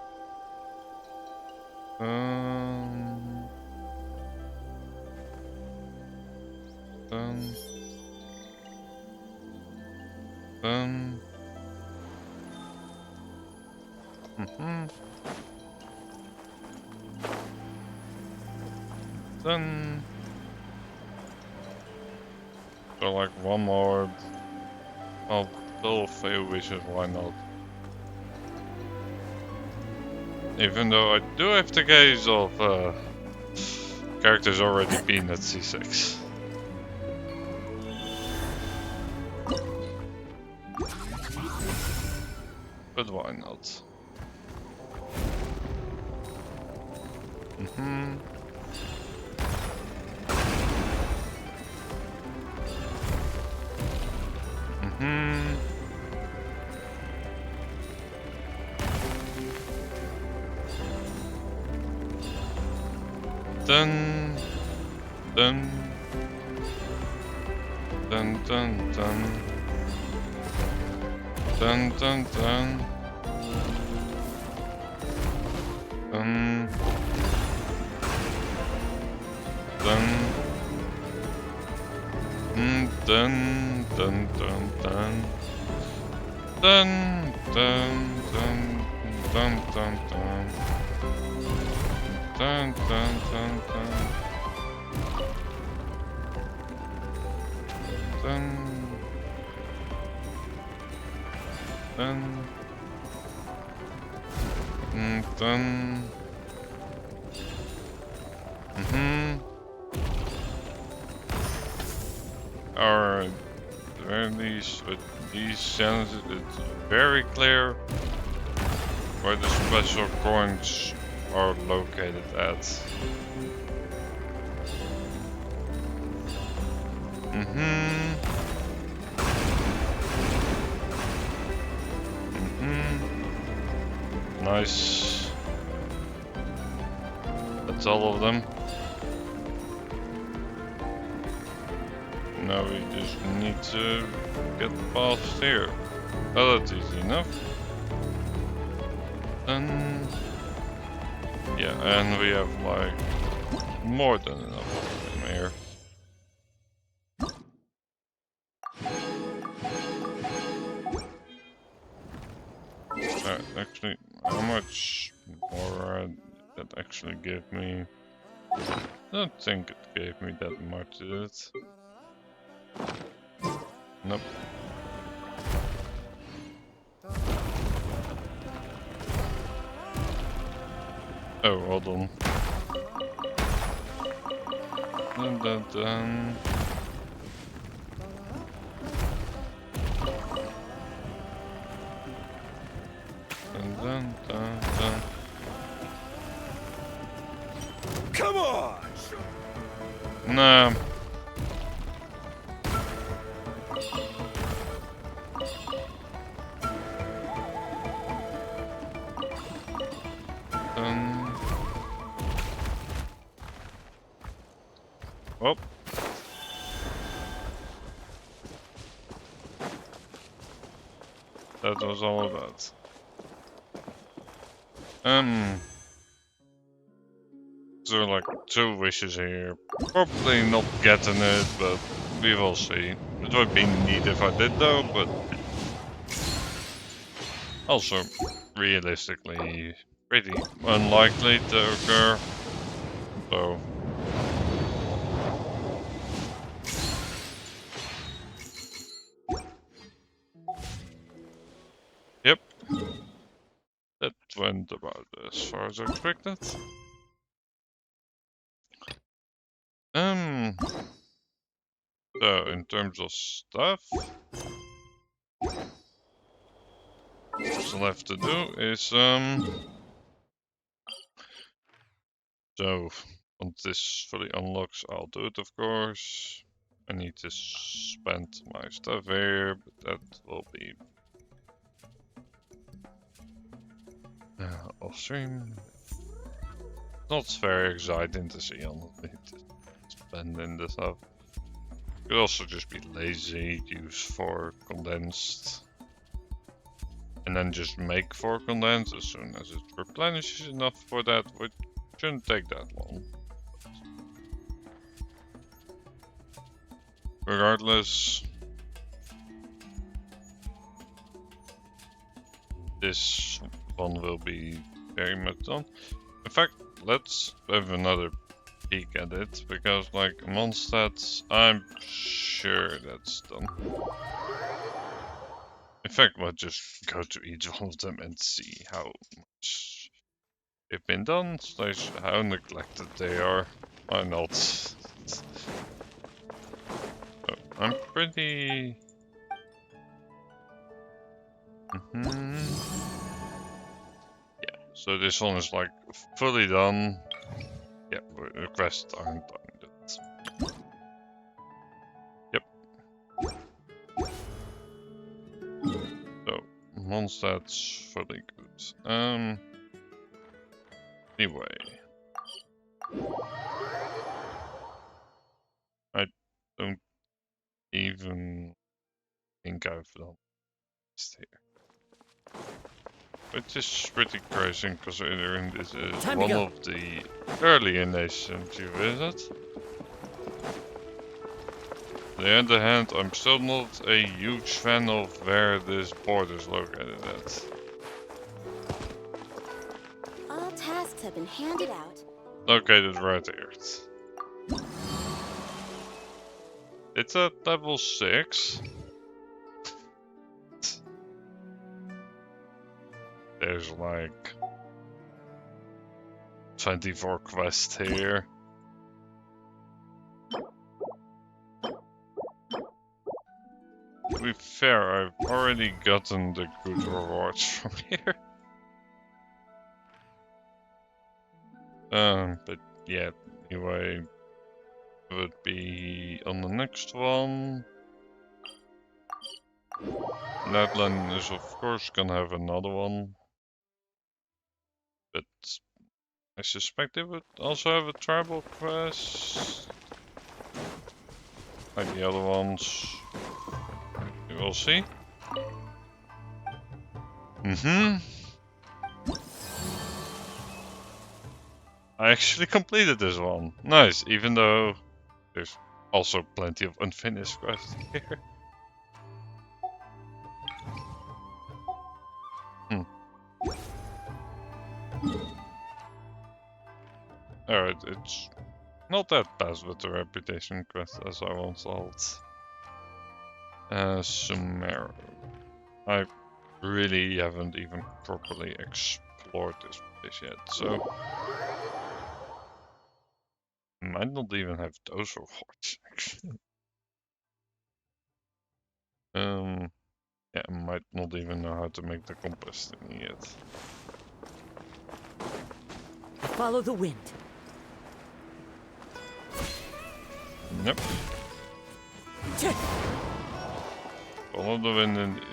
Done. So like one more. I'll still fail wishes, why not? Even though I do have the case of characters already being at C6. But why not? Dun, dun, dun, dun, dun, dun, dun, dun, dun, dun, dun, dun, dun, dun, dun, dun, dun, dun, dun, dun. Dun dun dun dun. Dun. Dun. Dun. Alright. With these sentences, it's very clear where the special coins are located at. Nice. That's all of them. Now we just need to get past here. Oh, that's easy enough. And yeah, and we have like more than enough of them here. Actually, how much more that actually give me? Don't think it gave me that much, did it? Nope. Oh, hold on. Dun, dun, dun. Dun, dun, dun, dun. Come on! No. Oh. That was all of that. So like 2 wishes here. Probably not getting it, but we will see. It would be neat if I did though, but also realistically pretty unlikely to occur. So yep. That went about as far as I expected. So in terms of stuff, what's left to do is so once this fully unlocks, I'll do it, of course. I need to spend my stuff here, but that will be off stream. Not very exciting to see, honestly, spending the stuff. Could also just be lazy, use 4 condensed, and then just make 4 condensed as soon as it replenishes enough for that, which shouldn't take that long. Regardless, this one will be very much done. In fact, let's have another peek at it, because like Mondstadt, I'm sure that's done. In fact, we'll just go to each one of them and see how much they've been done, slash how neglected they are. Why not? So I'm pretty... Yeah, so this one is like fully done. Yeah, requests aren't done yet. Yep. So, Mondstadt's fully good. Anyway. I don't even think I've done this here. Which is pretty crazy considering this is one of the earlier nations you visit. On the other hand, I'm still not a huge fan of where this border is located at. All tasks have been handed out. Located right here. It's at level 6. There's like 24 quests here. To be fair, I've already gotten the good rewards from here. But yeah, anyway, it would be on the next one. Natlan is of course gonna have another one. But I suspect they would also have a tribal quest. Like the other ones. We will see. I actually completed this one. Nice, even though there's also plenty of unfinished quests here. Alright, it's not that bad with the reputation quest as I once thought. Sumeru. I really haven't even properly explored this place yet, so I might not even have those rewards actually. Yeah, I might not even know how to make the compass thing yet. Follow the wind. Yep. Follow the wind indeed.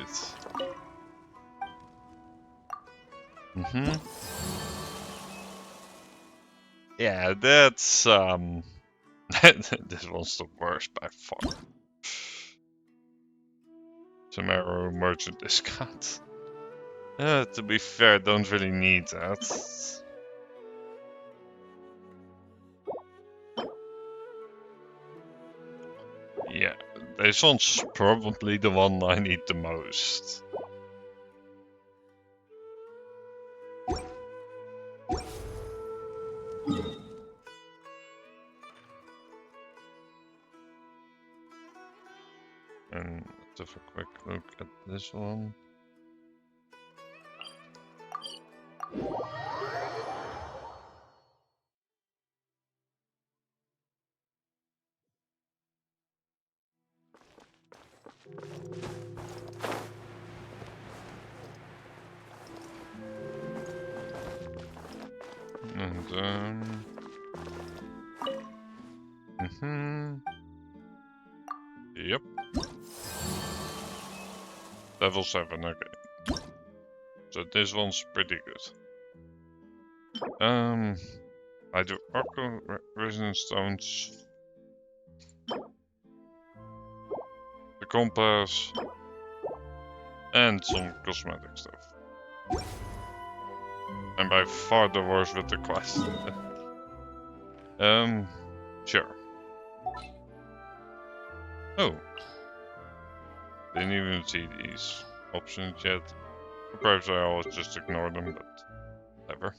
Yeah, that's this one's the worst by far. Sumeru merchant discount. To be fair, don't really need that. Yeah, this one's probably the one I need the most. And let's have a quick look at this one. And yep. Level 7, okay. So this one's pretty good. I do Arco Resonance Stones, the compass, and some cosmetic stuff. And by far the worst with the quest. Sure. Oh. Didn't even see these options yet. Perhaps I always just ignore them, but whatever.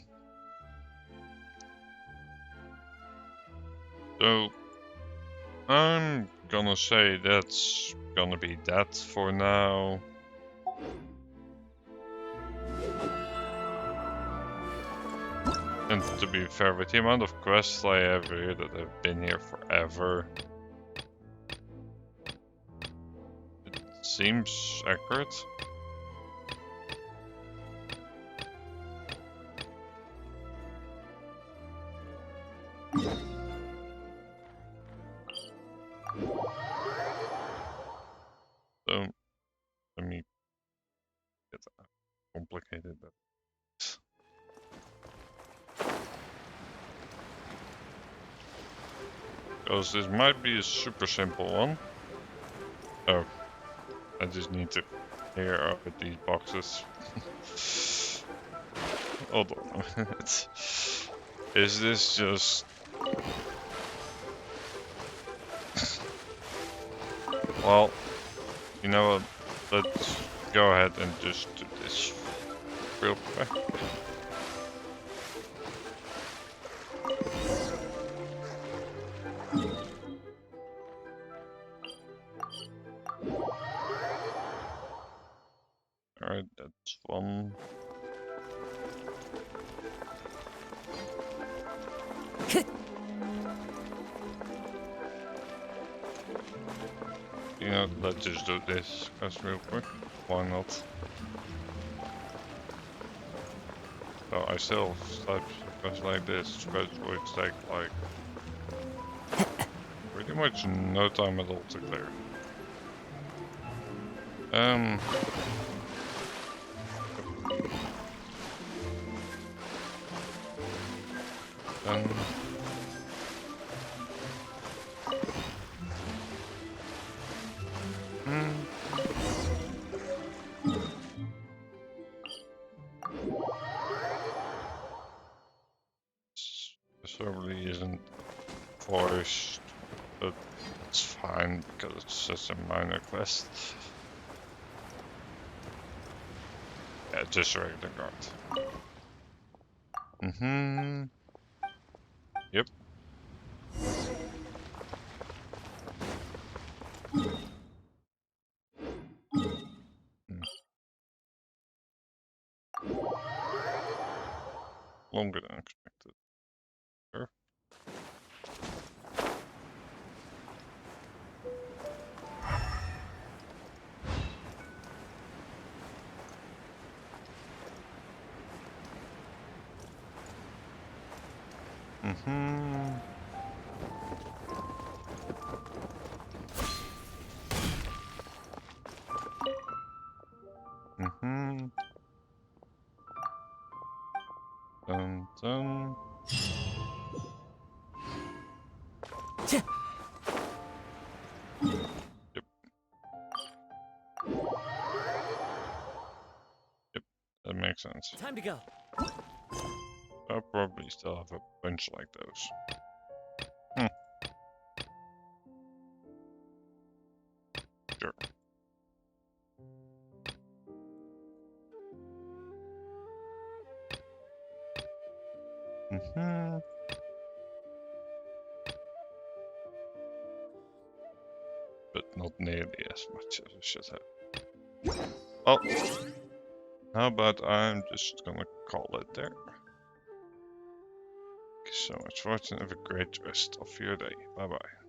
So, I'm gonna say that's gonna be that for now. And to be fair, with the amount of quests I have here that have been here forever, it seems accurate. So, let me get that complicated. Because this might be a super simple one. Oh, I just need to clear out with these boxes. Hold on a minute. Is this just... Well, you know what? Let's go ahead and just do this real quick. Alright, that's one. You know, let's just do this as real quick. Why not? So I still have types of quests like this, which take like pretty much no time at all to clear. This probably isn't forced, but it's fine because it's just a minor quest. Yeah, just a regular guard. Yep. longer than expected. Sure. Dun dun. Yep. Yep, that makes sense. Time to go. I'll probably still have a bunch like those. Sure. But not nearly as much as I should have. Oh, how about I'm just gonna call it there. Thank you so much for watching. Have a great rest of your day. Bye bye.